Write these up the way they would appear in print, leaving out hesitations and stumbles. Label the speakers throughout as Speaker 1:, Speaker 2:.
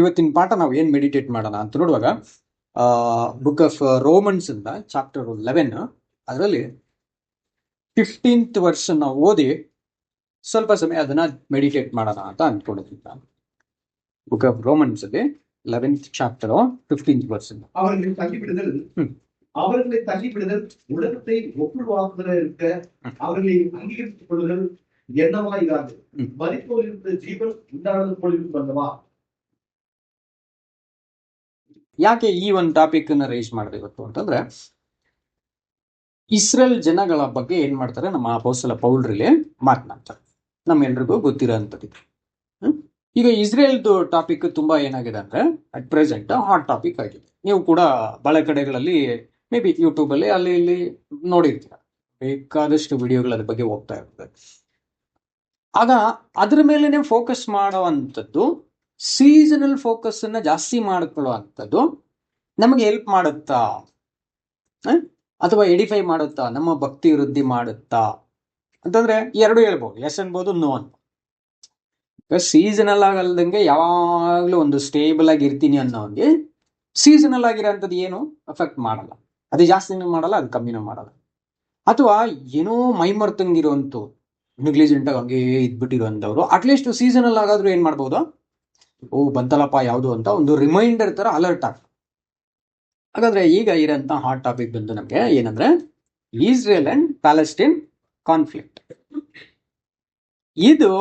Speaker 1: ಇವತ್ತಿನ ಪಾಠ ನಾವು ಏನ್ ಮೆಡಿಟೇಟ್ ಮಾಡೋಣ ಅಂತ ನೋಡುವಾಗ ಬುಕ್ ಆಫ್ ರೋಮನ್ಸ್ ಇಂದ ಚಾಪ್ಟರ್ 11 ಅದರಲ್ಲಿ 15th ವರ್ಸ್ ನಾವು ಓದಿ ಸ್ವಲ್ಪ ಸಮಯ ಅದನ್ನ ಮೆಡಿಟೇಟ್ ಮಾಡೋಣ ಅಂತ ಅನ್ಕೊಂಡಿದ್ದೀನಿ ನಾನು. ಬುಕ್ ಆಫ್ ರೋಮನ್ಸ್ ಅಲ್ಲಿ 11th ಚಾಪ್ಟರ್ 15th ವರ್ಸ್.
Speaker 2: அவர்களை தள்ளிவிடுதல் உலகத்தை ஒப்புவாக்குதல் இருக்க அவர்களை அங்கீகரித்துக் கொள்ளுதல் என்னவா இராது மரித்தோரிலிருந்து ஜீவன் உண்டானது போலிருக்கும் அல்லவா.
Speaker 1: ಯಾಕೆ ಈ ಒಂದು ಟಾಪಿಕ್ ಅನ್ನ ರೈಸ್ ಮಾಡಿದೆ ಇವತ್ತು ಅಂತಂದ್ರೆ, ಇಸ್ರೇಲ್ ಜನಗಳ ಬಗ್ಗೆ ಏನ್ ಮಾಡ್ತಾರೆ ನಮ್ಮ ಅಪೊಸ್ತಲ ಪೌಲ್ರಲ್ಲಿ ಮಾತನಾಡ್ತಾರೆ, ನಮ್ಮೆಲ್ರಿಗೂ ಗೊತ್ತಿರೋ ಅಂಥದ್ದು. ಈಗ ಇಸ್ರೇಲ್ದು ಟಾಪಿಕ್ ತುಂಬಾ ಏನಾಗಿದೆ ಅಂದ್ರೆ ಅಟ್ ಪ್ರೆಸೆಂಟ್ ಹಾಟ್ ಟಾಪಿಕ್ ಆಗಿದೆ. ನೀವು ಕೂಡ ಬಹಳ ಕಡೆಗಳಲ್ಲಿ ಮೇ ಬಿ ಯೂಟ್ಯೂಬ್ ಅಲ್ಲಿ ಅಲ್ಲಿ ಇಲ್ಲಿ ನೋಡಿರ್ತೀರ, ಬೇಕಾದಷ್ಟು ವಿಡಿಯೋಗಳು ಅದ್ರ ಬಗ್ಗೆ ಹೋಗ್ತಾ ಇರ್ತದೆ. ಆಗ ಅದ್ರ ಮೇಲೆನೆ ಫೋಕಸ್ ಮಾಡುವಂಥದ್ದು, ಸೀಸನಲ್ ಫೋಕಸ್ ಅನ್ನ ಜಾಸ್ತಿ ಮಾಡ್ಕೊಳ್ಳುವಂಥದ್ದು ನಮಗೆ ಹೆಲ್ಪ್ ಮಾಡುತ್ತಾ ಅಥವಾ ಎಡಿಫೈ ಮಾಡುತ್ತಾ, ನಮ್ಮ ಭಕ್ತಿ ವೃದ್ಧಿ ಮಾಡುತ್ತಾ ಅಂತಂದ್ರೆ ಎರಡು ಹೇಳ್ಬೋದು, ಎಸ್ ಅನ್ಬೋದು, ನೋ ಅನ್ಬೋದು. ಸೀಸನಲ್ ಆಗಲ್ದಂಗೆ ಯಾವಾಗ್ಲೂ ಒಂದು ಸ್ಟೇಬಲ್ ಆಗಿ ಇರ್ತೀನಿ ಅನ್ನೋಂಗೆ ಸೀಸನಲ್ ಆಗಿರೋಂಥದ್ದು ಏನು ಅಫೆಕ್ಟ್ ಮಾಡಲ್ಲ, ಅದು ಜಾಸ್ತಿನೂ ಮಾಡಲ್ಲ, ಅದು ಕಮ್ಮಿನೂ ಮಾಡಲ್ಲ. ಅಥವಾ ಏನೋ ಮೈಮರ್ತಂಗಿರುವಂತ ನೆಗ್ಲಿಜೆಂಟ್ ಆಗಿ ಹಂಗೆ ಇದ್ಬಿಟ್ಟಿರುವಂಥವ್ರು ಅಟ್ಲೀಸ್ಟ್ ಸೀಸನಲ್ ಆಗಾದ್ರೂ ಏನ್ ಮಾಡ್ಬೋದು, ಓ ಬಂತಲ್ಲಪ್ಪ ಯಾವುದು ಅಂತ ಒಂದು ರಿಮೈಂಡರ್ ತರ ಅಲರ್ಟ್ ಆಗ. ಹಾಗಾದ್ರೆ ಈಗ ಇರೋಂಥ ಹಾಟ್ ಟಾಪಿಕ್ ಬಂದು ನಮ್ಗೆ ಏನಂದ್ರೆ ಇಸ್ರೇಲ್ ಅಂಡ್ ಪ್ಯಾಲೆಸ್ಟೈನ್ ಕಾನ್ಫ್ಲಿಕ್ಟ್. ಇದು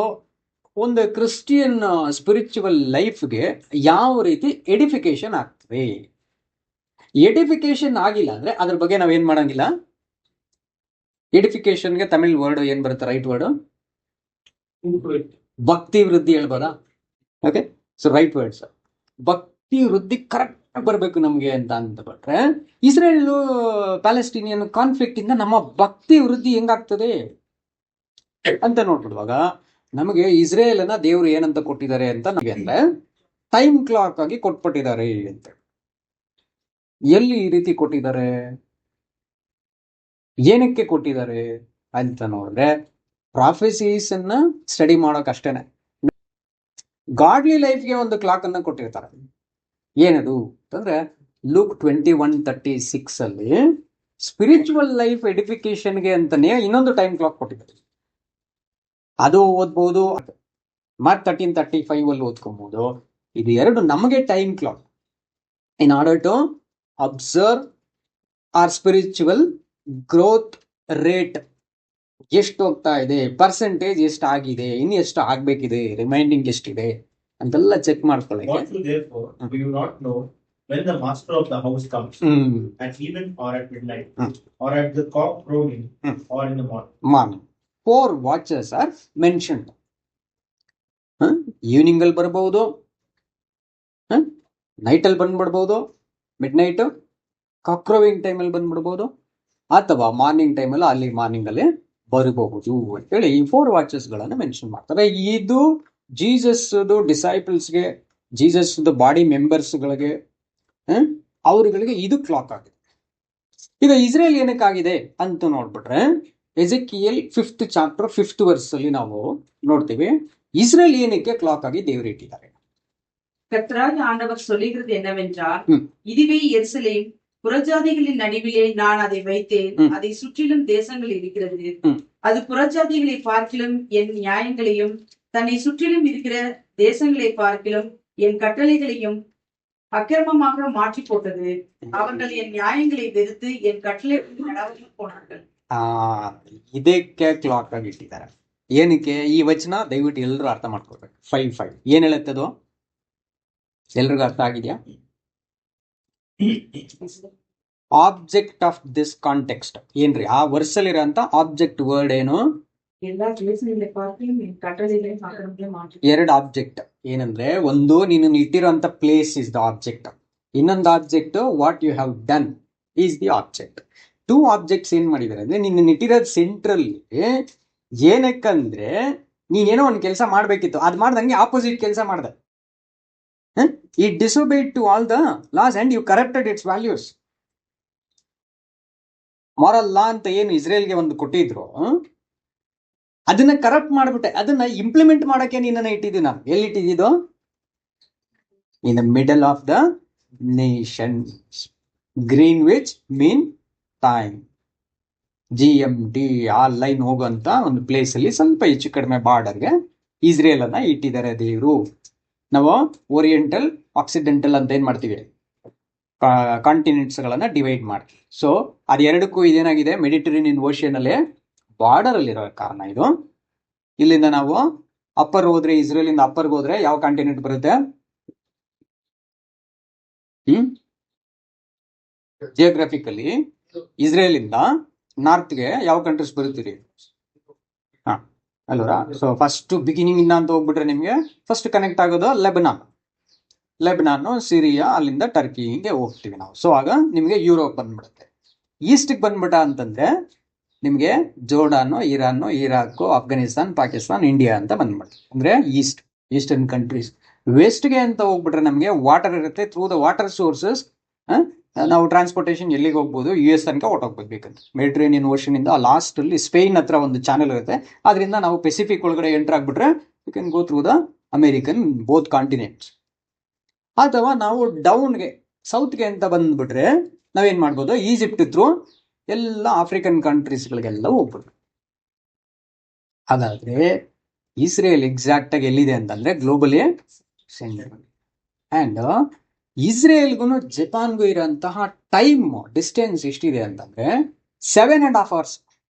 Speaker 1: ಒಂದು ಕ್ರಿಸ್ಟಿಯನ್ ಸ್ಪಿರಿಚುವಲ್ ಲೈಫ್ಗೆ ಯಾವ ರೀತಿ ಎಡಿಫಿಕೇಶನ್ ಆಗ್ತದೆ. ಎಡಿಫಿಕೇಶನ್ ಆಗಿಲ್ಲ ಅಂದ್ರೆ ಅದ್ರ ಬಗ್ಗೆ ನಾವೇನ್ ಮಾಡಂಗಿಲ್ಲ. ಎಡಿಫಿಕೇಶನ್ಗೆ ತಮಿಳ್ ವರ್ಡ್ ಏನ್ ಬರುತ್ತೆ, ರೈಟ್ ವರ್ಡ್ ಭಕ್ತಿ ವೃದ್ಧಿ ಹೇಳ್ಬೋದಾ? ಓಕೆ, ಸೊ ರೈಟ್ ವರ್ಡ್ಸ್ ಭಕ್ತಿ ವೃದ್ಧಿ ಕರೆಕ್ಟ್ ಬರ್ಬೇಕು ನಮ್ಗೆ ಅಂತ ಅಂದ್ಬಿಟ್ರೆ, ಇಸ್ರೇಲ್ ಪ್ಯಾಲೆಸ್ಟೀನಿಯನ್ ಕಾನ್ಫ್ಲಿಕ್ಟ್ ಇಂದ ನಮ್ಮ ಭಕ್ತಿ ವೃದ್ಧಿ ಹೆಂಗಾಗ್ತದೆ ಅಂತ ನೋಡ್ಬಿಡುವಾಗ ನಮಗೆ ಇಸ್ರೇಲ್ ಅನ್ನ ದೇವ್ರು ಏನಂತ ಕೊಟ್ಟಿದ್ದಾರೆ ಅಂತ ನಮಗೆ ಅಂದ್ರೆ ಟೈಮ್ ಕ್ಲಾಕ್ ಆಗಿ ಕೊಟ್ಬಿಟ್ಟಿದ್ದಾರೆ ಅಂತ. ಎಲ್ಲಿ ಈ ರೀತಿ ಕೊಟ್ಟಿದ್ದಾರೆ, ಏನಕ್ಕೆ ಕೊಟ್ಟಿದ್ದಾರೆ ಅಂತ ನೋಡಿದ್ರೆ ಪ್ರಾಫೆಸೀಸ್ ಅನ್ನ ಸ್ಟಡಿ ಮಾಡೋಕ್ ಅಷ್ಟೇನೆ. ಗಾಡ್ಲಿ ಲೈಫ್ಗೆ ಒಂದು ಕ್ಲಾಕ್ ಅನ್ನ ಕೊಟ್ಟಿರ್ತಾರೆ. ಏನದು ಅಂತಂದ್ರೆ ಲೂಕ್ 21:36 ಅಲ್ಲಿ ಸ್ಪಿರಿಚುವಲ್ ಲೈಫ್ ಎಡಿಫಿಕೇಶನ್ಗೆ ಅಂತಾನೆ ಇನ್ನೊಂದು ಟೈಮ್ ಕ್ಲಾಕ್ ಕೊಟ್ಟಿದ್ದಾರೆ. ಅದು ಓದ್ಬಹುದು, ಮಾರ್ಕ್ 13:35 ಅಲ್ಲಿ ಓದ್ಕೊಬಹುದು. ಇದು ಎರಡು ನಮಗೆ time clock in order to observe our spiritual growth rate ಎಷ್ಟು ಹೋಗ್ತಾ ಇದೆ, ಪರ್ಸೆಂಟೇಜ್ ಎಷ್ಟು ಆಗಿದೆ, ಇನ್ನು ಎಷ್ಟು ಆಗ್ಬೇಕಿದೆ, ರಿಮೈಂಡಿಂಗ್ ಎಷ್ಟಿದೆ ಅಂತೆಲ್ಲ ಚೆಕ್ ಮಾಡ್ಕೊಳ್ಳಿ.
Speaker 2: When the master of the house comes at even or at midnight or at the cock crowing or in the
Speaker 1: morning. 4 watches are mentioned. Evening ಅಲ್ಲಿ ಬರಬಹುದು, ನೈಟ್ ಅಲ್ಲಿ ಬಂದ್ಬಿಡ್ಬಹುದು, ಮಿಡ್ ನೈಟ್ ಕಾಕ್ರೋವಿಂಗ್ ಟೈಮ್ ಅಲ್ಲಿ ಬಂದ್ಬಿಡ್ಬಹುದು, ಅಥವಾ morning time ಅಲ್ಲಿ ಅಲ್ಲಿ morning ಅಲ್ಲಿ ಬರಬಹುದು ಅಂತೇಳಿ ಈ 4 ವಾಚಸ್ ಗಳನ್ನ ಮೆನ್ಷನ್ ಮಾಡ್ತಾರೆ. ಇದು ಜೀಸಸ್ ಡಿಸೈಪಲ್ಸ್ಗೆ, ಜೀಸಸ್ ಬಾಡಿ ಮೆಂಬರ್ಸ್ ಗಳಿಗೆ, ಅವರುಗಳಿಗೆ ಇದು ಕ್ಲಾಕ್ ಆಗಿದೆ. ಈಗ ಇಸ್ರೇಲ್ ಏನಕ್ಕಾಗಿದೆ ಅಂತ ನೋಡ್ಬಿಟ್ರೆ Ezekiel 5th chapter 5th verse ಅಲ್ಲಿ ನಾವು ನೋಡ್ತೀವಿ, இஸ்ரேல் ஏனுக்கு கிளாக் ஆகி தேவர் இட்டிದ್ದಾರೆ.
Speaker 3: கர்த்தராகிய ஆண்டவர் சொல்லுகிறது என்னவென்றால், இதுவே எருசலேம் புறஜாதிகளின் நடுவிலே நான் அதை வைத்தேன், அதை சுற்றிலும் தேசங்கள் இருக்கிறது. அது புறஜாதிகளை பார்க்கிலும் என் நியாயங்களையும் தன்னை சுற்றிலும் இருக்கிற தேசங்களை பார்க்கிலும் என் கட்டளைகளையும் அக்கிரமமாக மாற்றி போட்டது. அவர்கள் என் நியாயங்களை வெறுத்து என் கட்டளை நடவாமல் போனார்கள்.
Speaker 1: ಇದಕ್ಕೆ ಕ್ಲಾಕ್ ಆಗಿ ಇಟ್ಟಿದ್ದಾರೆ. ಏನಕ್ಕೆ ಈ ವಚನ ದಯವಿಟ್ಟು ಎಲ್ಲರೂ ಅರ್ಥ ಮಾಡ್ಕೊಳ್ಬೇಕು. 5:5 ಏನ್ ಹೇಳುತ್ತದೋ ಎಲ್ರಿಗೂ ಅರ್ಥ ಆಗಿದ್ಯಾ? ಆಬ್ಜೆಕ್ಟ್ ಆಫ್ ದಿಸ್ ಕಾಂಟೆಕ್ಸ್ಟ್ ಏನ್ರಿ, ಆ ವರ್ಸಲ್ಲಿ ಇರೋಂತ ಆಬ್ಜೆಕ್ಟ್ ವರ್ಡ್ ಏನು? 2 ಆಬ್ಜೆಕ್ಟ್. ಏನಂದ್ರೆ ಒಂದು ನೀನು ಇಟ್ಟಿರುವಂತ ಪ್ಲೇಸ್ ಇಸ್ ದ ಆಬ್ಜೆಕ್ಟ್, ಇನ್ನೊಂದು object what you have done is the object. 2 objects ಏನ್ ಮಾಡಿದ್ದಾರೆ ಅಂದ್ರೆ ನಿನ್ನ ಇಟ್ಟಿರೋದು ಸೆಂಟ್ರಲ್ಲಿ. ಏನಕ್ಕಂದ್ರೆ ನೀನೇನೋ ಒಂದು ಕೆಲಸ ಮಾಡ್ಬೇಕಿತ್ತು, ಅದ್ ಮಾಡ್ದಂಗೆ ಆಪೋಸಿಟ್ ಕೆಲಸ ಮಾಡ್ದೆ. It disobeyed to all the laws and you corrected its values. Moral law ಅಂತ ಏನು ಇಸ್ರೇಲ್ಗೆ ಒಂದು ಕೊಟ್ಟಿದ್ರು, ಅದನ್ನ ಕರಪ್ಟ್ ಮಾಡ್ಬಿಟ್ಟೆ. ಅದನ್ನ ಇಂಪ್ಲಿಮೆಂಟ್ ಮಾಡಕ್ಕೆ ನಿನ್ನ ಇಟ್ಟಿದ್ದೀನಿ ನಾನು. ಎಲ್ಲಿ ಇಟ್ಟಿದ್ದು? in the middle of the nation. Greenwich mean time. GMT ಆ ಲೈನ್ ಹೋಗುವಂತ ಒಂದು ಪ್ಲೇಸ್ ಅಲ್ಲಿ ಸ್ವಲ್ಪ ಹೆಚ್ಚು ಕಡಿಮೆ ಬಾರ್ಡರ್ಗೆ ಇಸ್ರೇಲ್ ಅನ್ನ ಇಟ್ಟಿದ್ದಾರೆ ದೇವರು. ನಾವು ಓರಿಯೆಂಟಲ್ ಆಕ್ಸಿಡೆಂಟಲ್ ಅಂತ ಏನ್ ಮಾಡ್ತೀವಿ, ಕಾಂಟಿನೆಂಟ್ಸ್ ಗಳನ್ನ ಡಿವೈಡ್ ಮಾಡ್ತೀವಿ. ಸೊ ಅದೆರಡಕ್ಕೂ ಇದೇನಾಗಿದೆ, ಮೆಡಿಟರೇನಿಯನ್ ಓಷಿಯನ್ ಅಲ್ಲಿ ಬಾರ್ಡರ್ ಅಲ್ಲಿ ಇರೋ ಕಾರಣ ಇದು. ಇಲ್ಲಿಂದ ನಾವು ಅಪ್ಪರ್ ಹೋದ್ರೆ, ಇಸ್ರೇಲ್ ಇಂದ ಅಪ್ಪರ್ಗೆ ಹೋದ್ರೆ ಯಾವ ಕಾಂಟಿನೆಂಟ್ ಬರುತ್ತೆ? ಜಿಯೋಗ್ರಫಿಕಲಿ ಇಸ್ರೇಲ್ ಇಂದ ನಾರ್ತ್ಗೆ ಯಾವ ಕಂಟ್ರೀಸ್ ಬರುತ್ತೀರಿ? ಹಾ ಅಲ್ವರಾ? ಸೊ ಫಸ್ಟ್ ಬಿಗಿನಿಂಗ್ ಇಂದ ಅಂತ ಹೋಗ್ಬಿಟ್ರೆ ನಿಮ್ಗೆ ಫಸ್ಟ್ ಕನೆಕ್ಟ್ ಆಗೋದು ಲೆಬನಾನ್, ಸಿರಿಯಾ, ಅಲ್ಲಿಂದ ಟರ್ಕಿ, ಹಿಂಗೆ ಹೋಗ್ತೀವಿ ನಾವು. ಸೊ ಆಗ ನಿಮ್ಗೆ ಯುರೋಪ್ ಬಂದ್ಬಿಡುತ್ತೆ. ಈಸ್ಟ್ಗೆ ಬಂದ್ಬಿಟ್ಟ ಅಂತಂದ್ರೆ ನಿಮ್ಗೆ Jordan, Iran, Iraq, Afghanistan, Pakistan, India ಅಂತ ಬಂದ್ಬಿಡುತ್ತೆ. ಅಂದ್ರೆ ಈಸ್ಟರ್ನ್ ಕಂಟ್ರೀಸ್. ವೆಸ್ಟ್ಗೆ ಅಂತ ಹೋಗ್ಬಿಟ್ರೆ ನಮ್ಗೆ ವಾಟರ್ ಇರುತ್ತೆ. ಥ್ರೂ ದ ವಾಟರ್ ಸೋರ್ಸಸ್ ನಾವು ಟ್ರಾನ್ಸ್ಪೋರ್ಟೇಷನ್ ಎಲ್ಲಿಗೆ ಹೋಗ್ಬೋದು? US ತನಕ ಹೊಟ್ಟೋಗ್ಬೋದು ಬೇಕಂತ. ಮೆಡಿಟರೇನಿಯನ್ ಓಷನ್ ಇಂದ ಲಾಸ್ಟ್ ಅಲ್ಲಿ ಸ್ಪೇನ್ ಹತ್ರ ಒಂದು ಚಾನೆಲ್ ಇರುತ್ತೆ, ಅದರಿಂದ ನಾವು ಪೆಸಿಫಿಕ್ ಒಳಗಡೆ ಎಂಟರ್ ಆಗ್ಬಿಟ್ರೆ you can go through the American both continents. ಅಥವಾ ನಾವು ಡೌನ್ಗೆ ಸೌತ್ಗೆ ಅಂತ ಬಂದ್ಬಿಟ್ರೆ ನಾವೇನ್ ಮಾಡ್ಬೋದು? ಈಜಿಪ್ಟ್ ಥ್ರೂ ಎಲ್ಲ ಆಫ್ರಿಕನ್ ಕಂಟ್ರೀಸ್ಗಳಿಗೆಲ್ಲ ಹೋಗ್ಬೋದು. ಹಾಗಾದ್ರೆ ಇಸ್ರೇಲ್ ಎಕ್ಸಾಕ್ಟ್ ಆಗಿ ಎಲ್ಲಿದೆ ಅಂತಂದ್ರೆ ಗ್ಲೋಬಲಿ ಸೆಂಟರ್. ಅಂಡ್ ಇಸ್ರೇಲ್ಗೂ ಜಪಾನ್ಗೂ ಇರೋಂತಹ ಟೈಮ್ ಡಿಸ್ಟೆನ್ಸ್ ಎಷ್ಟಿದೆ ಅಂತಂದ್ರೆ 7.5 hours.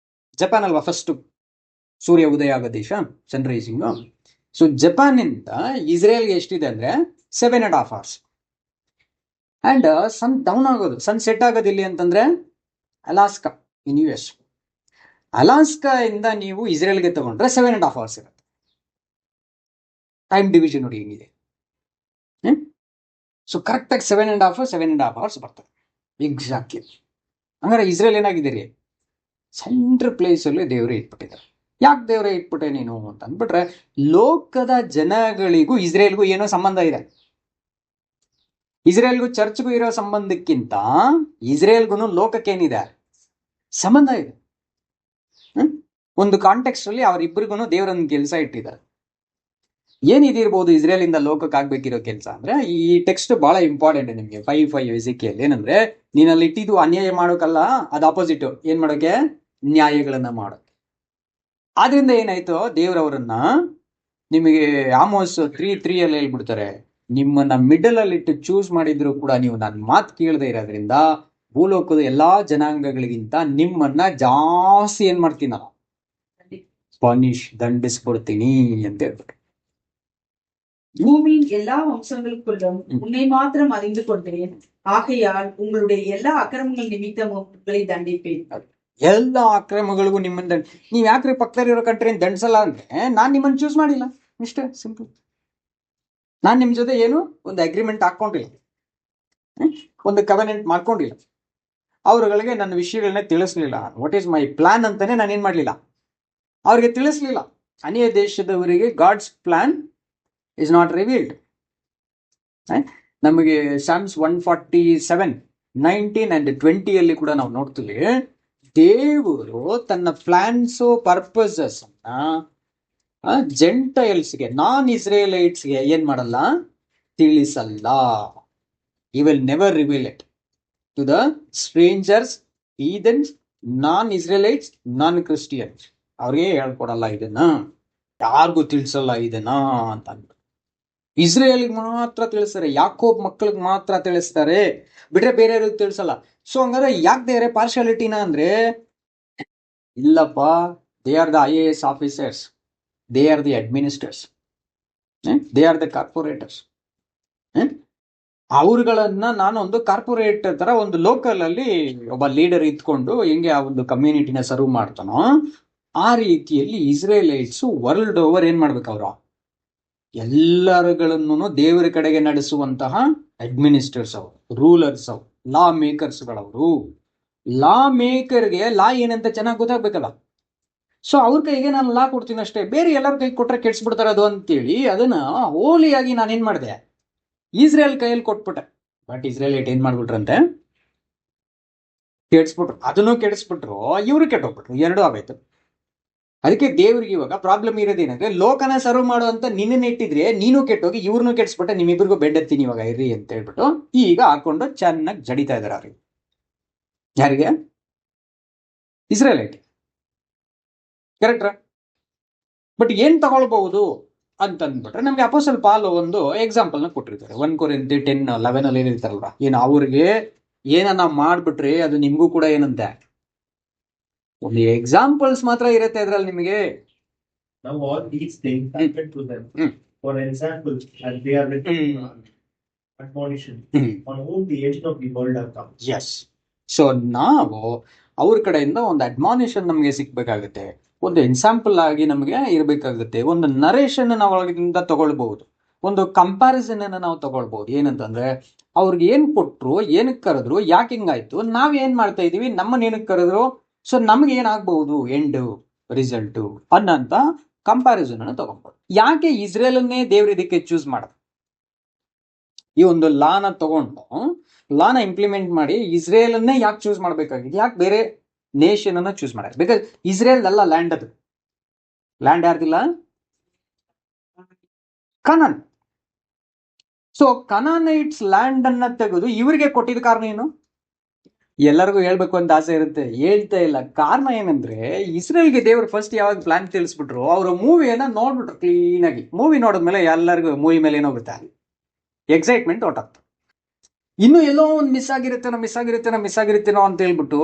Speaker 1: ಜಪಾನ್ ಅಲ್ವಾ ಫಸ್ಟ್ ಸೂರ್ಯ ಉದಯ ಆಗೋ ದೇಶ, ಸನ್ರೈಸಿಂಗ್. ಸೊ ಜಪಾನ್ ಇಂದ ಇಸ್ರೇಲ್ಗೆ ಎಷ್ಟಿದೆ ಅಂದ್ರೆ 7.5 hours. ಅಂಡ್ ಸನ್ ಡೌನ್ ಆಗೋದು, ಸನ್ ಸೆಟ್ ಆಗೋದು ಇಲ್ಲಿ ಅಂತಂದ್ರೆ ಅಲಾಸ್ಕಾ ಇನ್ US. ಅಲಾಸ್ಕಾ ಇಂದ ನೀವು ಇಸ್ರೇಲ್ಗೆ ತಗೊಂಡ್ರೆ 7.5 hours ಇರುತ್ತೆ. ಟೈಮ್ ಡಿವಿಷನ್ ನೋಡಿ ಹೆಂಗಿದೆ. ಸೊ ಕರೆಕ್ಟ್ ಆಗಿ 7.5 hours ಬರ್ತದೆ ಎಕ್ಸಾಕ್ಟ್ಲಿ. ಹಂಗಾರೆ ಇಸ್ರೇಲ್ ಏನಾಗಿದ್ದೀರಿ? ಸೆಂಟ್ರಲ್ ಪ್ಲೇಸ್ ಅಲ್ಲಿ ದೇವರೇ ಇಟ್ಬಿಟ್ಟಿದ್ದಾರೆ. ಯಾಕೆ ದೇವರೇ ಇಟ್ಬಿಟ್ಟೆ ನೀನು ಅಂತ ಅಂದ್ಬಿಟ್ರೆ, ಲೋಕದ ಜನಗಳಿಗೂ ಇಸ್ರೇಲ್ಗೂ ಏನೋ ಸಂಬಂಧ ಇದೆ. ಇಸ್ರೇಲ್ಗೂ ಚರ್ಚ್ಗೂ ಇರೋ ಸಂಬಂಧಕ್ಕಿಂತ ಇಸ್ರೇಲ್ಗೂ ಲೋಕಕ್ಕೇನಿದೆ ಸಂಬಂಧ ಇದೆ. ಒಂದು ಕಾಂಟೆಕ್ಸ್ಟ್ ಅಲ್ಲಿ ಅವರಿಬ್ಬರಿಗೂ ದೇವರೊಂದು ಕೆಲಸ ಇಟ್ಟಿದ್ದಾರೆ. ಏನಿದಿರ್ಬೋದು ಇಸ್ರೇಲ್ ಇಂದ ಲೋಕಕ್ಕೆ ಆಗ್ಬೇಕಿರೋ ಕೆಲಸ ಅಂದ್ರೆ, ಈ ಟೆಕ್ಸ್ಟ್ ಬಹಳ ಇಂಪಾರ್ಟೆಂಟ್ ನಿಮ್ಗೆ. 5:5 ಎಜಿಕಿಯಲ್ ಏನಂದ್ರೆ, ನೀನಲ್ಲಿ ಇಟ್ಟಿದ್ದು ಅನ್ಯಾಯ ಮಾಡೋಕಲ್ಲ, ಅದು ಆಪೋಸಿಟ್. ಏನ್ ಮಾಡೋಕೆ? ನ್ಯಾಯಗಳನ್ನ ಮಾಡೋಕೆ. ಆದ್ರಿಂದ ಏನಾಯ್ತು, ದೇವ್ರವರನ್ನ ನಿಮಗೆ ಆಮೋಸ್ 3:3 ಅಲ್ಲಿ ಹೇಳ್ಬಿಡ್ತಾರೆ, ನಿಮ್ಮನ್ನ ಮಿಡಲ್ ಅಲ್ಲಿ ಇಟ್ಟು ಚೂಸ್ ಮಾಡಿದ್ರು ಕೂಡ ನೀವು ನನ್ನ ಮಾತು ಕೇಳದೆ ಇರೋದ್ರಿಂದ ಭೂಲೋಕದ ಎಲ್ಲಾ ಜನಾಂಗಗಳಿಗಿಂತ ನಿಮ್ಮನ್ನ ಜಾಸ್ತಿ ಏನ್ ಮಾಡ್ತೀನಿ ನಾನು? ದಂಡಿಸ್ಬಿಡ್ತೀನಿ ಅಂತ ಹೇಳ್ಬಿಟ್ಟು.
Speaker 3: பூமியின் எல்லா வம்சங்களுக்குள்ளும் உன்னை மாத்திரம் அறிந்து கொண்டேன், ஆகையால் உங்களுடைய எல்லா அக்கிரமங்கள் நிமித்தமும் உங்களை தண்டிப்பேன்.
Speaker 1: ಎಲ್ಲಾ ಅಕ್ರಮಗಳಿಗೂ ನಿಮ್ಮನ್ನ ನೀವ್ ಯಾಕ್ರಿ ಪಕ್ಕದಲ್ಲಿರೋ ಕಂಟ್ರಿನ ದಂಡಿಸಲ್ಲ ಅಂದ್ರೆ, ನಾನ್ ನಿಮ್ಮನ್ನ ಚೂಸ್ ಮಾಡಿಲ್ಲ. ಇಷ್ಟೇ ಸಿಂಪಲ್. ನಾನ್ ನಿಮ್ ಜೊತೆ ಏನು ಒಂದು ಅಗ್ರಿಮೆಂಟ್ ಹಾಕೊಂಡಿಲ್ಲ, ಒಂದು ಕವೆನೆಂಟ್ ಮಾಡ್ಕೊಂಡಿಲ್ಲ. ಅವ್ರಗಳಿಗೆ ನನ್ನ ವಿಷಯಗಳನ್ನ ತಿಳಿಸ್ಲಿಲ್ಲ. ವಾಟ್ ಈಸ್ ಮೈ ಪ್ಲಾನ್ ಅಂತಾನೆ ನಾನು ಏನ್ ಮಾಡ್ಲಿಲ್ಲ, ಅವ್ರಿಗೆ ತಿಳಿಸ್ಲಿಲ್ಲ. ಅನ್ಯ ದೇಶದವರಿಗೆ God's plan is not revealed. ನಮಗೆ Psalms 147, 19 and 20 ಅಲ್ಲಿ ಕೂಡ ನಾವು ನೋಡ್ತೀವಿ, ದೇವರು ತನ್ನ ಪ್ಲಾನ್ಸ್ ಪರ್ಪಸಸ್ ಅನ್ನ ಜೆಂಟೈಲ್ಸ್ಗೆ, ನಾನ್ ಇಸ್ರೇಲೈಟ್ಸ್ಗೆ ಏನ್ ಮಾಡಲ್ಲ? ತಿಳಿಸಲ್ಲ. He will never reveal it to the strangers, heathens, non Israelites, non Christians. ಅವ್ರಿಗೆ ಹೇಳ್ಕೊಡಲ್ಲ ಇದನ್ನ, ಯಾರಿಗೂ ತಿಳಿಸಲ್ಲ ಇದನ್ನ ಅಂತ ಅಂದ್ಬಿಟ್ಟು. ಇಸ್ರೇಲ್ಗೆ ಮಾತ್ರ ತಿಳಿಸ್ತಾರೆ, ಯಾಕೋಬ್ ಮಕ್ಕಳಿಗೆ ಮಾತ್ರ ತಿಳಿಸ್ತಾರೆ, ಬಿಟ್ರೆ ಬೇರೆಯವ್ರಿಗೆ ತಿಳಿಸಲ್ಲ. ಸೊ ಹಂಗಾದ್ರೆ ಯಾಕೆ ದೇವ್ರೆ ಪಾರ್ಶಾಲಿಟಿನ ಅಂದ್ರೆ, ಇಲ್ಲಪ್ಪ, they are the IAS officers, they are the administrators, they are the corporators. ಅವ್ರುಗಳನ್ನ ನಾನು ಒಂದು ಕಾರ್ಪೊರೇಟ್ ತರ ಒಂದು ಲೋಕಲ್ ಅಲ್ಲಿ ಒಬ್ಬ ಲೀಡರ್ ಇದ್ಕೊಂಡು ಹೆಂಗೆ ಆ ಒಂದು ಕಮ್ಯುನಿಟಿನ ಸರ್ವ್ ಮಾಡ್ತಾನೋ, ಆ ರೀತಿಯಲ್ಲಿ ಇಸ್ರೇಲೈಟ್ಸ್ ವರ್ಲ್ಡ್ ಓವರ್ ಏನ್ ಮಾಡ್ಬೇಕು? ಅವರು ಎಲ್ಲರುಗಳನ್ನು ದೇವರ ಕಡೆಗೆ ನಡೆಸುವಂತಹ ಅಡ್ಮಿನಿಸ್ಟ್ರೇಟರ್ಸ್ ಅವರು, ರೂಲರ್ಸ್ ಅವರು, ಲಾ ಮೇಕರ್ಸ್ ಗಳವರು. ಲಾ ಮೇಕರ್ಗೆ ಲಾ ಏನಂತ ಚೆನ್ನಾಗಿ ಗೊತ್ತಾಗ್ಬೇಕಲ್ಲ. ಸೊ ಅವ್ರ ಕೈಗೆ ನಾನು ಲಾ ಕೊಡ್ತೀನಿ ಅಷ್ಟೇ, ಬೇರೆ ಎಲ್ಲರ ಕೈ ಕೊಟ್ರೆ ಕೆಡ್ಸ್ಬಿಡ್ತಾರೆ ಅದು ಅಂತೇಳಿ ಅದನ್ನ ಹೋಲಿಯಾಗಿ ನಾನೇನ್ ಮಾಡಿದೆ? ಇಸ್ರೇಲ್ ಕೈಯಲ್ಲಿ ಕೊಟ್ಬಿಟ್ಟೆ. ಬಟ್ ಇಸ್ರೇಲ್ ಏನ್ ಮಾಡ್ಬಿಟ್ರಂತೆ? ಕೆಡ್ಸ್ಬಿಟ್ರು. ಅದನ್ನು ಕೆಡಿಸ್ಬಿಟ್ರು, ಇವ್ರು ಕೆಟ್ಟೋಗ್ಬಿಟ್ರು. ಎರಡೂ ಆಗೋಯ್ತು. ಅದಕ್ಕೆ ದೇವ್ರಿಗೆ ಇವಾಗ ಪ್ರಾಬ್ಲಮ್ ಇರೋದೇನಂದ್ರೆ ಲೋಕನ ಸರ್ವ್ ಮಾಡುವಂತ ನಿನ್ನ ಇಟ್ಟಿದ್ರೆ ನೀನು ಕೆಟ್ಟೋಗಿ ಇವ್ರನ್ನೂ ಕೆಡ್ಸ್ಬಿಟ್ಟೆ ನಿಮ್ಮಿಬ್ರಿಗೂ ಬೆಡ್ಡೆತ್ತೀನಿ ಇವಾಗ ಇರ್ರಿ ಅಂತ ಹೇಳ್ಬಿಟ್ಟು ಈಗ ಹಾಕೊಂಡು ಚೆನ್ನಾಗಿ ಜಡಿತಾ ಇದಾರೆ ಅವ್ರಿಗೆ. ಯಾರಿಗೆ? ಇಸ್ರೇಲೈಟ್. ಕರೆಕ್ಟ್ರಾ? ಬಟ್ ಏನ್ ತಗೊಳ್ಬಹುದು ಅಂತಂದ್ಬಿಟ್ರೆ ನಮ್ಗೆ ಅಪೋಸ್ಟಲ್ ಪಾಲ್ ಒಂದು ಎಕ್ಸಾಂಪಲ್ ನ ಕೊಟ್ಟಿರ್ತಾರೆ. 1 ಕೊರಿಂಥಿ 10:11 ಅಲ್ಲಿ ಏನಿರ್ತಾರಲ್ವಾ, ಏನು ಅವ್ರಿಗೆ ಏನನ್ನ ಮಾಡ್ಬಿಟ್ರೆ ಅದು ನಿಮ್ಗೂ ಕೂಡ ಏನಂತೆ ಒಂದು ಎಕ್ಸಾಂಪಲ್ಸ್ ಮಾತ್ರ ಇರುತ್ತೆ ಅದ್ರಲ್ಲಿ ನಿಮಗೆ.
Speaker 2: Now all these things happen to them for example, and they are written admonition on whom the end of the world have come.
Speaker 1: Yes. So ನಾವು ಅವ್ರ ಕಡೆಯಿಂದ ಒಂದು ಅಡ್ಮಾನಿಷನ್ ನಮಗೆ ಸಿಗ್ಬೇಕಾಗುತ್ತೆ, ಒಂದು ಎಕ್ಸಾಂಪಲ್ ಆಗಿ ನಮಗೆ ಇರಬೇಕಾಗುತ್ತೆ, ಒಂದು ನರೇಷನ್ ನಾವು ಒಳಗಿಂದ ತಗೊಳ್ಬಹುದು, ಒಂದು ಕಂಪ್ಯಾರಿಸನ್ ಅನ್ನ ನಾವು ತಗೊಳ್ಬಹುದು. ಏನಂತಂದ್ರೆ ಅವ್ರಿಗೆ ಏನ್ ಕೊಟ್ರು, ಏನಕ್ಕೆ ಕರೆದ್ರು, ಯಾಕೆ ಹಿಂಗಾಯ್ತು, ನಾವ್ ಏನ್ ಮಾಡ್ತಾ ಇದೀವಿ, ನಮ್ಮನ್ನ ಏನಕ್ಕೆ ಕರೆದ್ರು, ಸೊ ನಮ್ಗೆ ಏನಾಗಬಹುದು ಎಂಡ್ ರಿಸಲ್ಟ್ ಅನ್ನಂತ ಕಂಪ್ಯಾರಿಸನ್ ಅನ್ನು ತಗೊಳ್ಬಹುದು. ಯಾಕೆ ಇಸ್ರೇಲನ್ನೇ ದೇವ್ರ ಇದಕ್ಕೆ ಚೂಸ್ ಮಾಡೋದು? ಈ ಒಂದು ಲಾನ ತಗೊಂಡು ಲಾನ ಇಂಪ್ಲಿಮೆಂಟ್ ಮಾಡಿ ಇಸ್ರೇಲನ್ನೇ ಯಾಕೆ ಚೂಸ್ ಮಾಡ್ಬೇಕಾಗಿದೆ? ಯಾಕೆ ಬೇರೆ ನೇಷನ್ ಅನ್ನ ಚೂಸ್ ಮಾಡೋದು? ಬಿಕಾಸ್ ಇಸ್ರೇಲ್ ಅಲ್ಲ ಲ್ಯಾಂಡ್, ಅದು ಲ್ಯಾಂಡ್ ಯಾರ್ದಿಲ್ಲ, ಕನಾನ್. ಸೊ ಕನಾನೈಟ್ಸ್ ಲ್ಯಾಂಡ್ ಅನ್ನ ತೆಗೆದು ಇವರಿಗೆ ಕೊಟ್ಟಿದ್ದ ಕಾರಣ ಏನು? ಎಲ್ಲರಿಗೂ ಹೇಳ್ಬೇಕು ಅಂತ ಆಸೆ ಇರುತ್ತೆ, ಹೇಳ್ತಾ ಇಲ್ಲ. ಕಾರಣ ಏನಂದ್ರೆ ಇಸ್ರೇಲ್ಗೆ ದೇವರು ಫಸ್ಟ್ ಯಾವಾಗ ಪ್ಲಾನ್ ತಿಳಿಸ್ಬಿಟ್ರು, ಅವರು ಮೂವಿಯನ್ನ ನೋಡ್ಬಿಟ್ರು ಕ್ಲೀನ್ ಆಗಿ. ಮೂವಿ ನೋಡಿದ್ಮೇಲೆ ಎಲ್ಲರಿಗೂ ಮೂವಿ ಮೇಲೆ ಏನಾಗುತ್ತೆ, ಎಕ್ಸೈಟ್ಮೆಂಟ್ ಹೊರಟಾಗ್ತದೆ. ಇನ್ನು ಎಲ್ಲೋ ಒಂದು ಮಿಸ್ ಆಗಿರುತ್ತೇನೋ ಅಂತ ಹೇಳ್ಬಿಟ್ಟು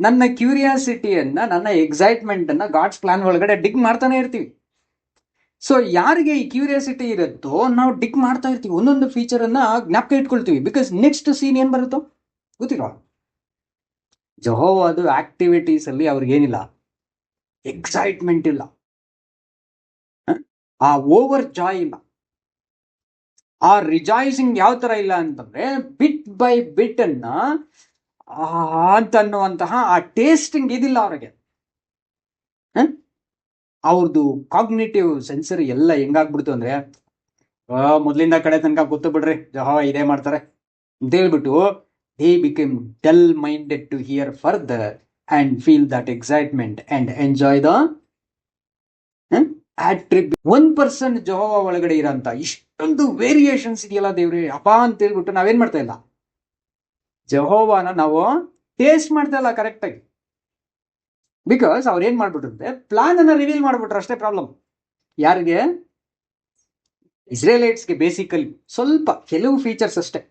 Speaker 1: ನನ್ನ ಕ್ಯೂರಿಯಾಸಿಟಿಯನ್ನ, ನನ್ನ ಎಕ್ಸೈಟ್ಮೆಂಟ್ ಅನ್ನ ಗಾಡ್ಸ್ ಪ್ಲಾನ್ ಒಳಗಡೆ ಡಿಗ್ ಮಾಡ್ತಾನೆ ಇರ್ತೀವಿ. ಸೊ ಯಾರಿಗೆ ಈ ಕ್ಯೂರಿಯಾಸಿಟಿ ಇರುತ್ತೋ ನಾವು ಡಿಗ್ ಮಾಡ್ತಾ ಇರ್ತೀವಿ, ಒಂದೊಂದು ಫೀಚರ್ ಅನ್ನ ಜ್ಞಾಪಕ ಇಟ್ಕೊಳ್ತೀವಿ. ಬಿಕಾಸ್ ನೆಕ್ಸ್ಟ್ ಸೀನ್ ಏನ್ ಬರುತ್ತೋ ಗೊತ್ತಿಲ್ಲ. ಜೆಹೋವಾದು ಆಕ್ಟಿವಿಟೀಸ್ ಅಲ್ಲಿ ಅವ್ರಿಗೇನಿಲ್ಲ, ಎಕ್ಸೈಟ್ಮೆಂಟ್ ಇಲ್ಲ, ಆ ಓವರ್ ಜಾಯ್ ಇಲ್ಲ, ಆ ರಿಜಾಯ್ಸಿಂಗ್ ಯಾವ ತರ ಇಲ್ಲ ಅಂತಂದ್ರೆ ಬಿಟ್ ಬೈ ಬಿಟ್ ಅನ್ನ ಅಂತನ್ನುವಂತಹ ಆ ಟೇಸ್ಟಿಂಗ್ ಇದಿಲ್ಲ ಅವ್ರಿಗೆ. ಅವ್ರದ್ದು ಕಾಗ್ನಿಟಿವ್ ಸೆನ್ಸರಿ ಎಲ್ಲ ಹೆಂಗಾಗ್ಬಿಡ್ತು ಅಂದ್ರೆ ಮೊದ್ಲಿಂದ ಕಡೆ ತನಕ ಗೊತ್ತು ಬಿಡ್ರಿ ಜಹೋ ಇದೇ ಮಾಡ್ತಾರೆ ಅಂತ ಹೇಳ್ಬಿಟ್ಟು they became dull-minded to hear further and feel that excitement and enjoy the attribute. 1% Jehovah ಒಳಗಡೆ ಇರೋಂತ ಇಷ್ಟೊಂದು ವೇರಿಯೇಷನ್ಸ್ ಇದೆಯಲ್ಲ ದೇವ್ರೆ ಅಪ್ಪ ಅಂತ ಹೇಳ್ಬಿಟ್ಟು ನಾವೇನ್ ಮಾಡ್ತಾ ಇಲ್ಲ, ಜೆಹೋವಾನ ನಾವು ಟೇಸ್ಟ್ ಮಾಡ್ತಾ ಇಲ್ಲ ಕರೆಕ್ಟ್ ಆಗಿ. ಬಿಕಾಸ್ ಅವ್ರು ಏನ್ ಮಾಡ್ಬಿಟ್ರೆ ಪ್ಲಾನ್ ಅನ್ನ ರಿವೀಲ್ ಮಾಡ್ಬಿಟ್ರು, ಅಷ್ಟೇ ಪ್ರಾಬ್ಲಮ್. ಯಾರಿಗೆ? ಇಸ್ರೇಲೈಟ್ಸ್ಗೆ ಬೇಸಿಕಲಿ ಸ್ವಲ್ಪ ಕೆಲವು ಫೀಚರ್ಸ್ ಅಷ್ಟೇ.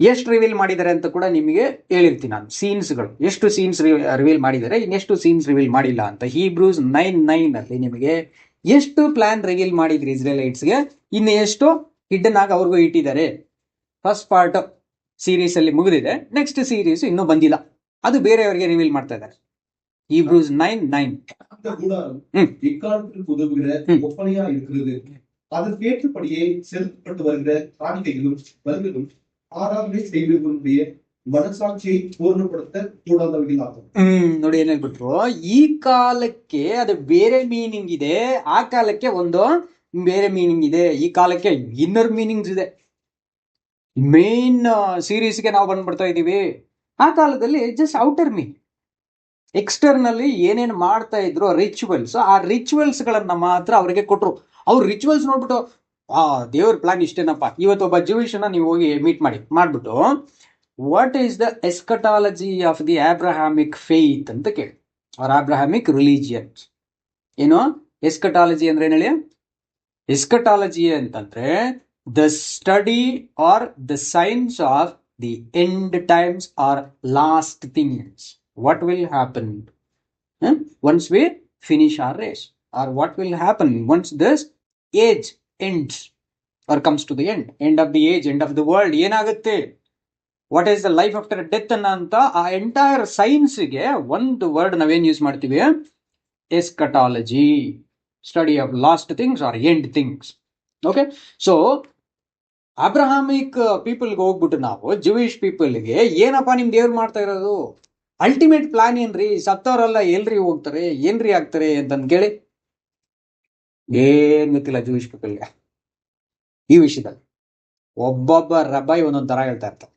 Speaker 1: ಎಷ್ಟು ರಿವೀಲ್ ಮಾಡಿದ್ದಾರೆ ಅಂತ ಕೂಡ ನಿಮಗೆ ಹೇಳಿರ್ತೀನಿ ನಾನು, ಸೀನ್ಸ್ಗಳು ಎಷ್ಟು ಸೀನ್ಸ್ ರಿವೀಲ್ ಮಾಡಿದ್ದಾರೆ, ಇನ್ನೆಷ್ಟು ಸೀನ್ಸ್ ರಿವೀಲ್ ಮಾಡಿಲ್ಲ ಅಂತ. ಹೀಬ್ರೂಸ್ 9:9 ಅಲ್ಲಿ ನಿಮಗೆ ಎಷ್ಟು ಪ್ಲಾನ್ ರಿವೀಲ್ ಮಾಡಿದ್ರಿ ಇಸ್ರೇಲೈಟ್ಸ್ಗೆ, ಇನ್ನು ಎಷ್ಟು ಹಿಡ್ಡನ್ ಆಗಿ ಅವ್ರಿಗೂ ಇಟ್ಟಿದ್ದಾರೆ. ಫಸ್ಟ್ ಪಾರ್ಟ್ ಸೀರೀಸ್ ಅಲ್ಲಿ ಮುಗಿದಿದೆ, ನೆಕ್ಸ್ಟ್ ಸೀರೀಸ್ ಇನ್ನೂ ಬಂದಿಲ್ಲ, ಅದು ಬೇರೆಯವರಿಗೆ ರಿವೀಲ್ ಮಾಡ್ತಾ ಇದ್ದಾರೆ. ஹீப்ரூஸ் 9:9
Speaker 2: அந்த கூடாரம் இக்காலத்தில் உதவுகிற ஒப்பனையா இருக்கிறது. அதற்கேற்றபடியே செலுத்தப்பட்டு வருகிற காணிக்கைகளும் பலிகளும் ஆராதனை செய்வதனுடைய ಮನಸಾಕ್ಷಿயை ಪೂರ್ಣಪಡುತ್ತ ಕೂಡದವರಿಗೆ ಆகும்.
Speaker 1: ನೋಡಿ ಏನ್ ಹೇಳ್ಬಿಟ್ರು, ಈ ಕಾಲಕ್ಕೆ ಅದು ಬೇರೆ ಮೀನಿಂಗ್ ಇದೆ, ಆ ಕಾಲಕ್ಕೆ ಒಂದು ಬೇರೆ ಮೀನಿಂಗ್ ಇದೆ, ಈ ಕಾಲಕ್ಕೆ ಇನ್ನರ್ ಮೀನಿಂಗ್ಸ್ ಇದೆ. ಮೇನ್ ಸೀರೀಸ್ಗೆ ನಾವು ಬಂದ್ಬಿಡ್ತಾ ಇದೀವಿ. ಆ ಕಾಲದಲ್ಲಿ ಜಸ್ಟ್ ಔಟರ್ ಮೀನ್, ಎಕ್ಸ್ಟರ್ನಲ್ಲಿ ಏನೇನ್ ಮಾಡ್ತಾ ಇದ್ರು ರಿಚುವಲ್ಸ್, ಆ ರಿಚುವಲ್ಸ್ ಗಳನ್ನ ಮಾತ್ರ ಅವರಿಗೆ ಕೊಟ್ರು. ಅವ್ರು ರಿಚುವಲ್ಸ್ ನೋಡ್ಬಿಟ್ಟು ದೇವ್ರ ಪ್ಲಾನ್ ಇಷ್ಟೇನಪ್ಪ. ಇವತ್ತು ಒಬ್ಬ ಜೂಯಿಶ್ ನ ನೀವು ಹೋಗಿ ಮೀಟ್ ಮಾಡ್ಬಿಟ್ಟು what is the eschatology of the Abrahamic faith ಅಂತ ಕೇಳಿ, ಆರ್ ಅಬ್ರಹಾಮಿಕ್ ರಿಲಿಜಿಯನ್. ಏನು ಎಸ್ಕಟಾಲಜಿ ಅಂದ್ರೆ ಏನ್ ಹೇಳಿ? ಎಸ್ಕಟಾಲಜಿ ಅಂತಂದ್ರೆ the study or the science of the end times or last things. What will happen once we finish our race, or what will happen once this age ends or comes to the end of the age, end of the world. ಏನಾಗುತ್ತೆ, what is the life after death ಅಂತ ಆ entire science ಗೆ ಒಂದು word ನಾವೇನ್ use ಮಾಡ್ತೀವಿ, eschatology, study of last things or end things. Okay, so Abrahamic ಪೀಪಲ್ಗೆ ಹೋಗ್ಬಿಟ್ಟು ನಾವು ಜೂಯಿಶ್ ಪೀಪಲ್ಗೆ ಏನಪ್ಪಾ ನಿಮ್ ದೇವ್ರು ಮಾಡ್ತಾ ಇರೋದು, ಅಲ್ಟಿಮೇಟ್ ಪ್ಲಾನ್ ಏನ್ರಿ, ಸತ್ತವರೆಲ್ಲ ಎಲ್ರಿ ಹೋಗ್ತಾರೆ, ಏನ್ರಿ ಆಗ್ತಾರೆ ಅಂತಂದ್ ಕೇಳಿ ಏನ್ ಗೊತ್ತಿಲ್ಲ ಜೂಯಿಶ್ ಪೀಪಲ್ಗೆ ಈ ವಿಷಯದಲ್ಲಿ. ಒಬ್ಬೊಬ್ಬ ರಬಾಯಿ ಒಂದೊಂದ್ ತರ ಹೇಳ್ತಾ ಇರ್ತಾರೆ,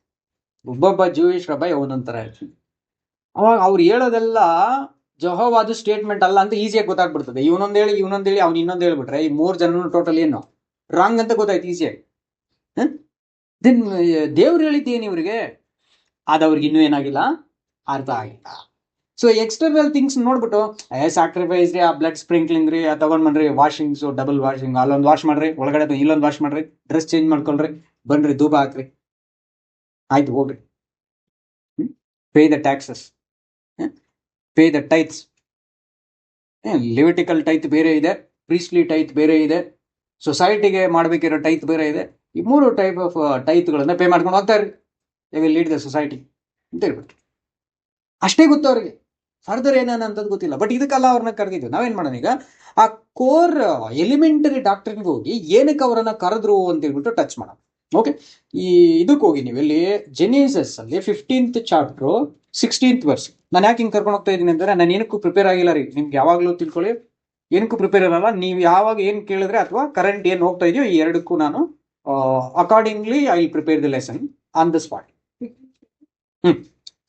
Speaker 1: ಒಬ್ಬೊಬ್ಬ ಜೂಯಿಶ್ ರಬಾಯಿ ಒಂದೊಂದ್ ತರ ಹೇಳ್ತಾರೆ. ಅವಾಗ ಅವ್ರು ಹೇಳೋದೆಲ್ಲ ಜಹೋವಾದು ಸ್ಟೇಟ್ಮೆಂಟ್ ಅಲ್ಲ ಅಂತ ಈಸಿಯಾಗಿ ಗೊತ್ತಾಗ್ಬಿಡ್ತದೆ. ಇವನೊಂದೇಳಿ ಅವ್ನು ಇನ್ನೊಂದು ಹೇಳ್ಬಿಟ್ರೆ ಈ 3 ಜನ ಟೋಟಲ್ ಏನು ರಾಂಗ್ ಅಂತ ಗೊತ್ತಾಯ್ತು ಈಸಿಯಾಗಿ. ದೆನ್ ದೇವ್ರು ಹೇಳಿದ್ದೇನು ಇವ್ರಿಗೆ, ಅದವ್ರಿಗೆ ಇನ್ನೂ ಏನಾಗಿಲ್ಲ, ಅರ್ಥ ಆಗಿಲ್ಲ. ಸೊ ಎಕ್ಸ್ಟರ್ನಲ್ ಥಿಂಗ್ಸ್ ನೋಡ್ಬಿಟ್ಟು ಸ್ಯಾಕ್ರಿಫೈಸ್ ರೀ, ಆ ಬ್ಲಡ್ ಸ್ಪ್ರಿಂಕ್ಲಿಂಗ್ ರೀ, ತಗೊಂಡ್ ಬನ್ರಿ ವಾಷಿಂಗ್ಸ್, ಡಬಲ್ ವಾಷಿಂಗ್, ಅಲ್ಲೊಂದು ವಾಶ್ ಮಾಡ್ರಿ, ಒಳಗಡೆ ಇಲ್ಲೊಂದು ವಾಶ್ ಮಾಡ್ರಿ, ಡ್ರೆಸ್ ಚೇಂಜ್ ಮಾಡ್ಕೊಳ್ರಿ, ಬನ್ರಿ ಧೂಪ ಹಾಕ್ರಿ, ಆಯ್ತು ಹೋಗ್ರಿ. Pay the taxes, pay the tithes. Levitical tithe ಬೇರೆ ಇದೆ, ಪ್ರೀಸ್ಟ್ಲಿ ಟೈತ್ ಬೇರೆ ಇದೆ, ಸೊಸೈಟಿಗೆ ಮಾಡಬೇಕಿರೋ ಟೈತ್ ಬೇರೆ ಇದೆ. ಈ 3 ಟೈಪ್ ಆಫ್ ಟೈತ್ಗಳನ್ನ ಪೇ ಮಾಡ್ಕೊಂಡು ಹೋಗ್ತಾ ಇರಿ, I will lead the society ಅಂತ ಹೇಳ್ಬಿಟ್ಟು ಅಷ್ಟೇ ಗೊತ್ತು ಅವ್ರಿಗೆ. ಫರ್ದರ್ ಏನೇನಂತದ್ದು ಗೊತ್ತಿಲ್ಲ. ಬಟ್ ಇದಕ್ಕೆಲ್ಲ ಅವ್ರನ್ನ ಕರೆದಿದ್ವಿ. ನಾವೇನ್ ಮಾಡೋಣ ಈಗ, ಆ ಕೋರ್ ಎಲಿಮೆಂಟರಿ ಡಾಕ್ಟರ್ಗೆ ಹೋಗಿ ಏನಕ್ಕೆ ಅವರನ್ನ ಕರೆದ್ರು ಅಂತ ಹೇಳ್ಬಿಟ್ಟು ಟಚ್ ಮಾಡೋಣ. ಓಕೆ, ಈ ಇದಕ್ಕೆ ಹೋಗಿ ನೀವು ಇಲ್ಲಿ ಜೆನೇಸಸ್ ಅಲ್ಲಿ 15th ಚಾಪ್ಟರ್ 16th ವರ್ಸ್. ನಾನು ಯಾಕೆ ಹಿಂಗೆ ಕರ್ಕೊಂಡು ಹೋಗ್ತಾ ಇದ್ದೀನಿ ಅಂದ್ರೆ, ನಾನು ಏನಕ್ಕೂ ಪ್ರಿಪೇರ್ ಆಗಿಲ್ಲ ರೀ. ನಿಮ್ಗೆ ಯಾವಾಗಲೂ ತಿಳ್ಕೊಳ್ಳಿ, ಏನಕ್ಕೂ ಪ್ರಿಪೇರ್ ಇರಲ್ಲ. ನೀವು ಯಾವಾಗ ಏನು ಕೇಳಿದ್ರೆ ಅಥವಾ ಕರೆಂಟ್ ಏನು ಹೋಗ್ತಾ ಇದೆಯೋ ಈ ಎರಡಕ್ಕೂ ನಾನು accordingly I will prepare the lesson on the spot.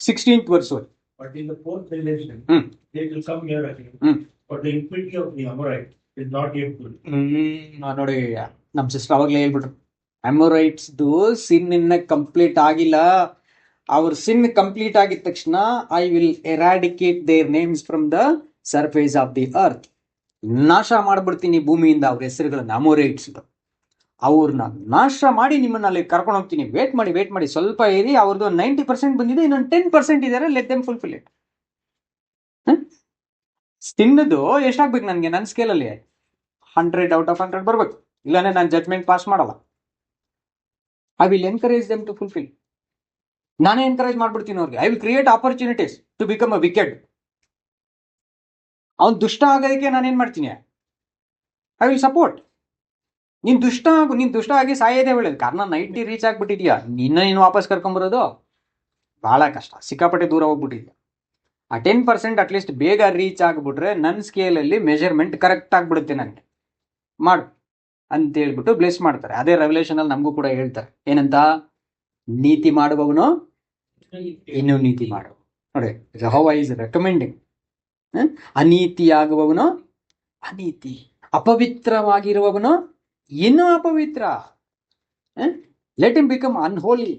Speaker 1: 16th verse.
Speaker 2: But in the fourth generation,
Speaker 1: Hmm.
Speaker 2: they will come here again.
Speaker 1: Hmm.
Speaker 2: But the iniquity of the Amorite is not yet full.
Speaker 1: ನೋಡಿ, ನಮ್ಮ sister ಅವಾಗಲೇ ಹೇಳ್ಬಿಟ್ರು, ಅಮೊರೈಟ್ಸ್ ಸಿನ್ ಇನ್ನ complete ಆಗಿಲ್ಲ. ಅವ್ರ ಸಿನ್ complete ಆಗಿದ ತಕ್ಷಣ I will eradicate their names from the surface of the earth. ನಾಶ ಮಾಡ್ಬಿಡ್ತೀನಿ ಭೂಮಿಯಿಂದ ಅವ್ರ ಹೆಸರುಗಳನ್ನ, ಅಮೊರೈಟ್ಸ್. ಅವ್ರನ್ನ ನಾಶ ಮಾಡಿ ನಿಮ್ಮನ್ನ ಅಲ್ಲಿ ಕರ್ಕೊಂಡು ಹೋಗ್ತೀನಿ. ವೇಟ್ ಮಾಡಿ, ಸ್ವಲ್ಪ ಇರಿ. ಅವ್ರದ್ದು 90% ಬಂದಿದೆ, ಇನ್ನೊಂದು 10% ಇದಾರೆ. Let them fulfil it. ತಿನ್ನದು ಎಷ್ಟಾಗ್ಬೇಕು ನನಗೆ, ನನ್ನ ಸ್ಕೇಲಲ್ಲಿ 100 ಔಟ್ ಆಫ್ 100 ಬರ್ಬೇಕು, ಇಲ್ಲಾಂದ್ರೆ ನಾನು ಜಡ್ಜ್ಮೆಂಟ್ ಪಾಸ್ ಮಾಡಲ್ಲ. I will encourage them to fulfil. ನಾನೇ ಎನ್ಕರೇಜ್ ಮಾಡ್ಬಿಡ್ತೀನಿ ಅವ್ರಿಗೆ. I will create opportunities to become a wicked. ಅವ್ನು ದುಷ್ಟ ಆಗೋದಕ್ಕೆ ನಾನೇನ್ ಮಾಡ್ತೀನಿ, ಐ ವಿಲ್ ಸಪೋರ್ಟ್. ನೀನ್ ದುಷ್ಟ ಆಗಿ ಸಾಯೋದೇ ಒಳ್ಳೇದು. ಕಾರಣ 90 ರೀಚ್ ಆಗ್ಬಿಟ್ಟಿದ್ಯಾ, ನೀನು ವಾಪಸ್ ಕರ್ಕೊಂಬರೋದು ಬಹಳ ಕಷ್ಟ, ಸಿಕ್ಕಾಪಟ್ಟೆ ದೂರ ಹೋಗ್ಬಿಟ್ಟಿದ್ಯಾ. ಆ 10% ಅಟ್ಲೀಸ್ಟ್ ಬೇಗ ರೀಚ್ ಆಗ್ಬಿಟ್ರೆ ನನ್ನ ಸ್ಕೇಲಲ್ಲಿ ಮೆಜರ್ಮೆಂಟ್ ಕರೆಕ್ಟ್ ಆಗ್ಬಿಡುತ್ತೆ ನನಗೆ. ಮಾಡು ಅಂತ ಹೇಳ್ಬಿಟ್ಟು ಬ್ಲೆಸ್ ಮಾಡ್ತಾರೆ. ಅದೇ ರೆವಲ್ಯೂಷನ್ ಅಲ್ಲಿ ನಮಗೂ ಕೂಡ ಹೇಳ್ತಾರೆ, ಏನಂತ, ನೀತಿ ಮಾಡುವವನು ಇನ್ನೂ ನೀತಿ ಮಾಡು. ನೋಡಿ, ಯೆಹೋವಾ ಈಸ್ ರೆಕಮೆಂಡಿಂಗ್. ಅನೀತಿ ಆಗುವವನು ಅನೀತಿ, ಅಪವಿತ್ರವಾಗಿರುವವನು ಇನ್ನೂ ಅಪವಿತ್ರ. Let him become ಅನ್ಹೋಲಿ.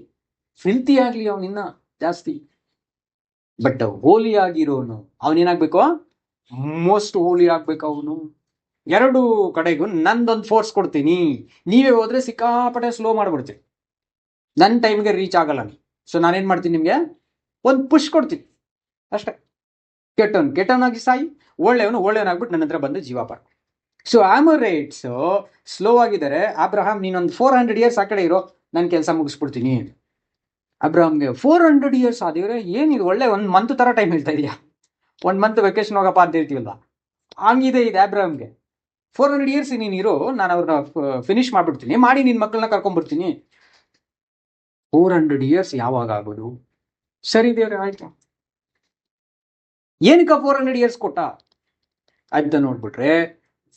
Speaker 1: ಫಿಲ್ತಿ ಆಗ್ಲಿ ಅವನಿನ್ನ ಜಾಸ್ತಿ. ಬಟ್ ಹೋಲಿ ಆಗಿರೋನು ಅವನೇನಾಗ್ಬೇಕು, ಮೋಸ್ಟ್ ಹೋಲಿ ಆಗ್ಬೇಕು ಅವನು. ಎರಡು ಕಡೆಗೂ ನಂದೊಂದು ಫೋರ್ಸ್ ಕೊಡ್ತೀನಿ. ನೀವೇ ಹೋದ್ರೆ ಸಿಕ್ಕಾಪಟ್ಟೆ ಸ್ಲೋ ಮಾಡ್ಬಿಡ್ತೀನಿ, ನನ್ನ ಟೈಮ್ಗೆ ರೀಚ್ ಆಗಲ್ಲ ನೀವು. ಸೊ ನಾನೇನ್ ಮಾಡ್ತೀನಿ, ನಿಮ್ಗೆ ಒಂದು ಪುಷ್ ಕೊಡ್ತೀನಿ ಅಷ್ಟೇ. ಕೆಟ್ಟವನಾಗಿ ಸಾಯಿ, ಒಳ್ಳೆಯವನಾಗ್ಬಿಟ್ಟು ನನ್ನ ಹತ್ರ ಬಂದು ಜೀವ ಪಾರ. ಸೊ ಆಮೊರೈಟ್ಸ್ ಸ್ಲೋ ಆಗಿದ್ದಾರೆ. ಅಬ್ರಹಾಂ, ನೀನೊಂದು 400 years ಆ ಕಡೆ ಇರೋ, ನನ್ನ ಕೆಲಸ ಮುಗಿಸ್ಬಿಡ್ತೀನಿ. ಅಬ್ರಹಾಮ್ಗೆ 400 years ಆದಿದ್ರೆ ಏನಿದು, ಒಳ್ಳೆ 1 month ತರ ಟೈಮ್ ಹೇಳ್ತಾ ಇದೆಯಾ. 1 month ವೆಕೇಶನ್ ಹೋಗಪ್ಪ ಅಂತ ಹೇಳ್ತೀವಲ್ಲ, ಹಂಗಿದೆ ಇದು ಅಬ್ರಹಾಮ್ಗೆ. 400 years ನೀನು ಇರೋ, ನಾನು ಅವ್ರನ್ನ ಫಿನಿಶ್ ಮಾಡ್ಬಿಡ್ತೀನಿ, ಮಾಡಿ ನಿನ್ನ ಮಕ್ಕಳನ್ನ ಕರ್ಕೊಂಡ್ಬಿಡ್ತೀನಿ. 400 years ಯಾವಾಗ ಆಗೋದು? ಸರಿ ದೇವ್ರೆ, ಆಯ್ತು. ಏನಕ್ಕ 400 years ಕೊಟ್ಟ ಅಂತ ನೋಡ್ಬಿಟ್ರೆ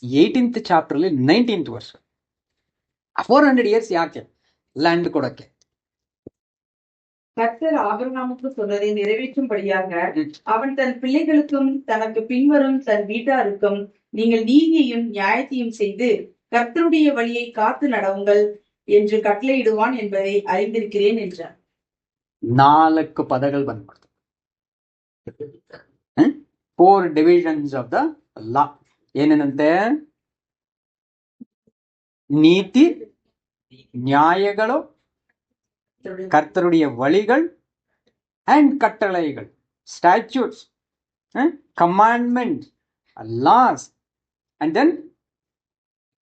Speaker 1: 18th ಚಾಪ್ಟರ್ ಅಲ್ಲಿ 19th ವರ್ಷ. 400 years ಯಾಕೆ? ಲ್ಯಾಂಡ್ ಕೊಡಕ್ಕೆ.
Speaker 3: கர்த்தர் ஆபிரகாமுக்கு சொன்னதை நிறைவேற்றும்படியாக அவன் தன் பிள்ளைகளுக்கும் தனக்கு பின்வரும் தன் வீட்டாருக்கும் நீங்கள் நீதியையும் நியாயத்தையும் செய்து கர்த்தருடைய வழியை காத்து நடவுங்கள் என்று கட்டளையிடுவான் என்பதை அறிந்திருக்கிறேன் என்றார்.
Speaker 1: 4 ಪದಗಳು ಬಂದ್ಬಿಡ್ತು. 4 divisions ಆಫ್ ದ ಲಾ. ಏನೇನಂತೆ? ನೀತಿ, ನ್ಯಾಯಗಳು, ಕರ್ತರುடைய வழிகள் ಅಂಡ್ ಕಟ್ಟಳೆಗಳು, statutes, commandment, laws, and then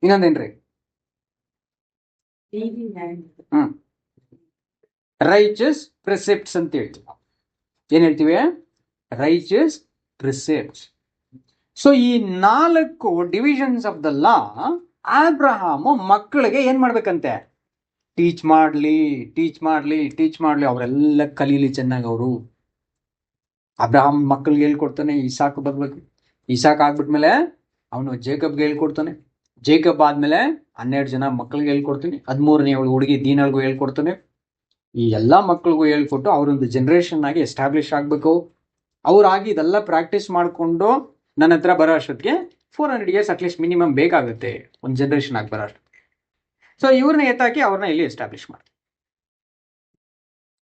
Speaker 1: ಇನ್ನೊಂದೇನ್ರಿ?
Speaker 3: நீதி நியாயம்.
Speaker 1: ರೈಚಸ್ ಪ್ರಿಸೆಪ್ಟ್ಸ್ ಅಂತ ಹೇಳ್ತೀವಿ. ಏನ್ ಹೇಳ್ತೀವಿ? ರೈಚಸ್ ಪ್ರಿಸೆಪ್ಟ್ಸ್. ಸೊ ಈ 4 ಡಿವಿಷನ್ಸ್ ಆಫ್ ದ ಲಾ ಅಬ್ರಹಾಮು ಮಕ್ಕಳಿಗೆ ಏನ್ ಮಾಡ್ಬೇಕಂತೆ? ಟೀಚ್ ಮಾಡ್ಲಿ ಅವರೆಲ್ಲ ಕಲೀಲಿ ಚೆನ್ನಾಗಿ. ಅವರು ಅಬ್ರಹಾಮ್ ಮಕ್ಕಳಿಗೆ ಹೇಳ್ಕೊಡ್ತಾನೆ, ಇಸಾಕ್ ಬರ್ಬೇಕು. ಇಸಾಕ್ ಆಗ್ಬಿಟ್ಮೇಲೆ ಅವನು ಜೇಕಬ್ಗೆ ಹೇಳ್ಕೊಡ್ತಾನೆ. ಜೇಕಬ್ ಆದ್ಮೇಲೆ 12 ಜನ ಮಕ್ಕಳಿಗೆ ಹೇಳ್ಕೊಡ್ತೀನಿ. 13ನೇ ಹುಡುಗಿ ದೀನಲ್ಗೂ ಹೇಳ್ಕೊಡ್ತಾನೆ. ಈ ಎಲ್ಲಾ ಮಕ್ಕಳಿಗೂ ಹೇಳ್ಕೊಟ್ಟು ಅವರೊಂದು ಜನರೇಷನ್ ಆಗಿ ಎಸ್ಟಾಬ್ಲಿಷ್ ಆಗ್ಬೇಕು. ಅವ್ರಾಗಿ ಇದೆಲ್ಲ ಪ್ರಾಕ್ಟೀಸ್ ಮಾಡಿಕೊಂಡು ನನ್ನ ಹತ್ರ ಬರೋ ಅಷ್ಟೊತ್ತಿಗೆ 400 years ಅಟ್ಲೀಸ್ಟ್ ಮಿನಿಮಮ್ ಬೇಕಾಗುತ್ತೆ ಒಂದು ಜನರೇಷನ್ ಆಗಿ ಬರೋ ಅಷ್ಟು. ಸೊ ಇವ್ರನ್ನ ಎತ್ತಾಕಿ ಅವ್ರನ್ನ ಇಲ್ಲಿ ಎಸ್ಟಾಬ್ಲಿಷ್ ಮಾಡಿ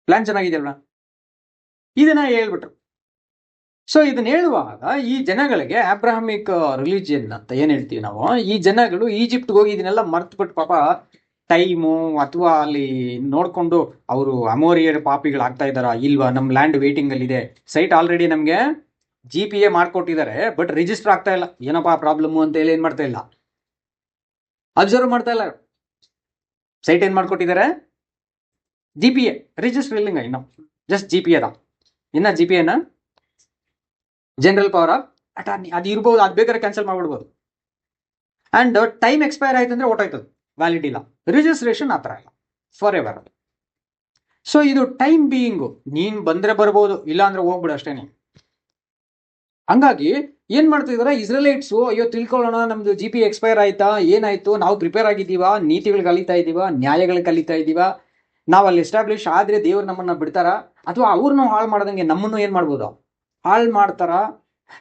Speaker 1: ಪ್ಲಾನ್ ಚೆನ್ನಾಗಿದೆಯಲ್ವಾ, ಇದನ್ನ ಹೇಳ್ಬಿಟ್ರು. ಸೊ ಇದನ್ನ ಹೇಳುವಾಗ ಈ ಜನಗಳಿಗೆ ಅಬ್ರಾಹಮಿಕ್ ರಿಲಿಜಿಯನ್ ಅಂತ ಏನ್ ಹೇಳ್ತೀವಿ ನಾವು, ಈ ಜನಗಳು ಈಜಿಪ್ಟ್ಗೆ ಹೋಗಿ ಇದನ್ನೆಲ್ಲ ಮರ್ತ್ಬಿಟ್ಟು ಪಾಪ ಟೈಮು ಅಥವಾ ಅಲ್ಲಿ ನೋಡ್ಕೊಂಡು ಅವರು ಅಮೋರಿಯರ್ ಪಾಪಿಗಳಾಗ್ತಾ ಇದಾರ ಇಲ್ವಾ, ನಮ್ಮ ಲ್ಯಾಂಡ್ ವೇಟಿಂಗ್ ಅಲ್ಲಿ ಇದೆ, ಸೈಟ್ ಆಲ್ರೆಡಿ ನಮ್ಗೆ GPA ಮಾಡ್ಕೊಟ್ಟಿದ್ದಾರೆ, ಬಟ್ ರಿಜಿಸ್ಟರ್ ಆಗ್ತಾ ಇಲ್ಲ, ಏನಪ್ಪಾ ಪ್ರಾಬ್ಲಮ್ ಅಂತ ಹೇಳಿ ಏನ್ ಮಾಡ್ತಾ ಇಲ್ಲ, ಅಬ್ಸರ್ವ್ ಮಾಡ್ತಾ ಇಲ್ಲ. ಸೈಟ್ ಏನ್ ಮಾಡ್ಕೊಟ್ಟಿದ್ದಾರೆ, GPA ರಿಜಿಸ್ಟರ್ ಇಲ್ಲ ಇನ್ನು, ಜಸ್ಟ್ GPA ಅದ. ಇನ್ನ GPA general power of attorney ಅದು ಇರ್ಬೋದು, ಅದು ಬೇಕಾದ್ರೆ ಕ್ಯಾನ್ಸಲ್ ಮಾಡ್ಬಿಡ್ಬೋದು. ಅಂಡ್ ಟೈಮ್ ಎಕ್ಸ್ಪೈರ್ ಆಯ್ತು ಅಂದ್ರೆ ಓಟಾಯ್ತದೆ, ವ್ಯಾಲಿಡ್ ಇಲ್ಲ. ರಿಜಿಸ್ಟ್ರೇಷನ್ ಆ ಥರ ಇಲ್ಲ, ಫಾರ್ ಎವರ್. ಸೊ ಇದು ಟೈಮ್ ಬೀಯಿಂಗು, ನೀನ್ ಬಂದ್ರೆ ಬರ್ಬೋದು, ಇಲ್ಲ ಅಂದ್ರೆ ಹೋಗ್ಬಿಡು ಅಷ್ಟೇನೆ. ಹಂಗಾಗಿ ಏನ್ ಮಾಡ್ತಿದಾರೆ ಇಸ್ರೇಲೈಟ್ಸು, ಅಯ್ಯೋ ತಿಳ್ಕೊಳ್ಳೋಣ ನಮ್ದು GPA ಎಕ್ಸ್ಪೈರ್ ಆಯ್ತಾ, ಏನಾಯ್ತು, ನಾವು ಪ್ರಿಪೇರ್ ಆಗಿದ್ದೀವಾ, ನೀತಿಗಳು ಕಲಿತಾ ಇದ್ದೀವಾ, ನ್ಯಾಯಗಳು ಕಲಿತಾ ಇದ್ದೀವಾ, ನಾವು ಅಲ್ಲಿ ಎಸ್ಟಾಬ್ಲಿಷ್ ಆದ್ರೆ ದೇವ್ರು ನಮ್ಮನ್ನ ಬಿಡ್ತಾರ, ಅಥವಾ ಅವ್ರನ್ನೂ ಹಾಳು ಮಾಡ್ದಂಗೆ ನಮ್ಮನ್ನು ಏನ್ ಮಾಡ್ಬೋದು, ಹಾಳು ಮಾಡ್ತಾರ.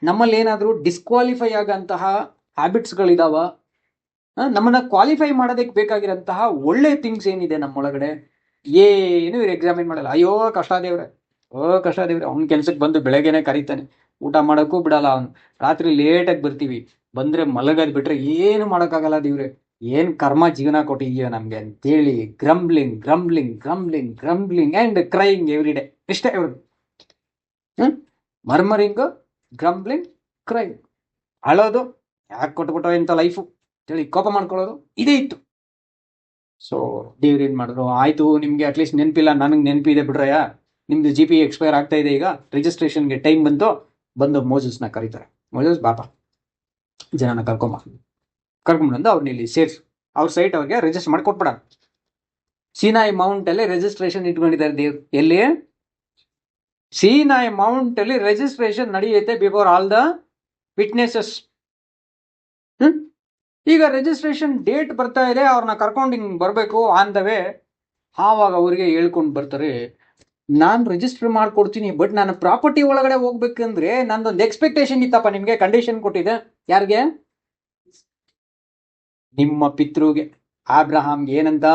Speaker 1: ನಮ್ಮಲ್ಲಿ ಏನಾದರೂ ಡಿಸ್ಕ್ವಾಲಿಫೈ ಆಗಂತಹ ಹ್ಯಾಬಿಟ್ಸ್ಗಳಿದಾವ, ನಮ್ಮನ್ನ ಕ್ವಾಲಿಫೈ ಮಾಡೋದಕ್ಕೆ ಬೇಕಾಗಿರೋಂತಹ ಒಳ್ಳೆ ಥಿಂಗ್ಸ್ ಏನಿದೆ ನಮ್ಮೊಳಗಡೆ, ಏನು ಇವ್ರು ಎಕ್ಸಾಮಿನ್ ಮಾಡಲ್ಲ. ಅಯ್ಯೋ ಕಷ್ಟ ದೇವ್ರೆ, ಕಷ್ಟ ದೇವ್ರೆ, ಅವ್ನ ಕೆಲ್ಸಕ್ಕೆ ಬಂದು ಬೆಳಗ್ಗೆನೆ ಕರೀತಾನೆ, ಊಟ ಮಾಡೋಕ್ಕೂ ಬಿಡಲ್ಲ ಅವನು, ರಾತ್ರಿ ಲೇಟಾಗಿ ಬರ್ತೀವಿ, ಬಂದ್ರೆ ಮಲಗೋದ್ ಬಿಟ್ರೆ ಏನು ಮಾಡೋಕ್ಕಾಗಲ್ಲ ದೇವ್ರೆ, ಏನ್ ಕರ್ಮ ಜೀವನ ಕೊಟ್ಟಿದ್ಯೋ ನಮ್ಗೆ ಅಂತೇಳಿ grumbling grumbling grumbling grumbling and crying every day. ಇಷ್ಟೇ ಇವ್ರದ್ದು. ಮರ್ಮರಿಂಗ್, ಗ್ರಂಬ್ಲಿಂಗ್, ಕ್ರೈಯಿಂಗ್, ಅಳೋದು, ಯಾಕೆ ಕೊಟ್ಬಿಟ್ಟೋ ಇಂಥ ಲೈಫು ಹೇಳಿ ಕೋಪ ಮಾಡ್ಕೊಳ್ಳೋದು, ಇದೇ ಇತ್ತು. ಸೊ ದೇವ್ರು ಏನ್ ಮಾಡಿದ್ರು, ಆಯ್ತು ನಿಮ್ಗೆ ಅಟ್ಲೀಸ್ಟ್ ನೆನಪಿಲ್ಲ, ನನಗೆ ನೆನಪಿದೆ ಬಿಡ್ರಯ್ಯ, ನಿಮ್ದು GPA ಎಕ್ಸ್ಪೈರ್ ಆಗ್ತಾ ಇದೆ, ಈಗ ರಿಜಿಸ್ಟ್ರೇಷನ್ಗೆ ಟೈಮ್ ಬಂದು ಮೋಸಸ್ನ ಕರೀತಾರೆ. ಮೋಸಸ್ ಬಾಪ ಜನನ ಕರ್ಕೊಂಬಂದು ಅವ್ರನ್ನ ಇಲ್ಲಿ ಸೇರ್ಸು, ಅವ್ರ ಸೈಟ್ ಅವ್ರಿಗೆ ರಿಜಿಸ್ಟರ್ ಮಾಡಿ ಕೊಟ್ಬಿಡ. ಸೀನಾಯಿ ಮೌಂಟ್ ಅಲ್ಲಿ ರಿಜಿಸ್ಟ್ರೇಷನ್ ಇಟ್ಕೊಂಡಿದ್ದಾರೆ ದೇವ್ರು. ಎಲ್ಲಿ? ಸೀನಾಯಿ ಮೌಂಟ್ ಅಲ್ಲಿ ರಿಜಿಸ್ಟ್ರೇಷನ್ ನಡೆಯುತ್ತೆ ಬಿಫೋರ್ ಆಲ್ ದ ವಿಟ್ನೆಸಸ್. ಈಗ ರಿಜಿಸ್ಟ್ರೇಷನ್ ಡೇಟ್ ಬರ್ತಾ ಇದೆ, ಅವ್ರನ್ನ ಕರ್ಕೊಂಡು ಹಿಂಗ್ ಬರ್ಬೇಕು ಆನ್ ದ ವೇ. ಆವಾಗ ಅವ್ರಿಗೆ ಹೇಳ್ಕೊಂಡು ಬರ್ತಾರೆ, ನಾನು ರಿಜಿಸ್ಟರ್ ಮಾಡ್ಕೊಡ್ತೀನಿ, ಬಟ್ ನಾನು ಪ್ರಾಪರ್ಟಿ ಒಳಗಡೆ ಹೋಗ್ಬೇಕಂದ್ರೆ ನಂದೊಂದು ಎಕ್ಸ್ಪೆಕ್ಟೇಷನ್ ಇತ್ತಪ್ಪ, ನಿಮ್ಗೆ ಕಂಡೀಷನ್ ಕೊಟ್ಟಿದೆ. ಯಾರಿಗೆ? ನಿಮ್ಮ ಪಿತೃಗೆ ಅಬ್ರಹಾಮ್ಗೆ. ಏನಂತ?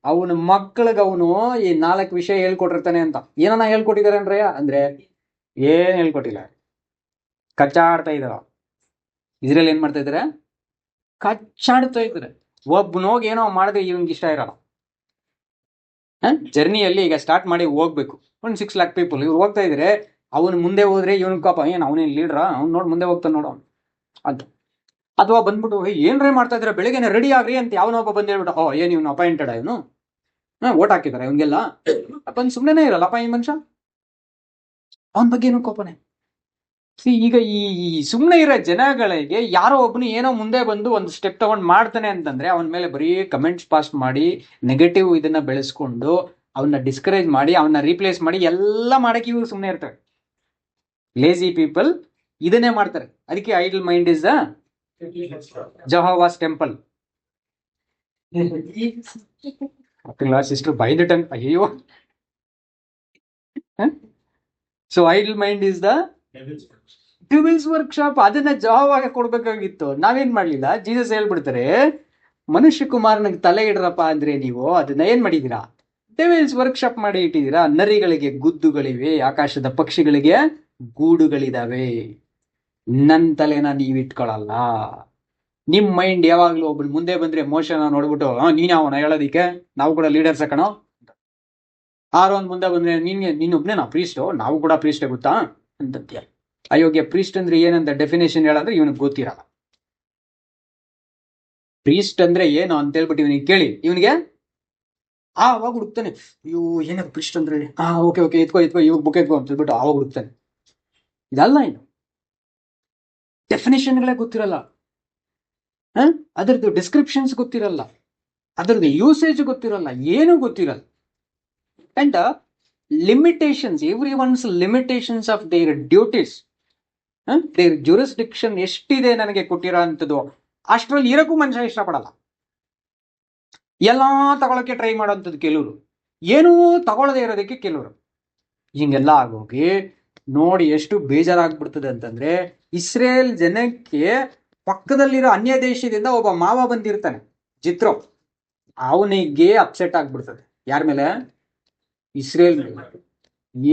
Speaker 1: ಅವನ ಮಕ್ಕಳಿಗೆ ಅವನು ಈ 4 ವಿಷಯ ಹೇಳ್ಕೊಟ್ಟಿರ್ತಾನೆ ಅಂತ. ಏನನ್ನ ಹೇಳ್ಕೊಟ್ಟಿದ್ದಾರೆ ಅಂದ್ರೆ ಏನ್ ಹೇಳ್ಕೊಟ್ಟಿಲ್ಲ, ಕಚ್ಚಾಡ್ತಾ ಇದಾರ. ಇದ್ರಲ್ಲಿ ಏನ್ ಮಾಡ್ತಾ ಇದಾರೆ? ಕಚ್ಚಾಡ್ತಾ ಇದ್ದಾರೆ. ಒಬ್ಬನೋಗಿ ಏನೋ ಮಾಡಿದ್ರೆ ಇವನ್ಗೆ ಇಷ್ಟ ಇರಲ್ಲ. ಜರ್ನಿಯಲ್ಲಿ ಈಗ ಸ್ಟಾರ್ಟ್ ಮಾಡಿ ಹೋಗ್ಬೇಕು, ಒಂದು 6 lakh ಪೀಪಲ್ ಇವ್ರು ಹೋಗ್ತಾ ಇದ್ರೆ, ಅವನು ಮುಂದೆ ಹೋದ್ರೆ ಇವನ್ ಕಾಪ ಏನ್ ಅವನೇನ್ ಲೀಡ್ರ, ಅವ್ನು ನೋಡಿ ಮುಂದೆ ಹೋಗ್ತಾನೆ ನೋಡು ಅಂತ. ಅಥವಾ ಬಂದ್ಬಿಟ್ಟು ಏನ್ರೇ ಮಾಡ್ತಾ ಇದ್ರೆ ಬೆಳಿಗ್ಗೆನೆ ರೆಡಿ ಆಗ್ರಿ ಅಂತ ಯಾವನೊಬ್ಬ ಬಂದ್ ಹೇಳ್ಬಿಟ್ಟು, ಏನ್ ಇವ್ನು ಅಪಾಯಿಂಟೆಡ್ ಇವನು, ಓಟ್ ಹಾಕಿದಾರೆ ಇವನ್ಗೆಲ್ಲ ಬಂದ್ ಸುಮ್ನೆ ಇರಲ್ಲಪ್ಪ ಈ ಮನುಷ್ಯ, ಅವನ ಬಗ್ಗೆ ಏನು ಕೋಪನೆ. ಈಗ ಈ ಸುಮ್ನೆ ಇರೋ ಜನಗಳಿಗೆ ಯಾರೋ ಒಬ್ನು ಏನೋ ಮುಂದೆ ಬಂದು ಒಂದು ಸ್ಟೆಪ್ ತಗೊಂಡ್ ಮಾಡ್ತಾನೆ ಅಂತಂದ್ರೆ ಅವನ ಮೇಲೆ ಬರೀ ಕಮೆಂಟ್ಸ್ ಪಾಸ್ ಮಾಡಿ, ನೆಗೆಟಿವ್ ಇದನ್ನ ಬೆಳೆಸ್ಕೊಂಡು, ಅವನ್ನ ಡಿಸ್ಕರೇಜ್ ಮಾಡಿ, ಅವನ್ನ ರೀಪ್ಲೇಸ್ ಮಾಡಿ ಎಲ್ಲ ಮಾಡಕ್ಕೆ ಇವ್ರು ಸುಮ್ನೆ ಇರ್ತಾರೆ. ಲೇಜಿ ಪೀಪಲ್ ಇದನ್ನೇ ಮಾಡ್ತಾರೆ. ಅದಕ್ಕೆ idle mind is the Jehovah's temple. Sister by the time, ಅಯ್ಯೋ. So idle mind is the devil's workshop. ಅದನ್ನ ಜವಾಬಾಗ ಕೊಡ್ಬೇಕಾಗಿತ್ತು, ನಾವೇನ್ ಮಾಡ್ಲಿಲ್ಲ. ಜೀಸಸ್ ಹೇಳ್ಬಿಡ್ತಾರೆ, ಮನುಷ್ಯ ಕುಮಾರನಿಗೆ ತಲೆ ಇಡ್ರಪ್ಪ ಅಂದ್ರೆ ನೀವು ಅದನ್ನ ಏನ್ ಮಾಡಿದೀರಾ? ಡೆವಿಲ್ಸ್ ವರ್ಕ್ಶಾಪ್ ಮಾಡಿ ಇಟ್ಟಿದ್ದೀರಾ. ನರಿಗಳಿಗೆ ಗುದ್ದುಗಳಿವೆ, ಆಕಾಶದ ಪಕ್ಷಿಗಳಿಗೆ ಗೂಡುಗಳಿದಾವೆ, ನನ್ ತಲೆನ ನೀವ್ ಇಟ್ಕೊಳಲ್ಲ. ನಿಮ್ ಮೈಂಡ್ ಯಾವಾಗ್ಲೂ ಒಬ್ಬಳು ಮುಂದೆ ಬಂದ್ರೆ ಮೋಶನ ನೋಡ್ಬಿಟ್ಟು ನೀನ್ ಅವನ ಹೇಳೋದಿಕ್ಕೆ, ನಾವು ಕೂಡ ಲೀಡರ್ಸ್ ಕಣೋ. ಆರೋನ್ ಮುಂದೆ ಬಂದ್ರೆ ನೀನೊಬ್ನೇ ನಾವು ಪ್ರೀಸ್ಟು, ನಾವು ಕೂಡ ಪ್ರೀಸ್ಟೇ ಗೊತ್ತಾ ಅಂತಂತೀಯ. ಅಯೋಗ್ಯ. ಪ್ರೀಸ್ಟ್ ಅಂದ್ರೆ ಏನಂತ ಡೆಫಿನೇಷನ್ ಹೇಳಂದ್ರೆ ಇವನಿಗೆ ಗೊತ್ತಿರಲ್ಲ. ಪ್ರೀಸ್ಟ್ ಅಂದ್ರೆ ಏನು ಅಂತ ಹೇಳ್ಬಿಟ್ಟು ಇವನಿಗೆ ಕೇಳಿ, ಇವನಿಗೆ ಆವಾಗ ಹುಡುಕ್ತಾನೆ, ಅಯ್ಯೋ ಏನಾಗ ಪ್ರೀಸ್ಟ್ ಅಂದ್ರೆ, ಓಕೆ ಎತ್ಕೋ ಇವಾಗ ಬುಕ್ ಎತ್ಕೋ ಅಂತ ಹೇಳ್ಬಿಟ್ಟು ಆವಾಗ ಹುಡುಕ್ತಾನೆ. ಇದಲ್ಲ, ಏನು ಡೆಫಿನೇಷನ್ಗಳೇ ಗೊತ್ತಿರಲ್ಲ, ಅದರದ್ದು ಡಿಸ್ಕ್ರಿಪ್ಷನ್ಸ್ ಗೊತ್ತಿರಲ್ಲ, ಅದರದ್ದು ಯೂಸೇಜ್ ಗೊತ್ತಿರಲ್ಲ, ಏನೂ ಗೊತ್ತಿರಲ್ಲ. And limitations, everyone's limitations of their duties, their jurisdiction ಎಷ್ಟಿದೆ ನನಗೆ ಕೊಟ್ಟಿರೋ ಅಂಥದ್ದು, ಅಷ್ಟರಲ್ಲಿ ಇರಕ್ಕೂ ಮನುಷ್ಯ ಇಷ್ಟಪಡಲ್ಲ. ಎಲ್ಲಾ ತಗೊಳಕ್ಕೆ ಟ್ರೈ ಮಾಡೋಂಥದ್ದು ಕೆಲವರು, ಏನೂ ತಗೊಳ್ಳದೆ ಇರೋದಕ್ಕೆ ಕೆಲವರು. ಹಿಂಗೆಲ್ಲ ಆಗೋಗಿ ನೋಡಿ ಎಷ್ಟು ಬೇಜಾರಾಗ್ಬಿಡ್ತದೆ ಅಂತಂದ್ರೆ, ಇಸ್ರೇಲ್ ಜನಕ್ಕೆ ಪಕ್ಕದಲ್ಲಿರೋ ಅನ್ಯ ದೇಶದಿಂದ ಒಬ್ಬ ಮಾವ ಬಂದಿರ್ತಾನೆ, ಜಿತ್ರೋ, ಅವನಿಗೆ ಅಪ್ಸೆಟ್ ಆಗ್ಬಿಡ್ತದೆ. ಯಾರ ಮೇಲೆ? ಇಸ್ರೇಲ್ ಮೇಲೆ.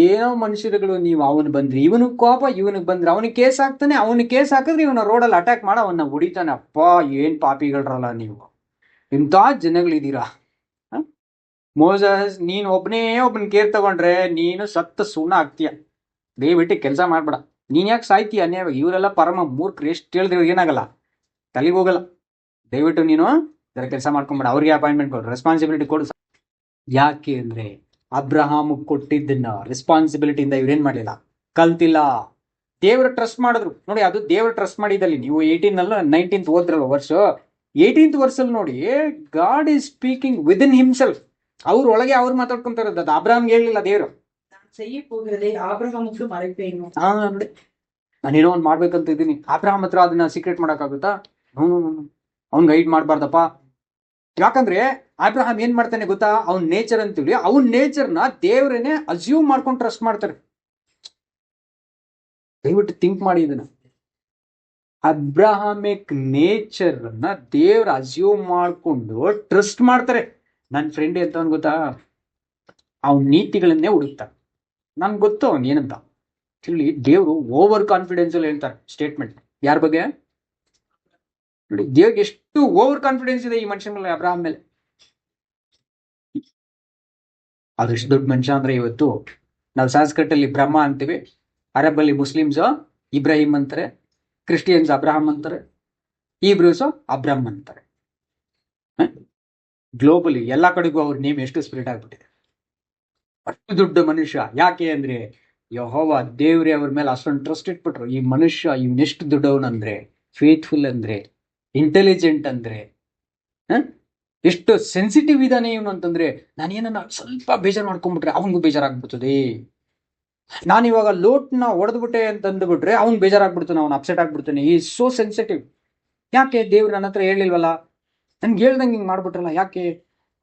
Speaker 1: ಏನೋ ಮನುಷ್ಯರುಗಳು ನೀವು, ಅವನು ಬಂದ್ರಿ ಇವನಿಗೆ ಕೋಪ, ಇವನಿಗೆ ಬಂದ್ರೆ ಅವನಿಗೆ ಕೇಸ್ ಹಾಕ್ತಾನೆ, ಅವನಿಗೆ ಕೇಸ್ ಹಾಕಿದ್ರೆ ಇವನ ರೋಡಲ್ಲಿ ಅಟ್ಯಾಕ್ ಮಾಡ ಅವನ್ನ ಹೊಡಿತಾನೆ. ಅಪ್ಪ ಏನ್ ಪಾಪಿಗಳ್ರಲ್ಲ ನೀವು, ಇಂಥ ಜನಗಳಿದ್ದೀರಾ. ಮೋಸಸ್, ನೀನ್ ಒಬ್ಬನ ಕೇರ್ ತಗೊಂಡ್ರೆ ನೀನು ಸತ್ತ ಸುಣ್ಣ ಆಗ್ತೀಯ. ದಯವಿಟ್ಟು ಕೆಲಸ ಮಾಡ್ಬೇಡ. ನೀನ್ ಯಾಕೆ ಸಾಯ್ತೀಯ ಅನ್ಯಾಯ? ಇವರೆಲ್ಲ ಪರಮ ಮೂರ್ಖರು, ಎಷ್ಟು ಹೇಳಿದ್ರೆ ಏನಾಗಲ್ಲ, ತಲೆಗೆ ಹೋಗಲ್ಲ. ದಯವಿಟ್ಟು ನೀನು ಇದರ ಕೆಲಸ ಮಾಡ್ಕೊಂಬೇಡ. ಅವ್ರಿಗೆ ಅಪಾಯಿಂಟ್ಮೆಂಟ್ ಕೊಡು, ರೆಸ್ಪಾನ್ಸಿಬಿಲಿಟಿ ಕೊಡು. ಯಾಕೆ ಅಂದ್ರೆ ಅಬ್ರಹಾಮ್ ಕೊಟ್ಟಿದ್ದನ್ನ ರೆಸ್ಪಾನ್ಸಿಬಿಲಿಟಿಯಿಂದ ಇವ್ರೇನ್ ಮಾಡಲಿಲ್ಲ, ಕಲ್ತಿಲ್ಲ. ದೇವ್ರ ಟ್ರಸ್ಟ್ ಮಾಡಿದ್ರು ನೋಡಿ. ಅದು ದೇವ್ರ ಟ್ರಸ್ಟ್ ಮಾಡಿದಲ್ಲಿ ನೀವು 19th ಓದ್ರಲ್ಲ ವರ್ಷ, 18th ವರ್ಷಲ್ಲಿ ನೋಡಿ, god is speaking with in himself. ಅವ್ರ ಒಳಗೆ ಅವ್ರು ಮಾತಾಡ್ಕೊಂತ ಇರೋದು. ಅದು ಅಬ್ರಹಾಮ್ಗೆ ಹೇಳಿಲ್ಲ ದೇವ್ರು.
Speaker 3: செய்ய போகிறதை ஆபிரகாமுக்கு மறைப்பேன்.
Speaker 1: ನೋಡಿ, ನಾನೇನೋ ಒಂದು ಮಾಡ್ಬೇಕಂತ ಇದ್ದೀನಿ. ಅಬ್ರಹಾಮ್ ಹತ್ರ ಅದನ್ನ ಸೀಕ್ರೆಟ್ ಮಾಡಕ್ಕಾಗುತ್ತಾ? ಅವ್ನ್ ಗೈಡ್ ಮಾಡ್ಬಾರ್ದಪ್ಪ. ಯಾಕಂದ್ರೆ ಅಬ್ರಹಾಮ್ ಏನ್ ಮಾಡ್ತಾನೆ ಗೊತ್ತಾ, ಅವ್ನ್ ನೇಚರ್ ಅಂತೇಳಿ, ಅವ್ನ ನೇಚರ್ನ ದೇವ್ರೇನೆ ಅಸ್ಯೂಮ್ ಮಾಡ್ಕೊಂಡು ಟ್ರಸ್ಟ್ ಮಾಡ್ತಾರೆ. ದಯವಿಟ್ಟು ಥಿಂಕ್ ಮಾಡಿ ಇದನ್ನ. ಅಬ್ರಹಾಮಿಕ್ ನೇಚರ್ ಅನ್ನ ದೇವ್ರ ಅಸ್ಯೂಮ್ ಮಾಡ್ಕೊಂಡು ಟ್ರಸ್ಟ್ ಮಾಡ್ತಾರೆ. ನನ್ನ ಫ್ರೆಂಡ್ ಎಂತ ಗೊತ್ತಾ, ಅವ್ನ ನೀತಿಗಳನ್ನೇ ಹುಡುಕ್ತಾರೆ. ನನ್ಗೆ ಗೊತ್ತು ಅವ್ನು ಏನಂತ ಹೇಳಿ. ದೇವ್ರು ಓವರ್ ಕಾನ್ಫಿಡೆನ್ಸ್ ಅಲ್ಲಿ ಹೇಳ್ತಾರೆ ಸ್ಟೇಟ್ಮೆಂಟ್. ಯಾರ ಬಗ್ಗೆ ನೋಡಿ, ದೇವ್ರಿಗೆ ಎಷ್ಟು ಓವರ್ ಕಾನ್ಫಿಡೆನ್ಸ್ ಇದೆ ಈ ಮನುಷ್ಯನ ಮೇಲೆ, ಅಬ್ರಹಾಂ ಮೇಲೆ. ಅವ್ರು ಎಷ್ಟು ದೊಡ್ಡ ಮನುಷ್ಯ ಅಂದ್ರೆ, ಇವತ್ತು ನಾವು ಸಂಸ್ಕೃತ ಅಲ್ಲಿ ಬ್ರಹ್ಮ ಅಂತೀವಿ, ಅರಬ್ ಅಲ್ಲಿ ಮುಸ್ಲಿಮ್ಸ್ ಇಬ್ರಾಹಿಂ ಅಂತಾರೆ, ಕ್ರಿಸ್ಟಿಯನ್ಸ್ ಅಬ್ರಹಾಂ ಅಂತಾರೆ, ಈಬ್ರೂಸ್ ಅಬ್ರಾಮ್ ಅಂತಾರೆ. ಗ್ಲೋಬಲಿ ಎಲ್ಲಾ ಕಡೆಗೂ ಅವ್ರ ನೇಮ್ ಎಷ್ಟು ಸ್ಪ್ರೆಡ್ ಆಗ್ಬಿಟ್ಟಿದೆ. ಅಷ್ಟು ದೊಡ್ಡ ಮನುಷ್ಯ. ಯಾಕೆ ಅಂದ್ರೆ ಯೆಹೋವ ದೇವ್ರೆ ಅವ್ರ ಮೇಲೆ ಅಷ್ಟೊಂದು ಟ್ರಸ್ಟ್ ಇಟ್ಬಿಟ್ರು. ಈ ಮನುಷ್ಯ ಇವನೆಷ್ಟು ದೊಡ್ಡವನಂದ್ರೆ, ಫೇತ್ಫುಲ್ ಅಂದ್ರೆ, ಇಂಟೆಲಿಜೆಂಟ್ ಅಂದ್ರೆ, ಎಷ್ಟು ಸೆನ್ಸಿಟಿವ್ ಇದ್ದಾನೆ ಇವನು ಅಂತಂದ್ರೆ, ನಾನೇನ ಸ್ವಲ್ಪ ಬೇಜಾರು ಮಾಡ್ಕೊಂಡ್ಬಿಟ್ರೆ ಅವನಿಗೂ ಬೇಜಾರಾಗ್ಬಿಡ್ತದೆ. ನಾನಿವಾಗ ಲೋಟ್ನ ಹೊಡೆದ್ಬಿಟ್ಟೆ ಅಂತ ಅಂದ್ಬಿಟ್ರೆ ಅವ್ನು ಬೇಜಾರಾಗ್ಬಿಡ್ತಾನೆ, ಅವ್ನು ಅಪ್ಸೆಟ್ ಆಗ್ಬಿಡ್ತಾನೆ. ಈ ಸೋ ಸೆನ್ಸಿಟಿವ್. ಯಾಕೆ ದೇವ್ರು ನನ್ನ ಹತ್ರ ಹೇಳಿಲ್ವಲ್ಲ, ನನ್ಗೆ ಹೇಳ್ದಂಗೆ ಹಿಂಗೆ ಮಾಡ್ಬಿಟ್ರಲ್ಲ, ಯಾಕೆ?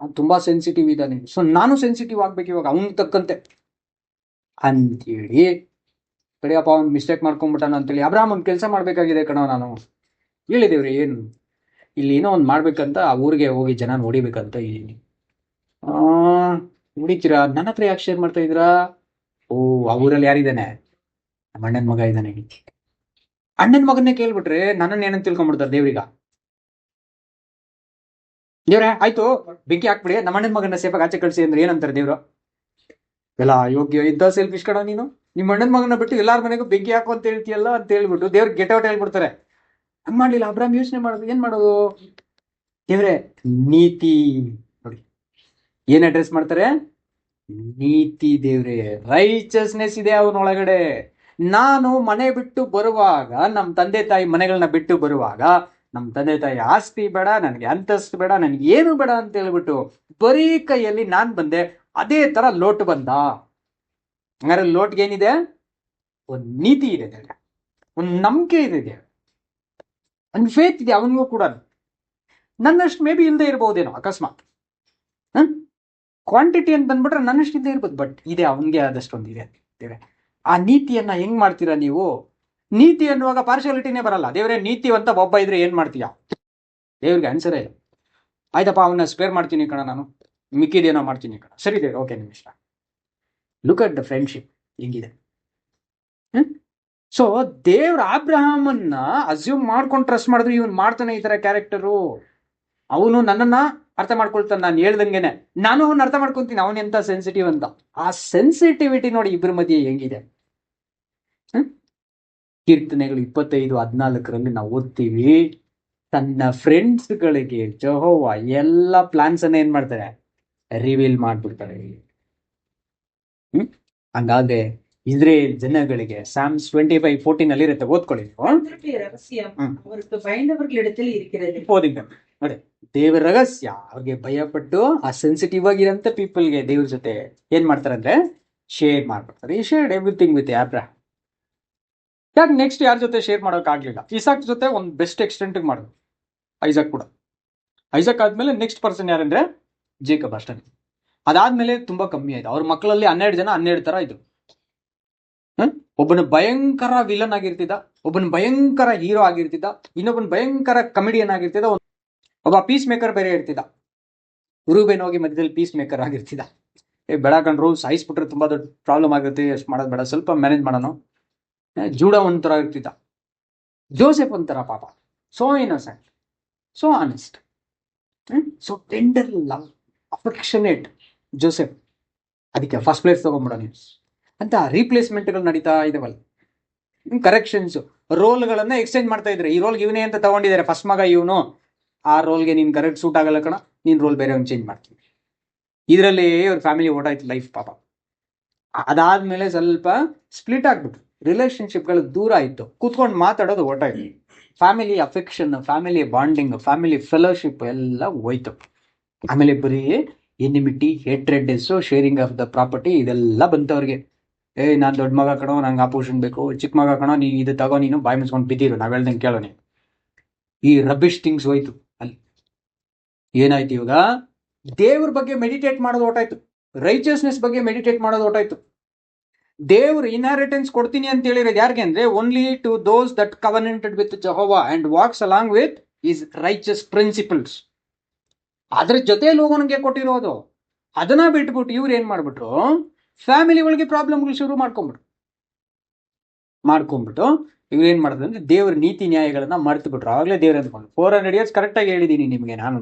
Speaker 1: ಅವ್ನು ತುಂಬಾ ಸೆನ್ಸಿಟಿವ್ ಇದ್ದಾನೆ. ಸೊ ನಾನು ಸೆನ್ಸಿಟಿವ್ ಆಗ್ಬೇಕು ಇವಾಗ ಅವ್ನಿಗೆ ತಕ್ಕಂತೆ ಅಂತೇಳಿ. ಕಡೆಯಪ್ಪ ಅವ್ನು ಮಿಸ್ಟೇಕ್ ಮಾಡ್ಕೊಂಡ್ಬಿಟ್ಟಾನ ಅಂತೇಳಿ ಅಬ್ರಾಹ್ಮ್ ಒಂದು ಕೆಲಸ ಮಾಡ್ಬೇಕಾಗಿದೆ ಕಣೋ. ನಾನು ಹೇಳಿದೇವ್ರಿ, ಏನು ಇಲ್ಲಿ ಏನೋ ಒಂದು ಮಾಡ್ಬೇಕಂತ ಆ ಊರಿಗೆ ಹೋಗಿ ಜನ ನೋಡಿಬೇಕಂತ ಇದೀನಿ. ನೋಡಿತೀರಾ? ನನ್ನ ಹತ್ರ ಯಾಕೆ ಶೇರ್ ಮಾಡ್ತಾ ಇದ್ದೀರಾ? ಓ, ಆ ಊರಲ್ಲಿ ಯಾರಿದ್ದಾನೆ? ನಮ್ಮ ಅಣ್ಣನ ಮಗ ಇದ್ದಾನೆ. ಅಣ್ಣನ ಮಗನ್ನೇ ಕೇಳ್ಬಿಟ್ರೆ ನನ್ನನ್ನು ಏನಂತ ತಿಳ್ಕೊಂಡ್ಬಿಡ್ತಾರೆ ದೇವ್ರಿಗ. ದೇವ್ರೆ ಆಯ್ತು ಬೆಂಕಿ ಹಾಕ್ಬಿಡಿ, ನಮ್ಮ ಅಣ್ಣನ ಮಗನ ಸೇಫಾಗಿ ಆಚೆ ಕಳಿಸಿ ಅಂದ್ರೆ ಏನಂತಾರೆ ದೇವ್ರು? ಎಲ್ಲ ಯೋಗ್ಯ ಇದ್ದ ಸೆಲ್ಫಿಶ್ ಕಣ ನೀನು. ನಿಮ್ಮ ಅಣ್ಣನ ಮಗನ ಬಿಟ್ಟು ಎಲ್ಲಾರ ಮನೆಗೂ ಬೆಂಕಿ ಹಾಕು ಅಂತ ಹೇಳ್ತೀಯಲ್ಲ ಅಂತ ಹೇಳ್ಬಿಟ್ಟು ದೇವ್ರಿಗೆ ಗೆಟ್ ಔಟ್ ಹೇಳ್ಬಿಡ್ತಾರೆ. ಹಂಗ್ ಮಾಡ್ಲಿಲ್ಲ ಅಬ್ರಾಮ್, ಯೋಚನೆ ಮಾಡೋದು, ಏನ್ ಮಾಡೋದು? ದೇವ್ರೆ ನೀತಿ ನೋಡಿ ಏನ್ ಅಡ್ರೆಸ್ ಮಾಡ್ತಾರೆ, ನೀತಿ. ದೇವ್ರೆ ರೈಚಸ್ನೆಸ್ ಇದೆ ಅವನೊಳಗಡೆ. ನಾನು ಮನೆ ಬಿಟ್ಟು ಬರುವಾಗ, ನಮ್ಮ ತಂದೆ ತಾಯಿ ಮನೆಗಳನ್ನ ಬಿಟ್ಟು ಬರುವಾಗ, ನಮ್ಮ ತಂದೆ ತಾಯಿ ಆಸ್ತಿ ಬೇಡ, ನನಗೆ ಅಂತಸ್ತು ಬೇಡ, ನನಗೆ ಏನು ಬೇಡ ಅಂತ ಹೇಳ್ಬಿಟ್ಟು ಬರೀ ಕೈಯಲ್ಲಿ ನಾನ್ ಬಂದೆ. ಅದೇ ತರ ಲೋಟ್ ಬಂದ. ಹಂಗಾರೆ ಲೋಟ್ಗೆ ಏನಿದೆ? ಒಂದು ನೀತಿ ಇದೆ, ಒಂದು ನಂಬಿಕೆ ಇದೆ, ಒಂದು ಫೇತ್ ಇದೆ ಅವನಿಗೂ ಕೂಡ. ನನ್ನಷ್ಟು ಮೇ ಬಿ ಇಲ್ಲದೆ ಇರ್ಬೋದೇನೋ ಅಕಸ್ಮಾತ್. ಕ್ವಾಂಟಿಟಿ ಅಂತ ಬಂದ್ಬಿಟ್ರೆ ನನ್ನಷ್ಟು ಇಲ್ಲದೆ ಇರ್ಬೋದು, ಬಟ್ ಇದೆ ಅವನಿಗೆ ಆದಷ್ಟೊಂದಿದೆ. ಆ ನೀತಿಯನ್ನ ಹೆಂಗ್ ಮಾಡ್ತೀರಾ ನೀವು? ನೀತಿ ಅನ್ನುವಾಗ ಪಾರ್ಶಾಲಿಟಿನೇ ಬರಲ್ಲ. ದೇವ್ರೆ ನೀತಿವಂತ ಒಬ್ಬ ಇದ್ರೆ ಏನ್ ಮಾಡ್ತೀಯಾ? ದೇವ್ರಿಗೆ ಆನ್ಸರೇ ಇಲ್ಲ. ಆಯ್ತಪ್ಪ ಅವನ್ನ ಸ್ಪೇರ್ ಮಾಡ್ತೀನಿ ಕಣ, ನಾನು ಮಿಕ್ಕಿದೇನೋ ಮಾಡ್ತೀನಿ ಕಣ. ಸರಿ ದೇವ್ರೆ, ಓಕೆ, ನಿಮ್ ಇಷ್ಟ. ಲುಕ್ ಅಟ್ ದ ಫ್ರೆಂಡ್ಶಿಪ್ ಹೆಂಗಿದೆ. ಸೊ ದೇವ್ರ ಅಬ್ರಹಾಮನ್ನ ಅಸ್ಯೂಮ್ ಮಾಡ್ಕೊಂಡು ಟ್ರಸ್ಟ್ ಮಾಡಿದ್ರು, ಇವನ್ ಮಾಡ್ತಾನೆ ಈ ತರ ಕ್ಯಾರೆಕ್ಟರು. ಅವನು ನನ್ನನ್ನ ಅರ್ಥ ಮಾಡ್ಕೊಳ್ತಾನೆ, ನಾನು ಹೇಳ್ದಂಗೆನೆ ನಾನು ಅವನ್ನ ಅರ್ಥ ಮಾಡ್ಕೊಂತೀನಿ, ಅವನ್ ಎಂತ ಸೆನ್ಸಿಟಿವ್ ಅಂತ. ಆ ಸೆನ್ಸಿಟಿವಿಟಿ ನೋಡಿ ಇಬ್ಬರ ಮಧ್ಯೆ ಹೆಂಗಿದೆ. ಕೀರ್ತನೆಗಳು 25:14 ನಾವು ಓದ್ತೀವಿ, ತನ್ನ ಫ್ರೆಂಡ್ಸ್ಗಳಿಗೆ ಜೆಹೋವ ಎಲ್ಲ ಪ್ಲಾನ್ಸ್ ಅನ್ನ ಏನ್ ಮಾಡ್ತಾರೆ? ರಿವೀಲ್ ಮಾಡ್ಬಿಡ್ತಾರೆ. ಹಂಗಾದ್ರೆ ಇಸ್ರೇಲ್ ಜನಗಳಿಗೆ Psalms 25:14 ಅಲ್ಲಿ ಇರುತ್ತೆ, ಓದ್ಕೊಳ್ಳಿ.
Speaker 3: ரகசியம் அவருக்கு பயந்தவர்களிடத்தில் இருக்கிறது.
Speaker 1: ನೋಡಿ, ದೇವರ ರಹಸ್ಯ ಅವ್ರಿಗೆ ಭಯಪಟ್ಟು ಆ ಸೆನ್ಸಿಟಿವ್ ಆಗಿರೋಂಥ ಪೀಪಲ್ಗೆ ದೇವ್ರ ಜೊತೆ ಏನ್ ಮಾಡ್ತಾರೆ ಅಂದ್ರೆ ಶೇರ್ ಮಾಡ್ಬಿಡ್ತಾರೆ. ಈ ಶೇರ್ಡ್ ಎವ್ರಿಥಿಂಗ್ ವಿತ್ ಅಬ್ರಹಾಮ್. ಯಾಕೆ ನೆಕ್ಸ್ಟ್ ಯಾರ ಜೊತೆ ಶೇರ್ ಮಾಡೋಕೆ ಆಗ್ಲಿಲ್ಲ? ಇಸಾಕ್ ಜೊತೆ ಒಂದು ಬೆಸ್ಟ್ ಎಕ್ಸ್ಟೆಂಟ್ ಮಾಡಿದ್ರು, ಐಸಾಕ್ ಕೂಡ. ಐಸಾಕ್ ಆದ್ಮೇಲೆ ನೆಕ್ಸ್ಟ್ ಪರ್ಸನ್ ಯಾರಂದ್ರೆ ಜೇಕಬ್, ಅಷ್ಟೇ. ಅದಾದ್ಮೇಲೆ ತುಂಬಾ ಕಮ್ಮಿ ಆಯ್ತು. ಅವ್ರ ಮಕ್ಕಳಲ್ಲಿ 12 ಜನ 12 ತರ ಇದ್ರು. ಒಬ್ಬನ ಭಯಂಕರ ವಿಲನ್ ಆಗಿರ್ತಿದ್ದ, ಒಬ್ಬನ ಭಯಂಕರ ಹೀರೋ ಆಗಿರ್ತಿದ್ದ, ಇನ್ನೊಬ್ಬನ ಭಯಂಕರ ಕಮಿಡಿಯನ್ ಆಗಿರ್ತಿದ್ದ, ಒಬ್ಬ ಪೀಸ್ ಮೇಕರ್ ಬೇರೆ ಇರ್ತಿದ್ದ. ರೂಬೇನ್ ಹೋಗಿ ಮಧ್ಯದಲ್ಲಿ ಪೀಸ್ ಮೇಕರ್ ಆಗಿರ್ತಿದ್ದ. ಬೆಳಕಂಡ್ರು ಸಾಯಿಸ್ಬಿಟ್ರೆ ತುಂಬಾ ದೊಡ್ಡ ಪ್ರಾಬ್ಲಮ್ ಆಗುತ್ತೆ, ಅಷ್ಟು ಮಾಡೋದು ಬೇಡ, ಸ್ವಲ್ಪ ಮ್ಯಾನೇಜ್ ಮಾಡೋಣ. ಜೂಡ ಒಂಥರ ಇರ್ತಿದ್ದ, ಜೋಸೆಫ್ ಒಂಥರ ಪಾಪ, so innocent, so honest, so tender love, affectionate Joseph. ಅದಕ್ಕೆ ಫಸ್ಟ್ ಪ್ಲೇಸ್ ತಗೊಂಡ್ಬಿಡ ನೀವು ಅಂತ ರೀಪ್ಲೇಸ್ಮೆಂಟ್ಗಳು ನಡೀತಾ ಇದಾವಲ್ಲ. ಕರೆಕ್ಷನ್ಸ್, ರೋಲ್ಗಳನ್ನ ಎಕ್ಸ್ಚೇಂಜ್ ಮಾಡ್ತಾ ಇದ್ರೆ, ಈ ರೋಲ್ಗೆ ಇವನೇ ಅಂತ ತಗೊಂಡಿದ್ದಾರೆ ಫಸ್ಟ್ ಮಗ ಇವನು, ಆ ರೋಲ್ಗೆ ನೀನ್ ಕರೆಕ್ಟ್ ಸೂಟ್ ಆಗಲ್ಲ ಕಣ, ನೀನ್ ರೋಲ್ ಬೇರೆ ಒಂದು ಚೇಂಜ್ ಮಾಡ್ತೀನಿ. ಇದರಲ್ಲಿ ಅವ್ರ ಫ್ಯಾಮಿಲಿ ಓಡಾಯ್ತು ಲೈಫ್ ಪಾಪ. ಅದಾದ್ಮೇಲೆ ಸ್ವಲ್ಪ ಸ್ಪ್ಲಿಟ್ ಆಗ್ಬಿಟ್ರು, ರಿಲೇಶನ್ಶಿಪ್ಗಳು ದೂರ ಆಯ್ತು, ಕೂತ್ಕೊಂಡು ಮಾತಾಡೋದು ಓಟಾಯ್ತು, family affection, family bonding, family fellowship ಎಲ್ಲ ಹೋಯ್ತು. ಆಮೇಲೆ ಬರೀ enmity, hatredness, sharing of the property ಇದೆಲ್ಲ ಬಂತವ್ರಿಗೆ. ನಾನ್ ದೊಡ್ಡ ಮಗ ಕಣೋ, ನಂಗೆ ಆ ಪೋರ್ಷನ್ ಬೇಕು, ಚಿಕ್ಕ ಮಗ ಕಣೋ, ನೀ ಇದು ತಗೋ, ನೀನು ಬಾಯಿ ಮುಚ್ಕೊಂಡು ಬಿದ್ದಿರು, ನಾವ್ ಹೇಳ್ದಂಗೆ ಕೇಳೋ ನೀನು. ಈ ರಬಿಶ್ ಥಿಂಗ್ಸ್ ಹೋಯ್ತು. ಅಲ್ಲಿ ಏನಾಯ್ತು ಇವಾಗ, ದೇವ್ರ ಬಗ್ಗೆ ಮೆಡಿಟೇಟ್ ಮಾಡೋದು ಹೊಟ್ಟಾಯ್ತು, ರೈಚಸ್ನೆಸ್ ಬಗ್ಗೆ ಮೆಡಿಟೇಟ್ ಮಾಡೋದು ಹೊಟ್ಟಾಯ್ತು. ದೇವ್ರ ಇನ್ಹೆರಿಟೆನ್ಸ್ ಕೊಡ್ತೀನಿ ಅಂತ ಹೇಳಿರೋದು ಯಾರಿಗೆ ಅಂದ್ರೆ, only to those that covenanted with Jehovah and walks along with his righteous principles. ಅದ್ರ ಜೊತೆಯಲ್ಲಿ ಹೋಗೋನಿಗೆ ಕೊಟ್ಟಿರೋದು. ಅದನ್ನ ಬಿಟ್ಬಿಟ್ಟು ಇವ್ರು ಏನ್ ಮಾಡ್ಬಿಟ್ರು, ಫ್ಯಾಮಿಲಿ ಒಳಗೆ ಪ್ರಾಬ್ಲಮ್ಗಳು ಶುರು ಮಾಡ್ಕೊಂಡ್ಬಿಟ್ರು ಇವ್ರು ಏನ್ ಮಾಡಿದ್ರು ಅಂದ್ರೆ, ದೇವ್ರ ನೀತಿ ನ್ಯಾಯಗಳನ್ನ ಮರ್ತು ಬಿಟ್ರು. ಆಗ್ಲೇ ದೇವ್ರ ಅಂದ್ಕೊಂಡು 400 years ಕರೆಕ್ಟಾಗಿ ಹೇಳಿದೀನಿ ನಿಮ್ಗೆ ನಾನು,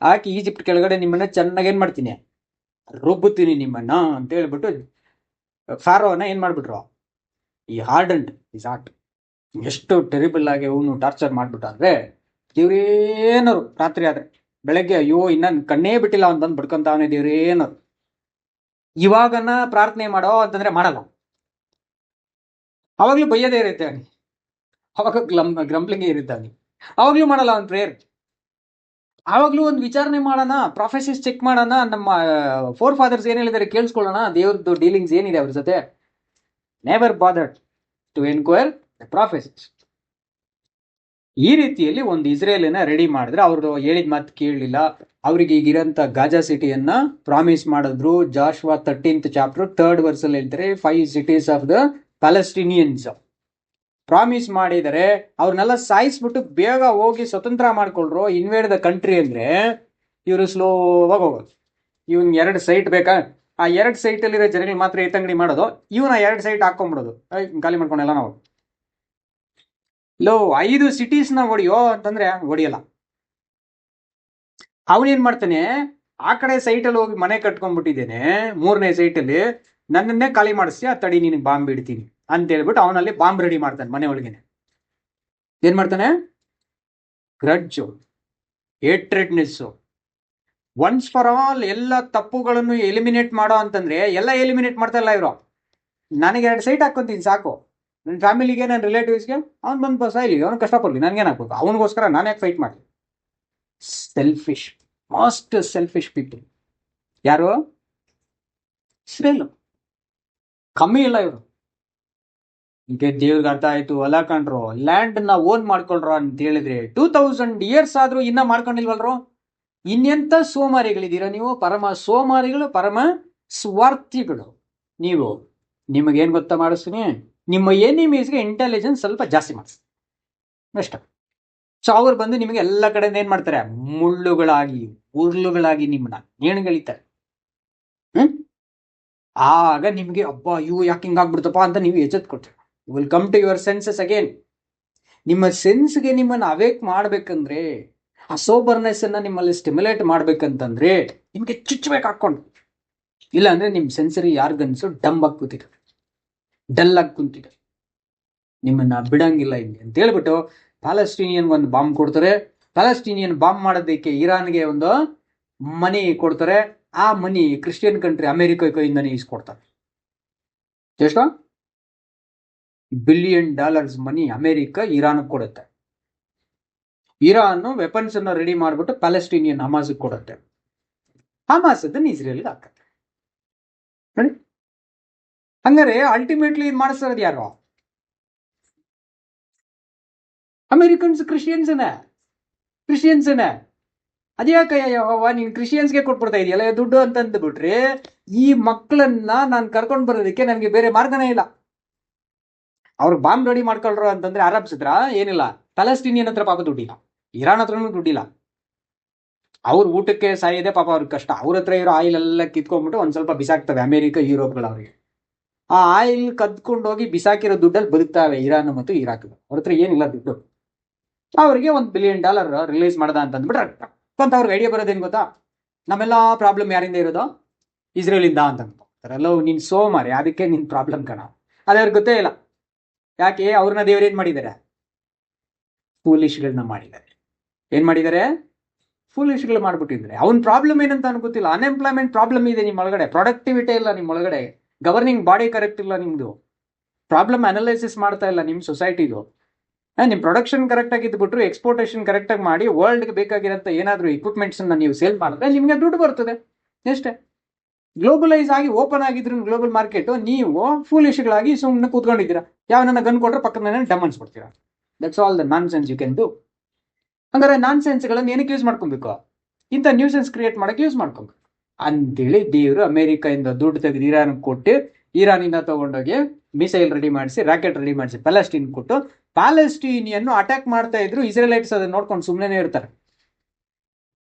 Speaker 1: ಹಾಕಿ ಈಜಿಪ್ಟ್ ಕೆಳಗಡೆ ನಿಮ್ಮನ್ನ ಚೆನ್ನಾಗಿ ಏನ್ ಮಾಡ್ತೀನಿ, ರುಬ್ಬುತ್ತೀನಿ ನಿಮ್ಮನ್ನ ಅಂತ ಹೇಳ್ಬಿಟ್ಟು ಫಾರೋನ ಏನ್ ಮಾಡ್ಬಿಟ್ರು, ಈ ಹಾರ್ಡನ್ಡ್ ಇಸ್ ಹಾರ್ಟ್. ಎಷ್ಟು ಟೆರಿಬಲ್ ಆಗಿ ಅವನು ಟಾರ್ಚರ್ ಮಾಡ್ಬಿಟ್ಟ ಅಂದ್ರೆ, ದೇವ್ರೇನರು ರಾತ್ರಿ ಆದ್ರೆ ಬೆಳಗ್ಗೆ ಅಯ್ಯೋ ಇನ್ನ ಕಣ್ಣೇ ಬಿಟ್ಟಿಲ್ಲ ಅವ್ನು ಬಂದು ಬಿಡ್ಕೊಂತಾವನೆ, ದೇವ್ರೇನರು ಇವಾಗನ ಪ್ರಾರ್ಥನೆ ಮಾಡೋ ಅಂತಂದ್ರೆ ಮಾಡಲ್ಲ, ಅವಾಗ್ಲೂ ಬೈಯದೇ ಇರುತ್ತೆ ಅವನಿಗೆ, ಅವಾಗ ಗ್ರಂಬ್ಲಿಂಗ್ ಇರುತ್ತೆ ಅವನಿಗೆ, ಅವಾಗ್ಲೂ ಮಾಡಲ್ಲ ಅವ್ನ ಪ್ರೇಯರ್. ಆವಾಗ್ಲೂ ಒಂದು ವಿಚಾರಣೆ ಮಾಡೋಣ, ಪ್ರೊಫೆಸರ್ಸ್ ಚೆಕ್ ಮಾಡೋಣ, ನಮ್ಮ ಫೋರ್ ಫಾದರ್ಸ್ ಏನ್ ಹೇಳಿದಾರೆ ಕೇಳಿಸ್ಕೊಳ್ಳೋಣ, ದೇವ್ರದ್ದು ಡೀಲಿಂಗ್ಸ್ ಏನಿದೆ ಅವ್ರ ಜೊತೆ. Never bothered to enquire the professors. ಈ ರೀತಿಯಲ್ಲಿ ಒಂದು ಇಸ್ರೇಲಿನ ರೆಡಿ ಮಾಡಿದ್ರೆ, ಅವ್ರು ಹೇಳಿದ ಮಾತು ಕೇಳಲಿಲ್ಲ. ಅವ್ರಿಗೆ ಈಗಿರೋಂಥ ಗಾಜಾ ಸಿಟಿಯನ್ನ ಪ್ರಾಮಿಸ್ ಮಾಡಿದ್ರು. ಜಾಶ್ವಾ 13th chapter 3rd verse ಅಲ್ಲಿ ಹೇಳ್ತಾರೆ, 5 cities ಆಫ್ ದ ಪ್ಯಾಲೆಸ್ಟಿನಿಯನ್ಸ್ ಪ್ರಾಮಿಸ್ ಮಾಡಿದರೆ, ಅವ್ರನ್ನೆಲ್ಲ ಸಾಯಿಸ್ಬಿಟ್ಟು ಬೇಗ ಹೋಗಿ ಸ್ವತಂತ್ರ ಮಾಡ್ಕೊಳ್ರು, ಇನ್ವೇಡ್ ದ ಕಂಟ್ರಿ ಅಂದ್ರೆ ಇವರು ಸ್ಲೋವಾಗಿ ಹೋಗೋದು. ಇವನ್ 2 ಸೈಟ್ ಬೇಕಾ, ಆ 2 ಸೈಟಲ್ಲಿರೋ ಜನಗಳು ಮಾತ್ರ ಎತ್ತಂಗಡಿ ಮಾಡೋದು, ಇವನ 2 ಸೈಟ್ ಹಾಕೊಂಡ್ಬಿಡೋದು, ಖಾಲಿ ಮಾಡ್ಕೊಂಡೆಲ್ಲ ನಾವು. 5 cities ಹೊಡಿಯೋ ಅಂತಂದ್ರೆ ಹೊಡಿಯಲ್ಲ. ಅವನೇನ್ ಮಾಡ್ತಾನೆ, ಆ ಕಡೆ ಸೈಟಲ್ಲಿ ಹೋಗಿ ಮನೆ ಕಟ್ಕೊಂಡ್ಬಿಟ್ಟಿದ್ದೇನೆ, 3ನೇ ಸೈಟಲ್ಲಿ ನನ್ನನ್ನೇ ಖಾಲಿ ಮಾಡಿಸಿ, ಆ ತಡಿ ನೀನು ಬಾಂಬ್ ಬಿಡ್ತೀನಿ ಅಂತ ಹೇಳ್ಬಿಟ್ಟು ಅವನಲ್ಲಿ ಬಾಂಬ್ ರೆಡಿ ಮಾಡ್ತಾನೆ ಮನೆ ಒಳಗೇನೆ. ಏನ್ ಮಾಡ್ತಾನೆ, ಗ್ರಡ್ಜು, ಹೇಟ್ರೆಡ್ನೆಸ್, ಒನ್ಸ್ ಫಾರ್ ಆಲ್ ಎಲ್ಲ ತಪ್ಪುಗಳನ್ನು ಎಲಿಮಿನೇಟ್ ಮಾಡೋ ಅಂತಂದ್ರೆ ಎಲ್ಲ ಎಲಿಮಿನೇಟ್ ಮಾಡ್ತಾ ಇಲ್ಲ ಇವರು. ನನಗೆ 2 ಸೈಟ್ ಹಾಕೊಂತೀನಿ ಸಾಕು, ನನ್ನ ಫ್ಯಾಮಿಲಿಗೆ, ನನ್ನ ರಿಲೇಟಿವ್ಸ್ಗೆ, ಅವ್ನು ಬಂದು ಸಾಯ್ಲಿ, ಅವ್ನು ಕಷ್ಟಪಡ್ಲಿ, ನನ್ಗೇನು ಹಾಕ್ಬೇಕು, ಅವನಿಗೋಸ್ಕರ ನಾನು ಯಾಕೆ ಫೈಟ್ ಮಾಡಲಿ. ಸೆಲ್ಫಿಶ್, ಮೋಸ್ಟ್ ಸೆಲ್ಫಿಶ್ ಪೀಪಲ್ ಯಾರು, ಇಸ್ರೇಲ್. ಕಮ್ಮಿ ಇಲ್ಲ ಇವರು. ಈಗ ದೇವ್ರಿಗೆ ಅರ್ಥ ಆಯ್ತು, ಅಲ್ಲ ಕಂಡ್ರು, ಲ್ಯಾಂಡ್ ನ ಓನ್ ಮಾಡ್ಕೊಳ್ರ ಅಂತ ಹೇಳಿದ್ರೆ 2000 years ಆದ್ರೂ ಇನ್ನ ಮಾಡ್ಕೊಂಡಿಲ್ವಲ್ರು. ಇನ್ನೆಂತ ಸೋಮಾರಿಗಳಿದ್ದೀರಾ ನೀವು, ಪರಮ ಸೋಮಾರಿಗಳು, ಪರಮ ಸ್ವಾರ್ಥಿಗಳು ನೀವು. ನಿಮಗೇನ್ ಗೊತ್ತಾ ಮಾಡಿಸ್ತೀನಿ, ನಿಮ್ಮ ಎನಿಮೀಸ್ಗೆ ಇಂಟೆಲಿಜೆನ್ಸ್ ಸ್ವಲ್ಪ ಜಾಸ್ತಿ ಮಾಡಿಸ್ತೀನಿ ಅಷ್ಟ. ಸೊ ಅವ್ರು ಬಂದು ನಿಮಗೆ ಎಲ್ಲ ಕಡೆ ಏನ್ ಮಾಡ್ತಾರೆ, ಮುಳ್ಳುಗಳಾಗಿ ಉರುಳುಗಳಾಗಿ ನಿಮ್ಮನ್ನ ನೇಣುಗಳಿತಾರೆ. ಆಗ ನಿಮ್ಗೆ ಅಬ್ಬಾ ಇವು ಯಾಕೆ ಹಿಂಗಾಗ್ಬಿಡ್ತಪ್ಪ ಅಂತ ನೀವು ಎಚ್ಚೆತ್ಕೊಳ್ತೀರಿ. Will come to your senses again. ನಿಮ್ಮ ಸೆನ್ಸ್ಗೆ ನಿಮ್ಮನ್ನು ಅವೇಕ್ ಮಾಡ್ಬೇಕಂದ್ರೆ, ಆ ಸೋಬರ್ನೆಸ್ ಅನ್ನ ನಿಮ್ಮಲ್ಲಿ ಸ್ಟಿಮ್ಯುಲೇಟ್ ಮಾಡ್ಬೇಕಂತಂದ್ರೆ ನಿಮ್ಗೆ ಚುಚ್ಚಬೇಕು ಹಾಕೊಂಡು. ಇಲ್ಲ ಅಂದ್ರೆ ನಿಮ್ ಸೆನ್ಸರಿ ಆರ್ಗನ್ಸ್ ಡಂಬ್ ಆಗಿ ಕೂತಿದೆ, ಡಲ್ ಆಗಿ ಕುಂತಿದೆ, ನಿಮ್ಮನ್ನ ಬಿಡಂಗಿಲ್ಲ ಇಲ್ಲಿ ಅಂತ ಹೇಳ್ಬಿಟ್ಟು ಪ್ಯಾಲೆಸ್ಟೀನಿಯನ್ ಒಂದು ಬಾಂಬ್ ಕೊಡ್ತಾರೆ. ಪ್ಯಾಲೆಸ್ಟೀನಿಯನ್ ಬಾಂಬ್ ಮಾಡೋದಕ್ಕೆ ಇರಾನ್ಗೆ ಒಂದು ಮನಿ ಕೊಡ್ತಾರೆ. ಆ ಮನಿ ಕ್ರಿಶ್ಚಿಯನ್ ಕಂಟ್ರಿ ಅಮೆರಿಕ ಕೈಯಿಂದನೇ ಇಸ್ಕೊಡ್ತಾರೆ. ಎಷ್ಟು $1 billion ಮನಿ ಅಮೆರಿಕ ಇರಾನ್ ಕೊಡುತ್ತೆ. ಇರಾನ್ ವೆಪನ್ಸ್ ಅನ್ನ ರೆಡಿ ಮಾಡ್ಬಿಟ್ಟು ಪ್ಯಾಲೆಸ್ಟೀನಿಯನ್ ಹಮಾಸ್ ಕೊಡುತ್ತೆ. ಹಮಾಸ್ ಅದನ್ನ ಇಸ್ರೇಲ್ಗೆ ಹಾಕತ್ತೆ. ನೋಡಿ, ಹಂಗಾರೆ ಅಲ್ಟಿಮೇಟ್ಲಿ ಮಾಡಿಸ್ತಾರದು ಯಾರು, ಅಮೆರಿಕನ್ಸ್, ಕ್ರಿಶ್ಚಿಯನ್ಸ್ನ. ಅದ್ಯಾಕಯ್ಯವ್ವ ನೀನ್ ಕ್ರಿಶ್ಚಿಯನ್ಸ್ಗೆ ಕೊಟ್ಬಿಡ್ತಾ ಇದೆಯಲ್ಲ ದುಡ್ಡು ಅಂತಂದ್ಬಿಟ್ರೆ, ಈ ಮಕ್ಕಳನ್ನ ನಾನು ಕರ್ಕೊಂಡು ಬರೋದಕ್ಕೆ ನನಗೆ ಬೇರೆ ಮಾರ್ಗನೇ ಇಲ್ಲ. ಅವ್ರಿಗೆ ಬಾಂಬ್ ರೆಡಿ ಮಾಡ್ಕೊಳ್ರು ಅಂತಂದ್ರೆ ಅರಬ್ಸ್ ಹತ್ರ ಏನಿಲ್ಲ, ಪ್ಯಾಲೆಸ್ಟೀನಿಯನ್ ಹತ್ರ ಪಾಪ ದುಡ್ಡಿಲ್ಲ, ಇರಾನ್ ಹತ್ರನೂ ದುಡ್ಡಿಲ್ಲ. ಅವ್ರ ಊಟಕ್ಕೆ ಸಾಯಿದೆ ಪಾಪ ಅವ್ರಿಗೆ ಕಷ್ಟ. ಅವ್ರ ಹತ್ರ ಇರೋ ಆಯಿಲ್ ಎಲ್ಲ ಕಿತ್ಕೊಂಡ್ಬಿಟ್ಟು ಒಂದ್ ಸ್ವಲ್ಪ ಬಿಸಾಕ್ತವೆ ಅಮೆರಿಕ ಯುರೋಪ್ಗಳು ಅವ್ರಿಗೆ. ಆ ಆಯಿಲ್ ಕದ್ಕೊಂಡು ಹೋಗಿ ಬಿಸಾಕಿರೋ ದುಡ್ಡಲ್ಲಿ ಬದುಕ್ತಾವೆ ಇರಾನ್ ಮತ್ತು ಇರಾಕ್. ಅವ್ರ ಹತ್ರ ಏನಿಲ್ಲ ದುಡ್ಡು. ಅವ್ರಿಗೆ $1 ಬಿಲಿಯನ್ ರಿಲೀಸ್ ಮಾಡ್ದ ಅಂತಂದ್ಬಿಟ್ರೆ ಅಂತ ಅವ್ರಿಗೆ ಐಡಿಯಾ ಬರೋದೇನು ಗೊತ್ತಾ, ನಮ್ಮೆಲ್ಲ ಪ್ರಾಬ್ಲಮ್ ಯಾರಿಂದ ಇರೋದು, ಇಸ್ರೇಲಿಂದ ಅಂತ ಅನ್ಕೋತಾರೆ. ನೀನ್ ಸೋಮಾರಿ, ಅದಕ್ಕೆ ನಿನ್ ಪ್ರಾಬ್ಲಮ್ ಕಣ. ಅದೇ ಅವ್ರಿಗೆ ಗೊತ್ತೇ ಇಲ್ಲ. ಯಾಕೆ? ಅವ್ರನ್ನ ದೇವ್ರು ಏನ್ ಮಾಡಿದ್ದಾರೆ? ಫೂಲಿಶ್ಗಳನ್ನ ಮಾಡಿದ್ದಾರೆ. ಏನ್ ಮಾಡಿದ್ದಾರೆ? ಫೂಲಿಶ್ಗಳು ಮಾಡ್ಬಿಟ್ಟಿದ್ರೆ. ಅವ್ನ ಪ್ರಾಬ್ಲಮ್ ಏನಂತ ಗೊತ್ತಿಲ್ಲ. ಅನ್ಎಂಪ್ಲಾಯ್ಮೆಂಟ್ ಪ್ರಾಬ್ಲಮ್ ಇದೆ ನಿಮ್ಮ ಒಳಗಡೆ, ಪ್ರೊಡಕ್ಟಿವಿಟಿ ಇಲ್ಲ ನಿಮ್ಮ ಒಳಗಡೆ, ಗವರ್ನಿಂಗ್ ಬಾಡಿ ಕರೆಕ್ಟ್ ಇಲ್ಲ ನಿಮ್ದು, ಪ್ರಾಬ್ಲಮ್ ಅನಲೈಸಿಸ್ ಮಾಡ್ತಾ ಇಲ್ಲ ನಿಮ್ ಸೊಸೈಟಿದು. ನಿಮ್ ಪ್ರೊಡಕ್ಷನ್ ಕರೆಕ್ಟ್ ಆಗಿ ಇದ್ಬಿಟ್ರು, ಎಕ್ಸ್ಪೋರ್ಟೇಷನ್ ಕರೆಕ್ಟ್ ಆಗಿ ಮಾಡಿ ವರ್ಲ್ಡ್ಗೆ ಬೇಕಾಗಿರೋಂಥ ಏನಾದ್ರು ಇಕ್ವಿಪ್ಮೆಂಟ್ಸ್ ನೀವು ಸೇಲ್ ಮಾಡಿದ್ರೆ ನಿಮ್ಗೆ ದುಡ್ಡು ಬರ್ತದೆ ಅಷ್ಟೇ. ಗ್ಲೋಬಲೈಸ್ ಆಗಿ ಓಪನ್ ಆಗಿದ್ರು ಗ್ಲೋಬಲ್ ಮಾರ್ಕೆಟ್, ನೀವು ಫೂಲಿಶ್ಗಳಾಗಿ ಸುಮ್ಮನೆ ಕೂತ್ಕೊಂಡಿದ್ದೀರಾ. ಯಾವನ್ನ ಗನ್ ಕೊಟ್ರೆ ಪಕ್ಕದ ಡಮ್ ಅನ್ಸ್ಬಿಡ್ತೀರಾ. That's all the nonsense you can do. ಹಂಗಾರೆ ನಾನ್ ಸೆನ್ಸ್ಗಳನ್ನ ಏನಕ್ಕೆ ಯೂಸ್ ಮಾಡ್ಕೊಬೇಕು? ಇಂಥ ನ್ಯೂ ಸೆನ್ಸ್ ಕ್ರಿಯೇಟ್ ಮಾಡಕ್ಕೆ ಯೂಸ್ ಮಾಡ್ಕೊಬೇಕು ಅಂತೇಳಿ ದೇವರು ಅಮೆರಿಕದಿಂದ ದುಡ್ಡು ತೆಗೆದು ಇರಾನ್ ಕೊಟ್ಟು, ಇರಾನಿಂದ ತಗೊಂಡೋಗಿ ಮಿಸೈಲ್ ರೆಡಿ ಮಾಡಿಸಿ, ರಾಕೆಟ್ ರೆಡಿ ಮಾಡಿಸಿ ಪ್ಯಾಲೆಸ್ಟೀನ್ ಕೊಟ್ಟು, ಪ್ಯಾಲೆಸ್ಟೀನಿಯನ್ನು ಅಟ್ಯಾಕ್ ಮಾಡ್ತಾ ಇದ್ರು. ಇಸ್ರೇಲೈಟ್ಸ್ ಅದನ್ನ ನೋಡ್ಕೊಂಡು ಸುಮ್ಮನೆ ಇರ್ತಾರೆ.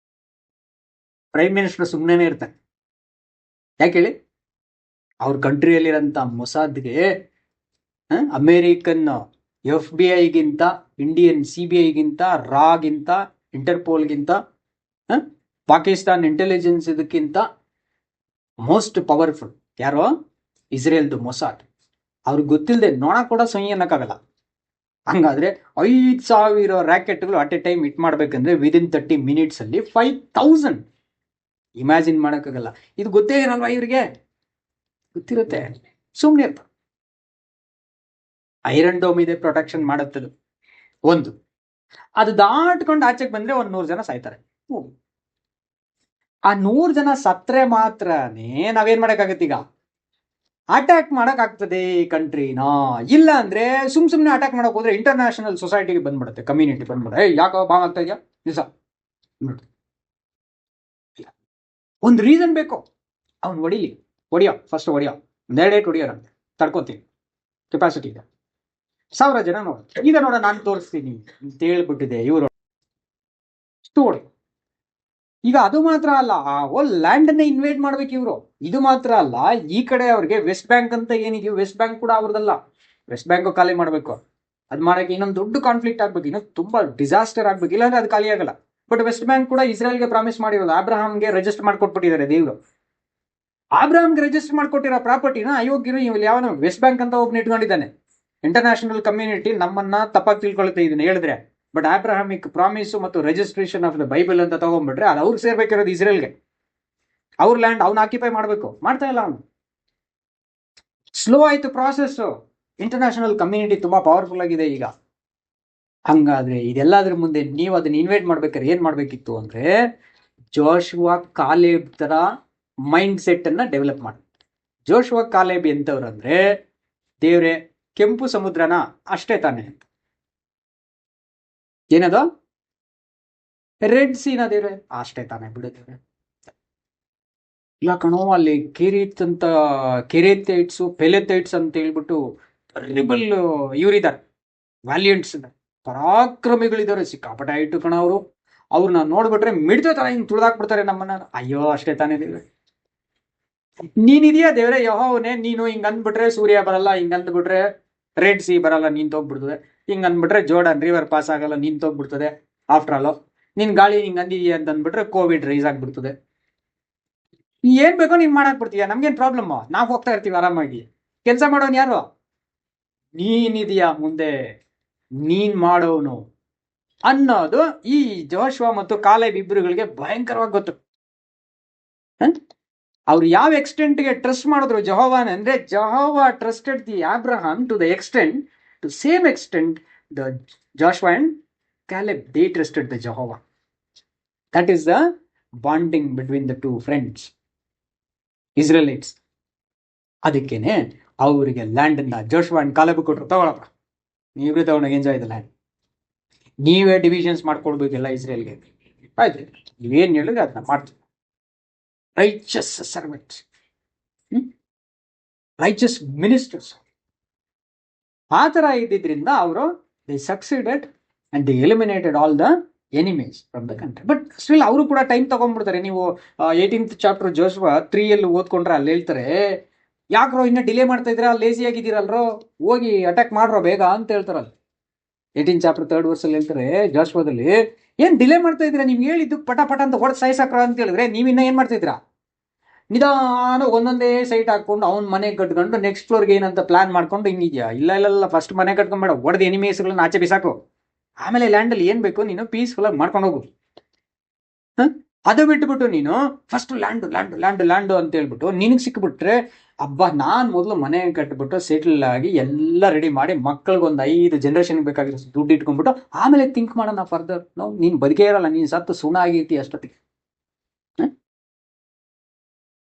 Speaker 1: ಪ್ರೈಮ್ ಮಿನಿಸ್ಟರ್ ಸುಮ್ಮನೆ ಇರ್ತಾರೆ. ಯಾಕೆ ಹೇಳಿ? ಅವ್ರ ಕಂಟ್ರಿಯಲ್ಲಿರೋಂಥ ಮೊಸಾದ್ಗೆ ಅಮೇರಿಕನ್ FBI-ಗಿಂತ, ಇಂಡಿಯನ್ CBI-ಗಿಂತ, ರಾಗಿಂತ, ಇಂಟರ್ಪೋಲ್ಗಿಂತ, ಪಾಕಿಸ್ತಾನ್ ಇಂಟೆಲಿಜೆನ್ಸ್ ಇದಕ್ಕಿಂತ ಮೋಸ್ಟ್ ಪವರ್ಫುಲ್ ಯಾರೋ? ಇಸ್ರೇಲ್ದು ಮೊಸಾದ್. ಅವ್ರಿಗೆ ಗೊತ್ತಿಲ್ಲದೆ ನೋಣ ಕೂಡ ಸಹಿ ಅನ್ನಕ್ಕಾಗಲ್ಲ. ಹಂಗಾದ್ರೆ 5,000 ರಾಕೆಟ್ಗಳು ಅಟ್ ಎ ಟೈಮ್ ಹಿಟ್ ಮಾಡ್ಬೇಕಂದ್ರೆ ವಿದಿನ್ 30 ಮಿನಿಟ್ಸ್ ಅಲ್ಲಿ 5,000. ಇಮ್ಯಾಜಿನ್ ಮಾಡೋಕ್ಕಾಗಲ್ಲ. ಇದು ಗೊತ್ತೇ ಇರಲ್ವಾ ಇವ್ರಿಗೆ? ಗೊತ್ತಿರುತ್ತೆ, ಸುಮ್ಮನೆ ಇರ್ತಾರೆ. ಐರನ್ ಡೋಮ್ ಇದೆ, ಪ್ರೊಟೆಕ್ಷನ್ ಮಾಡುತ್ತದು ಒಂದು. ಅದು ದಾಟ್ಕೊಂಡು ಆಚೆಗೆ ಬಂದ್ರೆ 100 ಜನ ಸಾಯ್ತಾರೆ. ಆ 100 ಜನ ಸತ್ರೆ ಮಾತ್ರನೇ ನಾವೇನ್ ಮಾಡಕ್ಕಾಗತ್ತೆ? ಈಗ ಅಟ್ಯಾಕ್ ಮಾಡಕ್ ಆಗ್ತದೆ ಕಂಟ್ರಿನ. ಇಲ್ಲ ಅಂದ್ರೆ ಸುಮ್ನೆ ಅಟ್ಯಾಕ್ ಮಾಡಕ್ ಹೋದ್ರೆ ಇಂಟರ್ನ್ಯಾಷನಲ್ ಸೊಸೈಟಿಗೆ ಬಂದ್ಬಿಡುತ್ತೆ, ಕಮ್ಯುನಿಟಿ ಬಂದ್ಬಿಡುತ್ತೆ. ಯಾಕೋ ಬಾಂಬ್ ಆಗ್ತಾ ಇದೆಯಾ ದಿವಸ ಒಂದು ರೀಸನ್ ಬೇಕು. ಅವ್ನು ಹೊಡಿಯೋ ಫಸ್ಟ್ ಹೊಡಿಯೋ, 1 ಡೇಟ್ ಹೊಡಿಯೋರಂತೆ, ತಡ್ಕೋತೀನಿ, ಕೆಪಾಸಿಟಿ ಇದೆ. 1000 ಜನ ನೋಡ, ಈಗ ನೋಡ ನಾನು ತೋರಿಸ್ತೀನಿ ಅಂತ ಹೇಳ್ಬಿಟ್ಟಿದೆ ಇವರು. ಹೊಡಿ. ಈಗ ಅದು ಮಾತ್ರ ಅಲ್ಲ, ಆ ಹೋಲ್ ಲ್ಯಾಂಡ್ ಅನ್ನ ಇನ್ವೇಟ್ ಮಾಡ್ಬೇಕು ಇವರು. ಇದು ಮಾತ್ರ ಅಲ್ಲ, ಈ ಕಡೆ ಅವ್ರಿಗೆ ವೆಸ್ಟ್ ಬ್ಯಾಂಕ್ ಅಂತ ಏನಿದೆಯೋ, ವೆಸ್ಟ್ ಬ್ಯಾಂಕ್ ಕೂಡ ಅವ್ರದಲ್ಲ. ವೆಸ್ಟ್ ಬ್ಯಾಂಕ್ ಖಾಲಿ ಮಾಡ್ಬೇಕು. ಅದ್ ಮಾಡಕ್ಕೆ ಇನ್ನೊಂದು ದೊಡ್ಡ ಕಾನ್ಫ್ಲಿಕ್ಟ್ ಆಗ್ಬೇಕು, ಇನ್ನೊಂದು ತುಂಬಾ ಡಿಸಾಸ್ಟರ್ ಆಗ್ಬೇಕು, ಇಲ್ಲಾಂದ್ರೆ ಅದು ಖಾಲಿ ಆಗಲ್ಲ. ಬಟ್ ವೆಸ್ಟ್ ಬ್ಯಾಂಕ್ ಕೂಡ ಇಸ್ರೇಲ್ಗೆ ಪ್ರಾಮಿಸ್ ಮಾಡಿರೋದು. ಅಬ್ರಹಾಂಗೆ ರಿಜಿಸ್ಟರ್ ಮಾಡ್ಕೊಟ್ಬಿಟ್ಟಿದ್ದಾರೆ ದೇವರು. ಅಬ್ರಹಾಂಗೆ ರಿಜಿಸ್ಟರ್ ಮಾಡ್ಕೊಟ್ಟಿರೋ ಪ್ರಾಪರ್ಟಿನ ಅಯೋಗ್ಯರು ಇವ್ ಯಾವನು ವೆಸ್ಟ್ ಬ್ಯಾಂಕ್ ಅಂತ ಒಬ್ಬನ ಇಟ್ಕೊಂಡಿದ್ದಾನೆ. ಇಂಟರ್ನ್ಯಾಷನಲ್ ಕಮ್ಯುನಿಟಿ ನಮ್ಮನ್ನ ತಪ್ಪಾಗಿ ತಿಳ್ಕೊಳ್ತಾ ಇದನ್ನ ಹೇಳಿದ್ರೆ. ಬಟ್ ಅಬ್ರಹಾಮಿಕ್ ಪ್ರಾಮಿಸ್ ಮತ್ತು ರಿಜಿಸ್ಟ್ರೇಷನ್ ಆಫ್ ದ ಬೈಬಲ್ ಅಂತ ತಗೊಂಡ್ಬಿಟ್ರೆ ಅದು ಅವ್ರಿಗೆ ಸೇರ್ಬೇಕಿರೋದು ಇಸ್ರೇಲ್ಗೆ. ಅವ್ರ ಲ್ಯಾಂಡ್ ಅವ್ನ ಆಕ್ಯುಪೈ ಮಾಡ್ಬೇಕು, ಮಾಡ್ತಾ ಇಲ್ಲ ಅವನು. ಸ್ಲೋ ಆಯ್ತು ಪ್ರಾಸೆಸ್. ಇಂಟರ್ನ್ಯಾಷನಲ್ ಕಮ್ಯುನಿಟಿ ತುಂಬಾ ಪವರ್ಫುಲ್ ಆಗಿದೆ ಈಗ. ಹಂಗಾದ್ರೆ ಇದೆಲ್ಲದ್ರ ಮುಂದೆ ನೀವು ಅದನ್ನ ಇನ್ವೈಟ್ ಮಾಡ್ಬೇಕಾದ್ರೆ ಏನ್ ಮಾಡ್ಬೇಕಿತ್ತು ಅಂದ್ರೆ, ಜೋಶುವಾ ಕಾಲೇಬ್ ತರ ಮೈಂಡ್ ಸೆಟ್ ಅನ್ನ ಡೆವಲಪ್ ಮಾಡಿ. ಜೋಶುವಾ ಕಾಲೇಬ್ ಎಂತವ್ರು ಅಂದ್ರೆ, ದೇವ್ರೆ ಕೆಂಪು ಸಮುದ್ರನ ಅಷ್ಟೇ ತಾನೆ ಅಂತ. ಏನದು? ರೆಡ್ ಸೀನ ದೇವ್ರೆ ಅಷ್ಟೇ ತಾನೆ ಬಿಡುತ್ತೇವೆ. ಇಲ್ಲ ಕಣೋ, ಅಲ್ಲಿ ಕೆರೆಥೈಟ್ಸ್ ಪೆಲೆಥೈಟ್ಸ್ ಅಂತ ಹೇಳ್ಬಿಟ್ಟು ಟೆರಿಬಲ್ ಇವರಿದ್ದಾರೆ, ವ್ಯಾಲಿಯಂಟ್ಸ್, ಪರಾಕ್ರಮಿಗಳಿದ್ದಾರೆ, ಸಿಕ್ಕಾಪಟ್ಟೆ ಇಟ್ಟು ಕಣ ಅವರು. ಅವ್ರನ್ನ ನೋಡ್ಬಿಟ್ರೆ ಮಿಡ್ತೋ ತರ ಹಿಂಗ್ ತುಳಿದಾಕ್ಬಿಡ್ತಾರೆ ನಮ್ಮನ್ನ. ಅಯ್ಯೋ ಅಷ್ಟೇ ತಾನೇ ದೇವ್ರೆ. ನೀನಿದೆಯಾ ದೇವ್ರೆ ಯೆಹೋವನೇ, ನೀನು ಹಿಂಗ್ ಅಂದ್ಬಿಟ್ರೆ ಸೂರ್ಯ ಬರಲ್ಲ, ಹಿಂಗ್ ಅಂದ್ಬಿಟ್ರೆ ರೆಡ್ ಸಿ ಬರಲ್ಲ, ನೀನ್ ತೋಗ್ಬಿಡ್ತದೆ. ಹಿಂಗ್ ಅಂದ್ಬಿಟ್ರೆ ಜೋರ್ಡನ್ ರಿವರ್ ಪಾಸ್ ಆಗಲ್ಲ, ನೀನ್ ತೋಗ್ಬಿಡ್ತದೆ. ಆಫ್ಟರ್ ಆಲ್ ನಿನ್ ಗಾಳಿ ಹಿಂಗ್ ಅಂದಿದೀಯ ಅಂತ ಅಂದ್ಬಿಟ್ರೆ ಕೋವಿಡ್ ರೈಸ್ ಆಗ್ಬಿಡ್ತದೆ. ಏನ್ ಬೇಕೋ ನೀನ್ ಮಾಡಕ್ ಬಿಡ್ತೀಯ, ನಮ್ಗೇನ್ ಪ್ರಾಬ್ಲಮ್? ನಾವ್ ಹೋಗ್ತಾ ಇರ್ತೀವಿ ಆರಾಮಾಗಿ. ಕೆಲ್ಸ ಮಾಡೋನ್ ಯಾರು? ನೀನಿದೆಯಾ ಮುಂದೆ, ನೀನ್ ಮಾಡೋನು ಅನ್ನೋದು ಈ ಜೋಶುವಾ ಮತ್ತು ಕಾಲೇಬ್ ಇಬ್ಬರುಗಳಿಗೆ ಭಯಂಕರವಾಗಿ ಗೊತ್ತು. ಅವ್ರು ಯಾವ ಎಕ್ಸ್ಟೆಂಟ್ಗೆ ಟ್ರಸ್ಟ್ ಮಾಡಿದ್ರು ಜೆಹೋವಾನ ಅಂದ್ರೆ, Jehovah trusted the Abraham to the extent, to same extent the Joshua and Caleb, they trusted the Jehovah. That is the bonding between the two friends, Israelites. ಅದಕ್ಕೇನೆ ಅವರಿಗೆ ಲ್ಯಾಂಡ್ ಅನ್ನ ಜೋಶುವಾ ಅಂಡ್ ಕಾಲೇಬ್ ಕೊಟ್ರು, ತಗೊಳಪ್ಪ ನೀವೇ ತಗೊಂಡಾಗ enjoy the land, ನೀವೇ divisions ಮಾಡ್ಕೊಡ್ಬೇಕೆಲ್ಲ ಇಸ್ರೇಲ್ಗೆ. ಆಯ್ತು, ನೀವೇನ್ ಹೇಳಿದ್ರೆ ಅದನ್ನ ಮಾಡ್ತೀವಿ. Righteous servants, righteous ministers. ಆ ಥರ ಇದ್ದಿದ್ರಿಂದ ಅವರು they succeeded and they eliminated all the enemies from the country. But still ಅವರು ಕೂಡ ಟೈಮ್ ತಗೊಂಡ್ಬಿಡ್ತಾರೆ. ನೀವು 18th ಚಾಪ್ಟರ್ ಜೋಶುವ 3 ಓದ್ಕೊಂಡ್ರೆ ಅಲ್ಲಿ ಹೇಳ್ತಾರೆ, ಯಾಕ್ರೋ ಇನ್ನೂ ಡಿಲೇ ಮಾಡ್ತಾ ಇದ್ದೀರಾ, ಲೇಸಿ ಆಗಿದ್ದೀರಲ್ರೋ, ಹೋಗಿ ಅಟ್ಯಾಕ್ ಮಾಡ್ರೋ ಬೇಗ ಅಂತ ಹೇಳ್ತಾರಲ್ಲ. 18th ಚಾಪ್ಟರ್ 3rd ವರ್ಸಲ್ಲಿ ಹೇಳ್ತಾರೆ ಜೋಶುವದಲ್ಲಿ, ಏನ್ ಡಿಲೇ ಮಾಡ್ತಾ ಇದ್ದೀರಾ, ನಿಮ್ಗೆ ಹೇಳಿದ್ದು ಪಟ ಪಟ ಅಂತ ಹೊಡೆದು ಸಾಯಿಸಾಕ್ರ ಅಂತ ಹೇಳಿದ್ರೆ ನೀವಿನ್ನ ಏನ್ ಮಾಡ್ತಾ ಇದ್ದೀರಾ, ನಿಧಾನ ಒಂದೊಂದೇ ಸೈಟ್ ಹಾಕೊಂಡು ಅವ್ನ ಮನೆ ಕಟ್ಕೊಂಡು ನೆಕ್ಸ್ಟ್ ಫ್ಲೋರ್ಗೆ ಏನಂತ ಪ್ಲಾನ್ ಮಾಡ್ಕೊಂಡು ಹಿಂಗಿದ್ಯಾ. ಇಲ್ಲ ಫಸ್ಟ್ ಮನೆ ಕಟ್ಕೊಂಡ್ಬೇಡ, ಹೊಡೆದು ಎನಿಮೀಸ್ಗಳನ್ನ ಆಚೆ ಬಿಸಾಕು, ಆಮೇಲೆ ಲ್ಯಾಂಡಲ್ಲಿ ಏನ್ ಬೇಕು ನೀನು ಪೀಸ್ಫುಲ್ ಆಗಿ ಮಾಡ್ಕೊಂಡು ಹೋಗು. ಅದು ಬಿಟ್ಬಿಟ್ಟು ನೀನು ಫಸ್ಟ್ ಲ್ಯಾಂಡ್ ಅಂತ ಹೇಳ್ಬಿಟ್ಟು ನಿನಗೆ ಸಿಕ್ಬಿಟ್ರೆ, ಹಬ್ಬ ನಾನ್ ಮೊದಲು ಮನೆ ಕಟ್ಬಿಟ್ಟು ಸೆಟಲ್ ಆಗಿ ಎಲ್ಲ ರೆಡಿ ಮಾಡಿ ಮಕ್ಕಳಿಗೊಂದು 5 ಜನರೇಷನ್ ಬೇಕಾಗಿರೋ ದುಡ್ಡು ಇಟ್ಕೊಂಡ್ಬಿಟ್ಟು ಆಮೇಲೆ ಥಿಂಕ್ ಮಾಡೋಣ ಫರ್ದರ್. ನೀನ್ ಬದುಕೇ ಇರಲ್ಲ, ನೀನ್ ಸತ್ತು ಸುಣ ಆಗಿರ್ತಿ ಅಷ್ಟೊತ್ತಿಗೆ.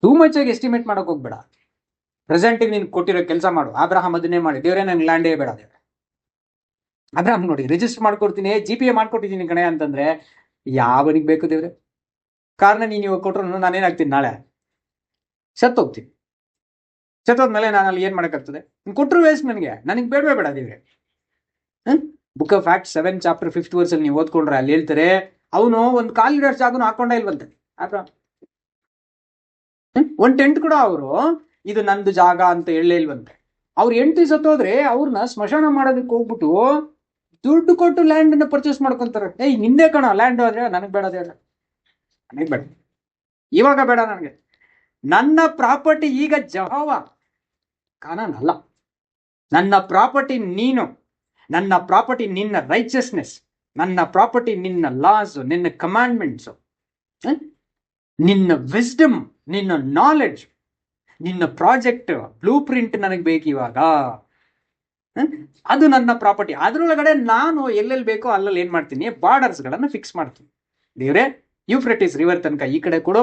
Speaker 1: ಟೂ ಮಚ್ ಆಗಿ ಎಸ್ಟಿಮೇಟ್ ಮಾಡಕ್ ಹೋಗ್ಬೇಡ. ಪ್ರೆಸೆಂಟಿಗೆ ನೀನು ಕೊಟ್ಟಿರೋ ಕೆಲಸ ಮಾಡು. ಅಬ್ರಹಾಂ ಅದನ್ನೇ ಮಾಡಿ, ದೇವ್ರೇ ನಂಗೆ ಲ್ಯಾಂಡೇ ಬೇಡ ದೇವ್ರೆ. ಅಬ್ರಹಾಂ ನೋಡಿ ರಿಜಿಸ್ಟರ್ ಮಾಡ್ಕೊಡ್ತೀನಿ, GPA ಮಾಡ್ಕೊಟ್ಟಿದ್ದೀನಿ ಕಣೆ ಅಂತಂದ್ರೆ ಯಾವನಿಗೆ ಬೇಕು ದೇವ್ರೆ? ಕಾರಣ ನೀನು ಇವಾಗ ಕೊಟ್ರು ನಾನೇನಾಗ್ತೀನಿ, ನಾಳೆ ಸತ್ತೋಗ್ತೀನಿ. ಸತ್ತೋದ್ಮೇಲೆ ನಾನು ಅಲ್ಲಿ ಏನ್ ಮಾಡೋಕ್ಕಾಗ್ತದೆ? ಕೊಟ್ಟರು ವೇಸ್ಟ್, ನನಗೆ ಬೇಡವೇ ಬೇಡ ದೇವ್ರೆ. Book of act 7 chapter 5th ವರ್ಸಲ್ಲಿ ನೀವು ಓದ್ಕೊಂಡ್ರೆ ಅಲ್ಲಿ ಹೇಳ್ತಾರೆ, ಅವನು ಒಂದು ಕಾಲಿಡೋ ಜಾಗನು ಹಾಕೊಂಡ ಇಲ್ವಂತೆ ಅಬ್ರಹಾಂ. ಒಂದು ಟೆಂಟ್ ಕೂಡ ಅವರು ಇದು ನಂದು ಜಾಗ ಅಂತ ಹೇಳಲೇ ಇಲ್ವಂತೆ. ಅವ್ರು ಹೆಂಡತಿ ಸತ್ತೋದ್ರೆ ಅವ್ರನ್ನ ಸ್ಮಶಾನ ಮಾಡೋದಕ್ಕೆ ಹೋಗ್ಬಿಟ್ಟು ದುಡ್ಡು ಕೊಟ್ಟು ಲ್ಯಾಂಡ್ ಅನ್ನ ಪರ್ಚೇಸ್ ಮಾಡ್ಕೊಂತಾರೆ. ನಿಂದೆ ಕಣ ಲ್ಯಾಂಡ್ ಆದ್ರೆ ನನಗೆ ಬೇಡ ದೇವ್ರೆ, ನನಗೆ ಬೇಡ, ಇವಾಗ ಬೇಡ ನನಗೆ. ನನ್ನ ಪ್ರಾಪರ್ಟಿ ಈಗ ಯೆಹೋವ, ಕಾನಾನ್ ಅಲ್ಲ. ನನ್ನ ಪ್ರಾಪರ್ಟಿ ನೀನು, ನನ್ನ ಪ್ರಾಪರ್ಟಿ ನಿನ್ನ ರೈಚಸ್ನೆಸ್, ನನ್ನ ಪ್ರಾಪರ್ಟಿ ನಿನ್ನ ಲಾಸ್, ನಿನ್ನ ಕಮಾಂಡ್ಮೆಂಟ್ಸ್, ನಿನ್ನ ವಿಸ್ಡಮ್, ನಿನ್ನ ನಾಲೆಡ್ಜ್, ನಿನ್ನ ಪ್ರಾಜೆಕ್ಟ್ ಬ್ಲೂ ಪ್ರಿಂಟ್ ನನಗೆ ಬೇಕು ಇವಾಗ. ಅದು ನನ್ನ ಪ್ರಾಪರ್ಟಿ. ಅದ್ರೊಳಗಡೆ ನಾನು ಎಲ್ಲೆಲ್ಲಿ ಬೇಕೋ ಅಲ್ಲಲ್ಲಿ ಏನ್ ಮಾಡ್ತೀನಿ, ಬಾರ್ಡರ್ಸ್ಗಳನ್ನು ಫಿಕ್ಸ್ ಮಾಡ್ತೀನಿ. ದೇವ್ರೆ ಯೂಫ್ರೆಟಿಸ್ ರಿವರ್ ತನಕ ಈ ಕಡೆ ಕೊಡು,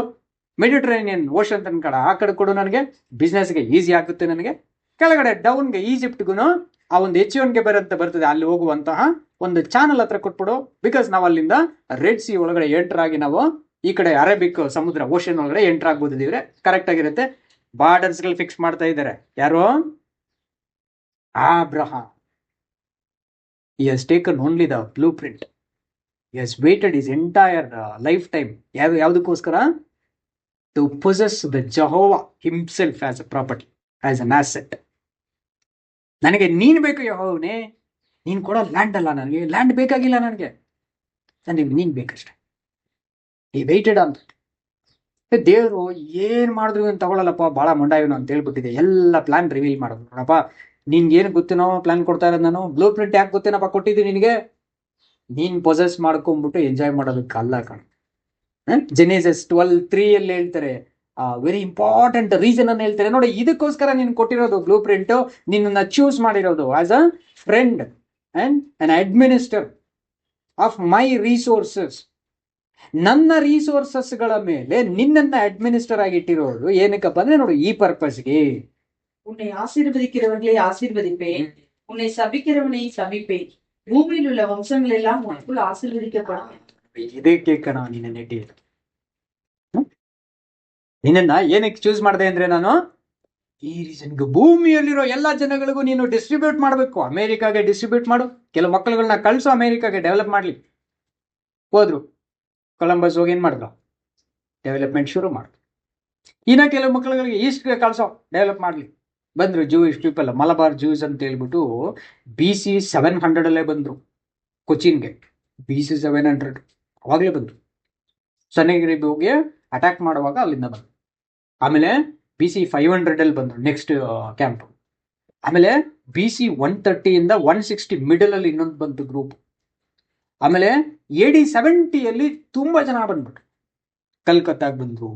Speaker 1: ಮೆಡಿಟರೇನಿಯನ್ ಓಷನ್ ತನಕ ಆ ಕಡೆ ಕೊಡು, ನನಗೆ ಬಿಸ್ನೆಸ್ಗೆ ಈಸಿ ಆಗುತ್ತೆ. ನನಗೆ ಕೆಳಗಡೆ ಡೌನ್ಗೆ ಈಜಿಪ್ಟ್ಗೂ ಆ ಒಂದು H1ಗೆ ಬರ್ತದೆ, ಅಲ್ಲಿ ಹೋಗುವಂತಹ ಒಂದು ಚಾನಲ್ ಹತ್ರ ಕೊಟ್ಬಿಡು. ಬಿಕಾಸ್ ನಾವು ಅಲ್ಲಿಂದ ರೆಡ್ ಸಿ ಒಳಗಡೆ ಎಂಟರ್ ಆಗಿ ನಾವು ಈ ಕಡೆ ಅರೇಬಿಕ್ ಸಮುದ್ರ ಓಷನ್ ಒಳಗಡೆ ಎಂಟರ್ ಆಗ್ಬೋದು. ದೇವ್ರೆ ಕರೆಕ್ಟ್ ಆಗಿರುತ್ತೆ. ಬಾರ್ಡರ್ಸ್ಗಳು ಫಿಕ್ಸ್ ಮಾಡ್ತಾ ಇದ್ದಾರೆ ಯಾರು? Abraham. He has taken only the blueprint. He has waited his entire lifetime. ಯಾವುದಕ್ಕೋಸ್ಕರ? To possess the Jehovah himself as a property, as an asset. ನನಗೆ ನೀನ್ ಬೇಕು ಯೆಹೋವನೇ, ನೀನ್ ಕೊಡೋ ಲ್ಯಾಂಡ್ ಅಲ್ಲ ನನಗೆ, ಲ್ಯಾಂಡ್ ಬೇಕಾಗಿಲ್ಲ ನನಗೆ ನೀನ್ ಬೇಕಷ್ಟೆ. ಈ ವೇಟೆಡ್ ಅಂತ ದೇವರು ಏನ್ ಮಾಡಿದ್ರು ಅಂತ ತಗೊಳ್ಳಲ್ಲಪ್ಪ, ಬಹಳ ಮುಂಡಾಯವನು ಅಂತ ಹೇಳ್ಬಿಟ್ಟಿದೆ. ಎಲ್ಲ ಪ್ಲಾನ್ ರಿವೀಲ್ ಮಾಡೋದು. ನೋಡಪ್ಪ ನಿನ್ಗೆ ಏನು ಗೊತ್ತೇನೋ ಪ್ಲಾನ್ ಕೊಡ್ತಾ ಇರೋದು ನಾನು, ಬ್ಲೂ ಪ್ರಿಂಟ್ ಯಾಕೆ ಗೊತ್ತೇನಪ್ಪ ಕೊಟ್ಟಿದ್ದೀನಿ ನಿನಗೆ, ನೀನ್ ಪೊಸೆಸ್ ಮಾಡ್ಕೊಂಡ್ಬಿಟ್ಟು ಎಂಜಾಯ್ ಮಾಡೋದಕ್ಕೆ ಅಲ್ಲ ಕಣ. Genesis 12:3 ಅಲ್ಲಿ ಹೇಳ್ತಾರೆ, ವೆರಿ ಇಂಪಾರ್ಟೆಂಟ್ ರೀಸನ್ ಅನ್ನು ಹೇಳ್ತಾರೆ. ನೋಡಿ ಇದಕ್ಕೋಸ್ಕರ ನೀನ್ ಕೊಟ್ಟಿರೋದು ಬ್ಲೂ ಪ್ರಿಂಟ್, ನಿನ್ನ ಚೂಸ್ ಮಾಡಿರೋದು as a friend and an administer of my resources. ನನ್ನ ರಿಸೋರ್ಸಸ್ಗಳ ಮೇಲೆ ನಿನ್ನನ್ನ ಅಡ್ಮಿನಿಸ್ಟರ್ ಆಗಿ ಇಟ್ಟಿರೋದು ಏನಕ್ಕಪ್ಪ ಅಂದ್ರೆ ನೋಡಿ ಈ ಪರ್ಪಸ್ಗೆ.
Speaker 3: உன்னை ஆசீர்வதிக்கிறவர்களை ஆசீர்வதிப்பேன், உன்னை சபிக்கிறவனை சபிப்பேன், பூமியில் உள்ள வம்சங்கள் எல்லாம் உனக்குள் ஆசீர்வதிக்கப்படும்.
Speaker 1: ಇದಕ್ಕೆ ಕಣ ನಿನ್ನ ನೆಟ್ಟಿ. ನಿನ್ನ ಏನಕ್ಕೆ ಚೂಸ್ ಮಾಡಿದೆ ಅಂದ್ರೆ ನಾನು ಈ ರೀಸನ್ಗೆ, ಭೂಮಿಯಲ್ಲಿರೋ ಎಲ್ಲಾ ಜನಗಳಿಗೂ ನೀನು ಡಿಸ್ಟ್ರಿಬ್ಯೂಟ್ ಮಾಡಬೇಕು. ಅಮೆರಿಕಾಗೆ ಡಿಸ್ಟ್ರಿಬ್ಯೂಟ್ ಮಾಡು, ಕೆಲವು ಮಕ್ಕಳುಗಳನ್ನ ಕಳ್ಸು ಅಮೆರಿಕಾಗೆ ಡೆವಲಪ್ ಮಾಡ್ಲಿ. ಹೋದ್ರು ಕೊಲಂಬಸ್ ಹೋಗಿ ಏನ್ ಮಾಡಿದ್ರು, ಡೆವಲಪ್ಮೆಂಟ್ ಶುರು ಮಾಡಿದ್ರು. ಇನ್ನ ಕೆಲವು ಮಕ್ಕಳುಗಳಿಗೆ ಈಸ್ಟ್ಗೆ ಕಳ್ಸೋ, ಡೆವಲಪ್ ಮಾಡ್ಲಿ. ಬಂದ್ರು ಜೂಯಿಶ್ ಪೀಪಲ್, ಮಲಬಾರ್ ಜೂಸ್ ಅಂತ ಹೇಳ್ಬಿಟ್ಟು BC 700 ಅಲ್ಲೇ ಬಂದ್ರು ಕೊಚಿನ್ಗೆ. BC 700 ಅವಾಗಲೇ ಬಂದ್ರು. ಸನ್ನಿಗಿರಿಗೆ ಹೋಗಿ ಅಟ್ಯಾಕ್ ಮಾಡುವಾಗ ಅಲ್ಲಿಂದ ಬಂದ್ರು. ಆಮೇಲೆ BC 500 ಅಲ್ಲಿ ಬಂದ್ರು ನೆಕ್ಸ್ಟ್ ಕ್ಯಾಂಪ್. ಆಮೇಲೆ BC 130 ಇಂದ 160 ಮಿಡಲ್ ಅಲ್ಲಿ ಇನ್ನೊಂದು ಬಂತು ಗ್ರೂಪ್. ಆಮೇಲೆ AD 70 ಅಲ್ಲಿ ತುಂಬಾ ಜನ ಬಂದ್ಬಿಟ್ರು. ಕಲ್ಕತ್ತಾಗ ಬಂದ್ರು,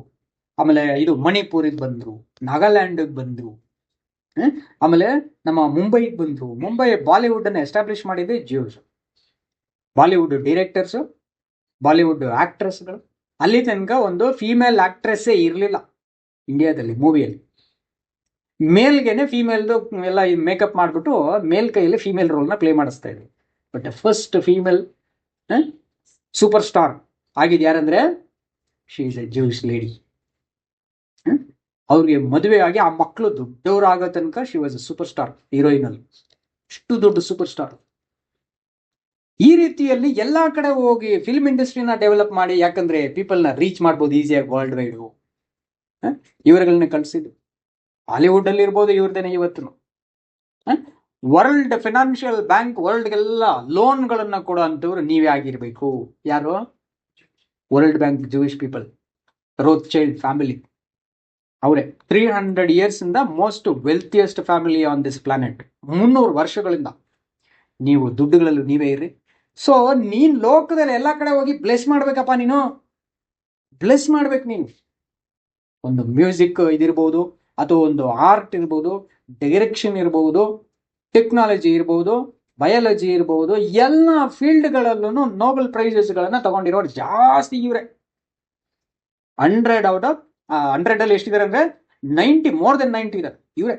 Speaker 1: ಆಮೇಲೆ ಇದು ಮಣಿಪುರಿಗೆ ಬಂದ್ರು, ನಾಗಾಲ್ಯಾಂಡ್ ಬಂದ್ರು, ಆಮೇಲೆ ನಮ್ಮ ಮುಂಬೈಗೆ ಬಂದ್ರು. ಮುಂಬೈ ಬಾಲಿವುಡ್ ಅನ್ನ ಎಸ್ಟಾಬ್ಲಿಷ್ ಮಾಡಿದ್ರೆ ಜ್ಯೂಸ್. ಬಾಲಿವುಡ್ ಡೈರೆಕ್ಟರ್ಸ್, ಬಾಲಿವುಡ್ ಆಕ್ಟ್ರೆಸ್ಗಳು. ಅಲ್ಲಿ ತನಕ ಒಂದು ಫೀಮೇಲ್ ಆಕ್ಟ್ರೆಸ್ಸೇ ಇರಲಿಲ್ಲ ಇಂಡಿಯಾದಲ್ಲಿ ಮೂವಿಯಲ್ಲಿ. ಮೇಲ್ಗೆನೆ ಫೀಮೇಲ್ದು ಎಲ್ಲ ಮೇಕಪ್ ಮಾಡಿಬಿಟ್ಟು ಮೇಲ್ ಕೈಯಲ್ಲಿ ಫೀಮೇಲ್ ರೋಲ್ನ ಪ್ಲೇ ಮಾಡಿಸ್ತಾ ಇದ್ರು. But first female super star ಆಗಿದ್ ಯಾರಂದ್ರೆ she is a Jewish lady. ಅವ್ರಿಗೆ ಮದುವೆ ಆಗಿ ಆ ಮಕ್ಕಳು ದೊಡ್ಡವರಾಗೋ ತನಕ she was a super star heroine ಅಲ್ಲಿ. ಅಷ್ಟು ದೊಡ್ಡ ಸೂಪರ್ ಸ್ಟಾರ್. ಈ ರೀತಿಯಲ್ಲಿ ಎಲ್ಲಾ ಕಡೆ ಹೋಗಿ ಫಿಲ್ಮ್ ಇಂಡಸ್ಟ್ರಿನ ಡೆವಲಪ್ ಮಾಡಿ, ಯಾಕಂದ್ರೆ ಪೀಪಲ್ನ ರೀಚ್ ಮಾಡ್ಬೋದು ಈಸಿಯಾಗಿ ವರ್ಲ್ಡ್ ವೈಡ್. ಇವರುಗಳನ್ನ ಕಳಿಸಿದ್ದು ಹಾಲಿವುಡ್ ಅಲ್ಲಿ ಇರ್ಬೋದು ಇವ್ರದೇನೆ ಇವತ್ತು. ವರ್ಲ್ಡ್ ಫೈನಾನ್ಷಿಯಲ್ ಬ್ಯಾಂಕ್ ವರ್ಲ್ಡ್ಗೆಲ್ಲ ಲೋನ್ಗಳನ್ನ ಕೊಡೋ ಅಂತವ್ರು ನೀವೇ ಆಗಿರ್ಬೇಕು. ಯಾರು? World bank Jewish people, Rothschild family, ಅವರೇ 300 years ಇಂದ most wealthiest family on this planet. 300 ವರ್ಷಗಳಿಂದ ನೀವು ದುಡ್ಡುಗಳಲ್ಲೂ ನೀವೇ ಇರ್ರಿ. ಸೊ ನೀನ್ ಲೋಕದಲ್ಲಿ ಎಲ್ಲಾ ಕಡೆ ಹೋಗಿ ಬ್ಲೆಸ್ ಮಾಡ್ಬೇಕಪ್ಪ, ನೀನು ಬ್ಲೆಸ್ ಮಾಡ್ಬೇಕು. ನೀನು ಒಂದು ಮ್ಯೂಸಿಕ್ ಇದಿರ್ಬೋದು, ಅಥವಾ ಒಂದು ಆರ್ಟ್ ಇರ್ಬೋದು, ಡೈರೆಕ್ಷನ್ ಇರ್ಬೋದು, ಟೆಕ್ನಾಲಜಿ ಇರ್ಬೋದು, ಬಯಾಲಜಿ ಇರ್ಬೋದು, ಎಲ್ಲ ಫೀಲ್ಡ್ಗಳಲ್ಲೂ ನೋಬೆಲ್ ಪ್ರೈಸಸ್ಗಳನ್ನ ತಗೊಂಡಿರೋರು ಜಾಸ್ತಿ ಇವರೇ. 100 out of 100 ಅಲ್ಲಿ ಎಷ್ಟಿದ್ದಾರೆ ಅಂದ್ರೆ 90, more than 90 ಇದ್ದಾರೆ ಇವರೇ.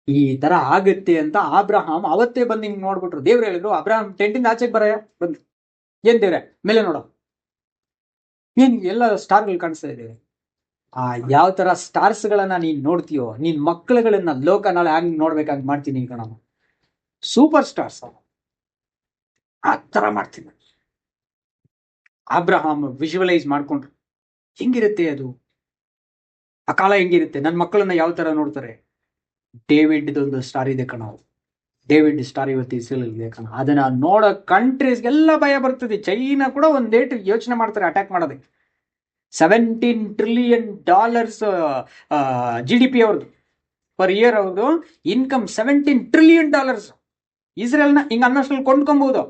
Speaker 1: ಈ ತರ ಆಗುತ್ತೆ ಅಂತ ಅಬ್ರಹಾಂ ಅವತ್ತೇ ಬಂದು ಹಿಂಗ್ ನೋಡ್ಬಿಟ್ರು. ದೇವ್ರು ಹೇಳಿದ್ರು, ಅಬ್ರಹಾಂ ಟೆಂಟಿಂದ ಆಚೆಗೆ ಬರ ಬಂದು, ಏನ್ ದೇವ್ರೆ ಮೇಲೆ ನೋಡೋ, ಏನ್ ಎಲ್ಲ ಸ್ಟಾರ್ಗಳು ಕಾಣಿಸ್ತಾ ಇದೆ. ಯಾವ ತರ ಸ್ಟಾರ್ಸ್ ಗಳನ್ನ ನೀನ್ ನೋಡ್ತೀಯೋ, ನಿನ್ ಮಕ್ಕಳುಗಳನ್ನ ಲೋಕ ನಾಳೆ ಹಂಗ್ ನೋಡ್ಬೇಕಾಗಿ ಮಾಡ್ತೀನಿ ಈಗ ನಾನು. ಸೂಪರ್ ಸ್ಟಾರ್ಸ್ ಆ ತರ ಮಾಡ್ತೀನಿ. ಅಬ್ರಹಾಂ ವಿಜುವಲೈಸ್ ಮಾಡ್ಕೊಂಡ್ರು ಹೆಂಗಿರುತ್ತೆ ಅದು, ಆ ಕಾಲ ಹೆಂಗಿರುತ್ತೆ, ನನ್ನ ಮಕ್ಕಳನ್ನ ಯಾವ ತರ ನೋಡ್ತಾರೆ. ಡೇವಿಡ್ ಒಂದು ಸ್ಟಾರ್ ಇದೆ ಕಣ, ಡೇವಿಡ್ ಸ್ಟಾರ್ ಇವತ್ತು ಇಸ್ರೇಲ್ ಕಣ. ಅದನ್ನ ನೋಡೋ ಕಂಟ್ರೀಸ್ಗೆಲ್ಲ ಭಯ ಬರ್ತದೆ. ಚೈನಾ ಕೂಡ ಒಂದೇಟು ಯೋಚನೆ ಮಾಡ್ತಾರೆ ಅಟ್ಯಾಕ್ ಮಾಡೋದಕ್ಕೆ. $17 trillion GDP ಅವ್ರದ್ದು ಪರ್ ಇಯರ್. ಅವ್ರದ್ದು ಇನ್ಕಮ್ $17 trillion. ಇಸ್ರೇಲ್ನ ಹಿಂಗ ಅನ್ನೋಷ್ಟ್ರಲ್ಲಿ ಕೊಂಡ್ಕೊಬಹುದು.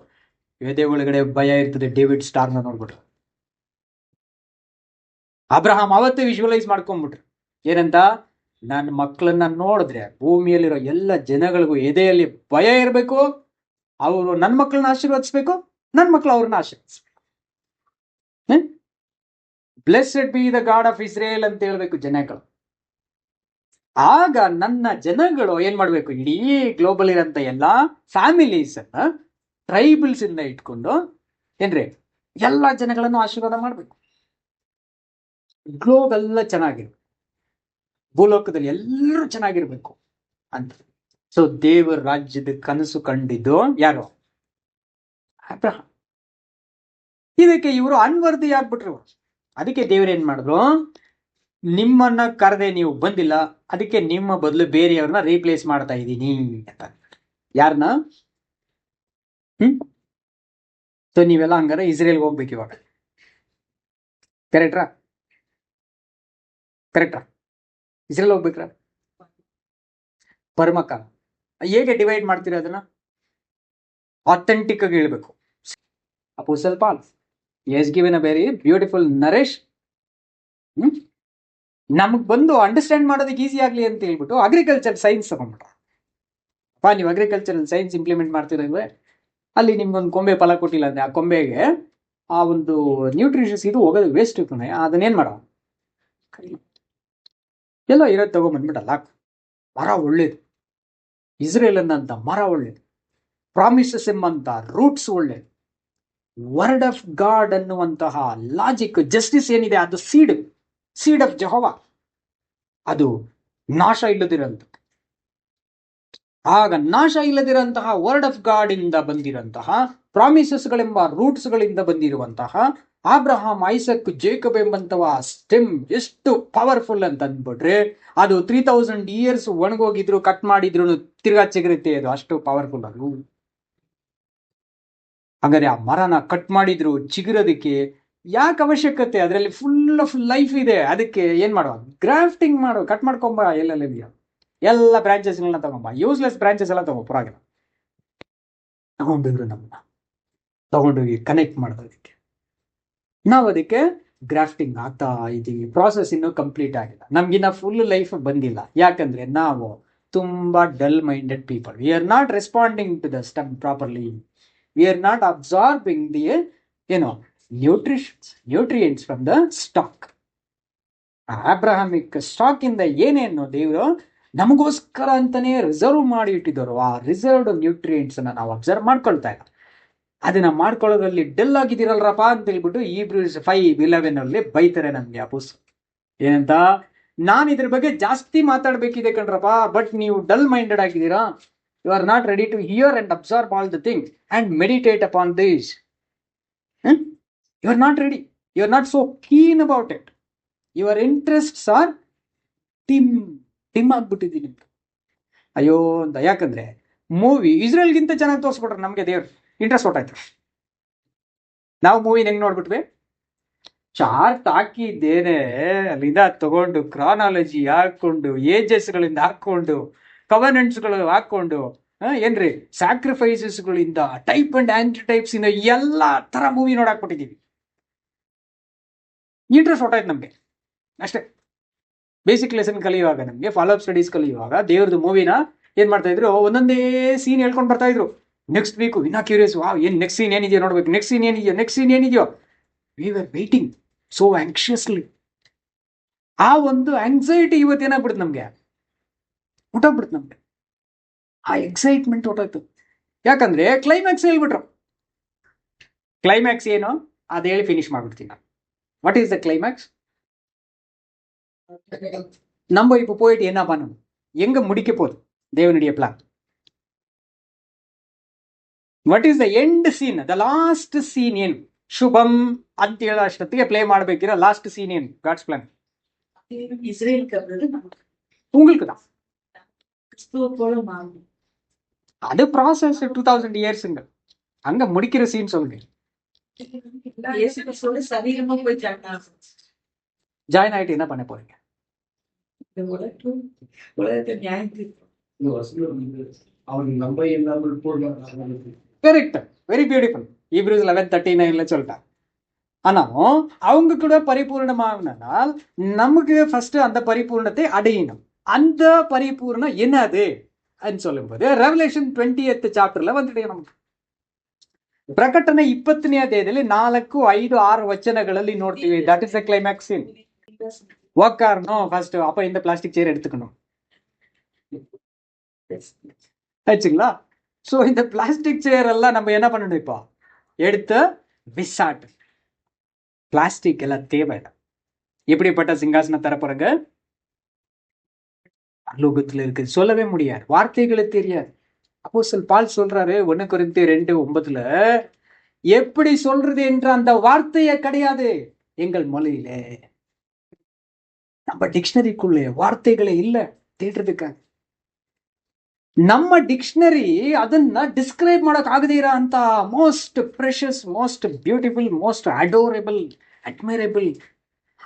Speaker 1: ಎದೆ ಒಳಗಡೆ ಭಯ ಇರ್ತದೆ ಡೇವಿಡ್ ಸ್ಟಾರ್ನ ನೋಡ್ಬಿಟ್ರು. ಅಬ್ರಹಾಂ ಅವತ್ತೇ ವಿಜುವಲೈಸ್ ಮಾಡ್ಕೊಂಡ್ಬಿಟ್ರು ಏನಂತ, ನನ್ನ ಮಕ್ಕಳನ್ನ ನೋಡಿದ್ರೆ ಭೂಮಿಯಲ್ಲಿರೋ ಎಲ್ಲ ಜನಗಳಿಗೂ ಎದೆಯಲ್ಲಿ ಭಯ ಇರಬೇಕು. ಅವರು ನನ್ನ ಮಕ್ಕಳನ್ನ ಆಶೀರ್ವದಿಸ್ಬೇಕು, ನನ್ನ ಮಕ್ಕಳು ಅವ್ರನ್ನ ಆಶೀರ್ವದಿಸ್ಬೇಕು. Blessed be the God of Israel ಅಂತ ಹೇಳ್ಬೇಕು ಜನಗಳು. ಆಗ ನನ್ನ ಜನಗಳು ಏನ್ ಮಾಡ್ಬೇಕು, ಇಡೀ ಗ್ಲೋಬಲ್ ಇರಂತ ಎಲ್ಲಾ ಫ್ಯಾಮಿಲೀಸ್ ಅನ್ನ ಟ್ರೈಬಲ್ಸ್ ಇಂದ ಇಟ್ಕೊಂಡು ಏನ್ರಿ ಎಲ್ಲಾ ಜನಗಳನ್ನು ಆಶೀರ್ವಾದ ಮಾಡ್ಬೇಕು. ಗ್ಲೋಬ್ ಎಲ್ಲ ಚೆನ್ನಾಗಿರ್ಬೇಕು, ಭೂಲೋಕದಲ್ಲಿ ಎಲ್ಲರೂ ಚೆನ್ನಾಗಿರ್ಬೇಕು ಅಂತ. ಸೊ ದೇವರ ರಾಜ್ಯದ ಕನಸು ಕಂಡಿದ್ದು ಯಾರು? ಅಬ್ರಹಾಂ. ಇದಕ್ಕೆ ಇವರು ಅನ್ವರ್ದಿ ಆಗ್ಬಿಟ್ರು. ಅದಕ್ಕೆ ದೇವ್ರ ಏನ್ ಮಾಡಿದ್ರು, ನಿಮ್ಮನ್ನ ಕರೆದೆ ನೀವು ಬಂದಿಲ್ಲ, ಅದಕ್ಕೆ ನಿಮ್ಮ ಬದಲು ಬೇರೆಯವ್ರನ್ನ ರೀಪ್ಲೇಸ್ ಮಾಡ್ತಾ ಇದ್ದೀನಿ ಅಂತ. ಯಾರನ್ನ? ಸೊ ನೀವೆಲ್ಲ ಹಂಗಾರೆ ಇಸ್ರೇಲ್ಗೆ ಹೋಗ್ಬೇಕು ಇವಾಗ. ಕರೆಕ್ಟ್ರಾ? ಇಸ್ರೇಲ್ ಹೋಗ್ಬೇಕ್ರ? ಪರಮಕ್ಕ ಹೇಗೆ ಡಿವೈಡ್ ಮಾಡ್ತೀರಾ ಅದನ್ನ? ಆಥೆಂಟಿಕ್ ಆಗಿ ಹೇಳ್ಬೇಕು. Apostle Paul is given a very beautiful narration. ನಮಗ್ ಬಂದು ಅಂಡರ್ಸ್ಟ್ಯಾಂಡ್ ಮಾಡೋದಕ್ಕೆ ಈಸಿ ಆಗ್ಲಿ ಅಂತ ಹೇಳ್ಬಿಟ್ಟು ಅಗ್ರಿಕಲ್ಚರ್ ಸೈನ್ಸ್ ತಗೊಂಡ್ಬಿಟ್ರ. ನೀವು ಅಗ್ರಿಕಲ್ಚರಲ್ ಸೈನ್ಸ್ ಇಂಪ್ಲಿಮೆಂಟ್ ಮಾಡ್ತಿರೋದ್ರೆ ಅಲ್ಲಿ ನಿಮ್ಗೊಂದು ಕೊಂಬೆ ಫಲ ಕೊಟ್ಟಿಲ್ಲ ಅಂದ್ರೆ ಆ ಕೊಂಬೆಗೆ ಆ ಒಂದು ನ್ಯೂಟ್ರಿಷನ್ಸ್ ಇದು ಹೋಗೋದು ವೇಸ್ಟ್ ಇರ್ತಾನೆ. ಅದನ್ನೇನ್ ಮಾಡೋ, ಎಲ್ಲ ಇರೋದು ತಗೊಂಡ್ಬಂದ್ಬಿಟ್ಟಲ್ಲ. ಮರ ಒಳ್ಳೇದು, ಇಸ್ರೇಲ್ ಅನ್ನಂತ ಮರ ಒಳ್ಳೇದು, ಪ್ರಾಮಿಸಸ್ ಎಂಬಂತ ರೂಟ್ಸ್ ಒಳ್ಳೇದು, ವರ್ಡ್ ಆಫ್ ಗಾಡ್ ಅನ್ನುವಂತಹ ಲಾಜಿಕ್ ಜಸ್ಟಿಸ್ ಏನಿದೆ ಅದು ಸೀಡ್ ಆಫ್ ಜೆಹೋವಾ, ಅದು ನಾಶ ಇಲ್ಲದಿರಂತ. ಆಗ ನಾಶ ಇಲ್ಲದಿರಂತಹ ವರ್ಡ್ ಆಫ್ ಗಾಡ್ ಇಂದ ಬಂದಿರಂತಹ ಪ್ರಾಮಿಸಸ್ಗಳೆಂಬ ರೂಟ್ಸ್ಗಳಿಂದ ಬಂದಿರುವಂತಹ ಅಬ್ರಹಾಂ, ಐಸಕ್, ಜೇಕಬ್ ಎಂಬಂತಹ ಸ್ಟೆಮ್ ಎಷ್ಟು ಪವರ್ಫುಲ್ ಅಂತ ಅಂದ್ಬಿಟ್ರೆ ಅದು 3000 years ಒಣಗೋಗಿದ್ರು ಕಟ್ ಮಾಡಿದ್ರು ತಿರ್ಗಾ ಚಿಗುರುತ್ತೆ. ಅದು ಅಷ್ಟು ಪವರ್ಫುಲ್. ಅದು ಹಾಗಾದ್ರೆ ಆ ಮರನ ಕಟ್ ಮಾಡಿದ್ರು ಚಿಗುರೋದಕ್ಕೆ ಯಾಕೆ ಅವಶ್ಯಕತೆ? ಅದರಲ್ಲಿ ಫುಲ್ ಆಫ್ ಲೈಫ್ ಇದೆ. ಅದಕ್ಕೆ ಏನ್ ಮಾಡೋ, ಗ್ರಾಫ್ಟಿಂಗ್ ಮಾಡೋ, ಕಟ್ ಮಾಡ್ಕೊಂಬ, ಎಲ್ಲ ಬ್ರಾಂಚಸ್ಗಳನ್ನ ತಗೊಂಬ, ಯೂಸ್ಲೆಸ್ ಬ್ರಾಂಚಸ್ ಎಲ್ಲ ತಗೋ, ಪರವಾಗಿಲ್ಲ ತಗೊಂಡಿದ್ರು ನಮ್ಮನ್ನ ತಗೊಂಡೋಗಿ ಕನೆಕ್ಟ್ ಮಾಡೋದಕ್ಕೆ. ನಾವು ಅದಕ್ಕೆ ಗ್ರಾಫ್ಟಿಂಗ್ ಆಗ್ತಾ ಇದ್ದೀವಿ. ಪ್ರಾಸೆಸ್ ಇನ್ನೂ ಕಂಪ್ಲೀಟ್ ಆಗಿಲ್ಲ, ನಮ್ಗಿನ್ನ ಫುಲ್ ಲೈಫ್ ಬಂದಿಲ್ಲ. ಯಾಕಂದ್ರೆ ನಾವು ತುಂಬಾ dull minded people. We are not responding to the stem properly. We are not absorbing the nutrients from the stock. Abrahamic stock ಇಂದ ಏನೇನು ದೇವರು ನಮಗೋಸ್ಕರ ಅಂತಾನೆ ರಿಸರ್ವ್ ಮಾಡಿ ಇಟ್ಟಿದ್ರು, ಆ ರಿಸರ್ವ್ಡ್ ನ್ಯೂಟ್ರಿಯೆಂಟ್ಸ್ ಅನ್ನ ನಾವು ಅಬ್ಸರ್ವ್ ಮಾಡ್ಕೊಳ್ತಾ ಇಲ್ಲ. ಅದನ್ನ ಮಾಡ್ಕೊಳ್ಳೋದ್ರಲ್ಲಿ ಡೆಲ್ ಆಗಿದ್ದೀರಲ್ರಪ್ಪ ಅಂತ ಹೇಳ್ಬಿಟ್ಟು Hebrews 5:11 ಅಲ್ಲಿ ಬೈತಾರೆ ನಮ್ಗೆ ಆ ಪುಸ್ತಕ. ಏನಂತ? ನಾನು ಇದ್ರ ಬಗ್ಗೆ ಜಾಸ್ತಿ ಮಾತಾಡ್ಬೇಕಿದೆ ಕಣ್ರಪ್ಪ, ಬಟ್ ನೀವು ಡಲ್ ಮೈಂಡೆಡ್ ಆಗಿದ್ದೀರಾ. You are not ready to hear and observe all the things and meditate upon this. You are not ready, you are not so keen about it. Your interests are ಟಿಮ್ ಆಗ್ಬಿಟ್ಟಿದ್ದೀನಿ ನಿಮ್ಗೆ. ಅಯ್ಯೋ ಅಂತ. ಯಾಕಂದ್ರೆ movie ಇಸ್ರೇಲ್ಗಿಂತ ಚೆನ್ನಾಗಿ ತೋರಿಸ್ಬಿಟ್ರೆ ನಮ್ಗೆ ದೇವ್ರು ಇಂಟ್ರೆಸ್ಟ್ ಹೊಟ್ಟಾಯ್ತು. ನಾವು ಮೂವಿನ ಹೆಂಗ್ ನೋಡ್ಬಿಟ್ವಿ, ಚಾರ್ಟ್ ಹಾಕಿದ್ದೇನೆ ಅಲ್ಲಿಂದ ತಗೊಂಡು ಕ್ರಾನಾಲಜಿ ಹಾಕೊಂಡು ಏಜಸ್ಗಳಿಂದ ಹಾಕೊಂಡು ಕವನೆಂಟ್ಸ್ಗಳು ಹಾಕೊಂಡು ಏನ್ರಿ ಸ್ಯಾಕ್ರಿಫೈಸಸ್ಗಳಿಂದ ಟೈಪ್ ಅಂಡ್ ಆಂಟಿ ಟೈಪ್ಸ್ ಇಂದ ಎಲ್ಲಾ ತರ ಮೂವಿ ನೋಡಾಕ್ಬಿಟ್ಟಿದೀವಿ. ಇಂಟ್ರೆಸ್ಟ್ ಹೊಟ್ಟಾಯ್ತು ನಮ್ಗೆ ಅಷ್ಟೇ. ಬೇಸಿಕ್ ಲೆಸನ್ ಕಲಿಯುವಾಗ, ನಮ್ಗೆ ಫಾಲೋ ಅಪ್ ಸ್ಟಡೀಸ್ ಕಲಿಯುವಾಗ ದೇವ್ರದ್ದು ಮೂವಿನ ಏನ್ ಮಾಡ್ತಾ ಇದ್ರು, ಒಂದೊಂದೇ ಸೀನ್ ಹೇಳ್ಕೊಂಡು ಬರ್ತಾ ಇದ್ರು. ನೆಕ್ಸ್ಟ್ ವೀಕು ಇನ್ನ ಕ್ಯೂರಿಯಸ್, ಏನ್ ನೆಕ್ಸ್ಟ್ ಸೀನ್ ಏನಿದೆಯೋ ನೋಡ್ಬೇಕು, ನೆಕ್ಸ್ಟ್ ಸೀನ್ ಏನಿದೆಯೋ. We were waiting so anxiously. ಆ ಒಂದು ಆಂಗ್ಸೈಟಿ ಇವತ್ತೇನಾಗ್ಬಿಡುತ್ತೆ ನಮ್ಗೆ, ಹೊಟ್ಟೋಗ್ಬಿಡುತ್ತೆ ನಮ್ಗೆ. ಆ ಎಕ್ಸೈಟ್ಮೆಂಟ್ ಹೊಟ್ಟೋಯ್ತು. ಯಾಕಂದ್ರೆ ಕ್ಲೈಮ್ಯಾಕ್ಸ್ ಹೇಳ್ಬಿಟ್ರು. ಕ್ಲೈಮ್ಯಾಕ್ಸ್ ಏನು ಅದ್ ಹೇಳಿ ಫಿನಿಶ್ ಮಾಡ್ಬಿಡ್ತೀನಿ ನಾನು. What is the climax? நம்ம இப்போ போயிட்டு என்ன பண்ணணும், எங்க முடிக்க போகுது தேவனுடைய plan? What is the end scene, the last scene ಏನು? ಶುಭಂ ಅಂತ ಹೇಳೋ ಅಷ್ಟೊತ್ತಿಗೆ ಪ್ಲೇ ಮಾಡ್ಬೇಕಿರೋ ಲಾಸ್ಟ್ ಸೀನ್ ಏನು ಗಾಡ್ಸ್ ಪ್ಲಾನ್? உங்களுக்கு தான். அது ப்ராசஸ் 2000 இயர்ஸ்ங்க. அங்க முடிக்கிற சீன் சொல்லுங்க. ஜாயின் ஆயிட்டு என்ன பண்ண போறீங்க? Correct, very beautiful. Hebrews 11:39 சொல்லிட்டாங்க. ஆனா அவங்க கூட பரிபூர்ணமானால் நமக்கு ஃபர்ஸ்ட் அந்த பரிபூர்ணத்தை அடையணும். அந்த பரிபூர்ணம் என்னது ಅಂತ சொல்லும்போது Revelation 20th ಚಾಪ್ಟರ್ல வந்துட்டு ನಮ್ಗೆ ಪ್ರಕಟಣೆ 20ನೇ ಅಧ್ಯಾಯದಲ್ಲಿ 4, 5, 6 ವಚನಗಳಲ್ಲಿ ನೋಡ್ತೀವಿ. That is the climax scene. உக்காரணும் ஃபர்ஸ்ட். அப்ப இந்த பிளாஸ்டிக் சேர் எடுத்துக்கணும் ஆச்சுங்களா? ஸோ இந்த பிளாஸ்டிக் சேர் எல்லாம் நம்ம என்ன பண்ணணும், இப்போ எடுத்து விசாட்டு. பிளாஸ்டிக் எல்லாம் தேவையில்லை. எப்படிப்பட்ட சிங்காசனம் தரப்போறங்க? அலோகத்துல இருக்குது, சொல்லவே முடியாது, வார்த்தைகளுக்கு தெரியாது. அப்போஸ்தலன் பால் சொல்றாரு 1 கொரிந்தியர் 2:9 எப்படி சொல்றது என்ற அந்த வார்த்தையே கிடையாது எங்கள் மொழியில. நம்ம டிக்ஷனரிக்குள்ளே வார்த்தைகளே இல்ல தேடுறதுக்காக. ನಮ್ಮ ಡಿಕ್ಷನರಿ ಅದನ್ನ ಡಿಸ್ಕ್ರೈಬ್ ಮಾಡಕ್ ಆಗದಿರಾ ಅಂತ most precious, most beautiful, most adorable, admirable,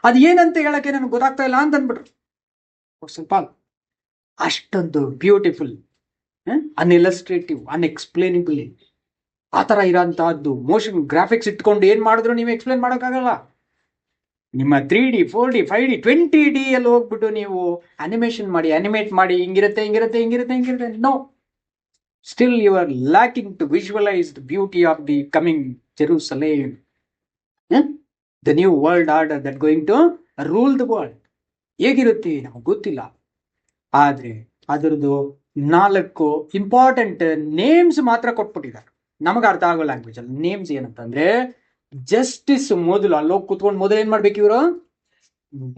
Speaker 1: ಅದ್ ಏನಂತ ಹೇಳಕ್ಕೆ ನನಗೆ ಗೊತ್ತಾಗ್ತಾ ಇಲ್ಲ ಅಂತ ಅಂದ್ಬಿಟ್ರು ಸ್ವಲ್ಪ. ಅಷ್ಟೊಂದು ಬ್ಯೂಟಿಫುಲ್, ಅನ್ಇಲಸ್ಟ್ರೇಟಿವ್, ಅನ್ಎಕ್ಸ್ಪ್ಲೇನಿಬಲ್ ಆ ತರ ಇರೋಂತಹದ್ದು ಮೋಷನ್ ಗ್ರಾಫಿಕ್ಸ್ ಇಟ್ಕೊಂಡು ಏನ್ ಮಾಡಿದ್ರು ನೀವು ಎಕ್ಸ್ಪ್ಲೇನ್ ಮಾಡೋಕ್ಕಾಗಲ್ಲ. ನಿಮ್ಮ 3D 4D 5D 20D ಅಲ್ಲಿ ಹೋಗ್ಬಿಟ್ಟು ನೀವು ಅನಿಮೇಷನ್ ಮಾಡಿ, ಅನಿಮೇಟ್ ಮಾಡಿ, ಹಿಂಗಿರುತ್ತೆ ನೋ. Still you are lacking to visualise the beauty of the coming Jerusalem, the new world order that going to rule the world. ಹೇಗಿರುತ್ತೆ ನಮಗೆ ಗೊತ್ತಿಲ್ಲ, ಆದ್ರೆ ಅದರದ್ದು 4 ಇಂಪಾರ್ಟೆಂಟ್ ನೇಮ್ಸ್ ಮಾತ್ರ ಕೊಟ್ಬಿಟ್ಟಿದ್ದಾರೆ. ನಮಗೆ ಅರ್ಥ ಆಗೋ ಲ್ಯಾಂಗ್ವೇಜ್ ಅಲ್ಲಿ ನೇಮ್ಸ್ ಏನಂತಂದ್ರೆ, ಜಸ್ಟಿಸ್ ಮೊದಲು ಅಲ್ಲೋಗಿ ಕುತ್ಕೊಂಡು ಮೊದಲು ಏನ್ ಮಾಡ್ಬೇಕು ಇವರು?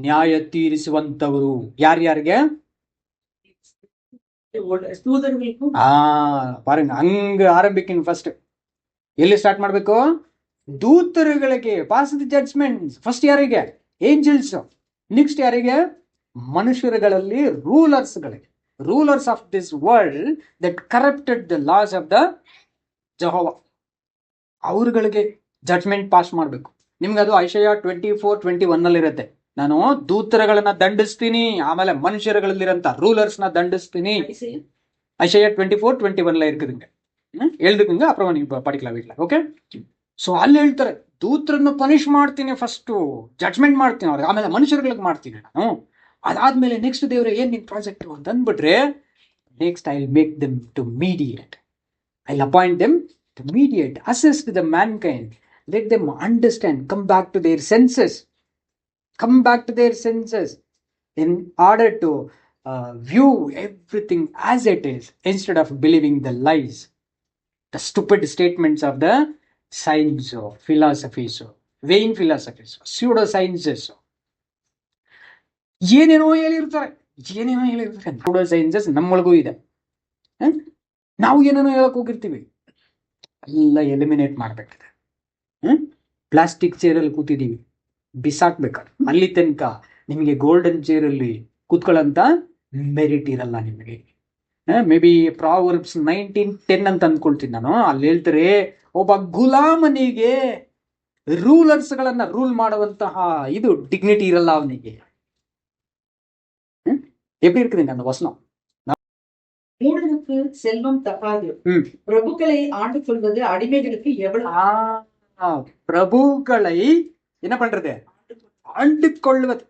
Speaker 1: ನ್ಯಾಯ ತೀರಿಸುವಂತವರು. ಯಾರ್ಯಾರಿಗೆ? ಪಾರಂಗ ಹಂಗ ಆರಂಭಿಕ. ಫಸ್ಟ್ ಎಲ್ಲಿ ಸ್ಟಾರ್ಟ್ ಮಾಡ್ಬೇಕು? ದೂತರುಗಳಿಗೆ. ಪಾಸ್ ದಿ ಜಡ್ಜ್ಮೆಂಟ್ ಫಸ್ಟ್ ಯಾರಿಗೆ? ಏಂಜಲ್ಸ್. ನೆಕ್ಸ್ಟ್ ಯಾರಿಗೆ? ಮನುಷ್ಯರುಗಳಲ್ಲಿ ರೂಲರ್ಸ್ಗಳಿಗೆ. Rulers of this world that corrupted the laws of the Jehovah. ಅವ್ರಗಳಿಗೆ ಜಡ್ಜ್ಮೆಂಟ್ ಪಾಸ್ ಮಾಡ್ಬೇಕು. ನಿಮ್ಗೆ ಅದು ಐಶಯ 24:21 ಅಲ್ಲಿ ಇರುತ್ತೆ. ನಾನು ದೂತರುಗಳನ್ನ ದಂಡಿಸ್ತೀನಿ, ಆಮೇಲೆ ಮನುಷ್ಯರುಗಳಲ್ಲಿರಂತ ರೂಲರ್ಸ್ ನ ದಂಡಿಸ್ತೀನಿ. ஐஷயா 24:21 இருக்குதுங்க. எழுதுக்குங்க, அப்புறம் நீங்க படிக்கலாம் வீட்டில். ಓಕೆ, ಸೊ ಅಲ್ಲಿ ಹೇಳ್ತಾರೆ ದೂತರನ್ನು ಪನಿಷ್ ಮಾಡ್ತೀನಿ, ಫಸ್ಟ್ ಜಡ್ಜ್ಮೆಂಟ್ ಮಾಡ್ತೀನಿ ಅವ್ರಿಗೆ, ಆಮೇಲೆ ಮನುಷ್ಯರುಗಳಿಗೆ ಮಾಡ್ತೀನಿ ನಾನು. ಅದಾದ್ಮೇಲೆ ನೆಕ್ಸ್ಟ್ ದೇವ್ರೆ ಏನ್ ನಿನ್ ಪ್ರಾಜೆಕ್ಟ್ ಅಂತ ಅಂದ್ಬಿಟ್ರೆ, next I will make them to mediate. I will appoint them to mediate, assist the mankind, let them understand, come back to their senses, come back to their senses in order to view everything as it is instead of believing the lies, the stupid statements of the science or philosophies or vain philosophies or pseudo sciences. ಏನೇನೋ ಹೇಳಿರ್ತಾರೆ. ಕೂಡ sciences ನಮ್ಮೊಳಗೂ ಇದೆ. ನಾವು ಏನೇನೋ ಹೇಳಕ್ ಹೋಗಿರ್ತೀವಿ, ಎಲ್ಲ eliminate ಮಾಡ್ಬೇಕಿದೆ. Plastic ಚೇರಲ್ಲಿ ಕೂತಿದ್ದೀವಿ, ಬಿಸಾಕ್ಬೇಕಾದ್ರೆ ಅಲ್ಲಿ ತನಕ ನಿಮಗೆ ಗೋಲ್ಡನ್ ಚೇರಲ್ಲಿ ಕೂತ್ಕೊಳ್ಳಂತ ಮೆರಿಟ್ ಇರಲ್ಲ ನಿಮಗೆ. ಮೇ ಬಿ ಪ್ರಾವರ್ಬ್ಸ್ 19:10 ಅಂತ ಅನ್ಕೊಳ್ತೀನಿ ನಾನು. ಅಲ್ಲಿ ಹೇಳ್ತಾರೆ, ಒಬ್ಬ ಗುಲಾಮನಿಗೆ ರೂಲರ್ಸ್ಗಳನ್ನ ರೂಲ್ ಮಾಡುವಂತಹ ಇದು ಡಿಗ್ನಿಟಿ ಇರಲ್ಲ ಅವನಿಗೆ. எப்படி இருக்குதுங்க அந்த வசனம்?
Speaker 3: மூடனுக்கு செல்வம் தகாது, பிரபுக்களை ஆண்டு கொள்வது அடிமைகளுக்கு எவ்வளவு.
Speaker 1: பிரபுக்களை என்ன பண்றது? ஆண்டு கொள்வது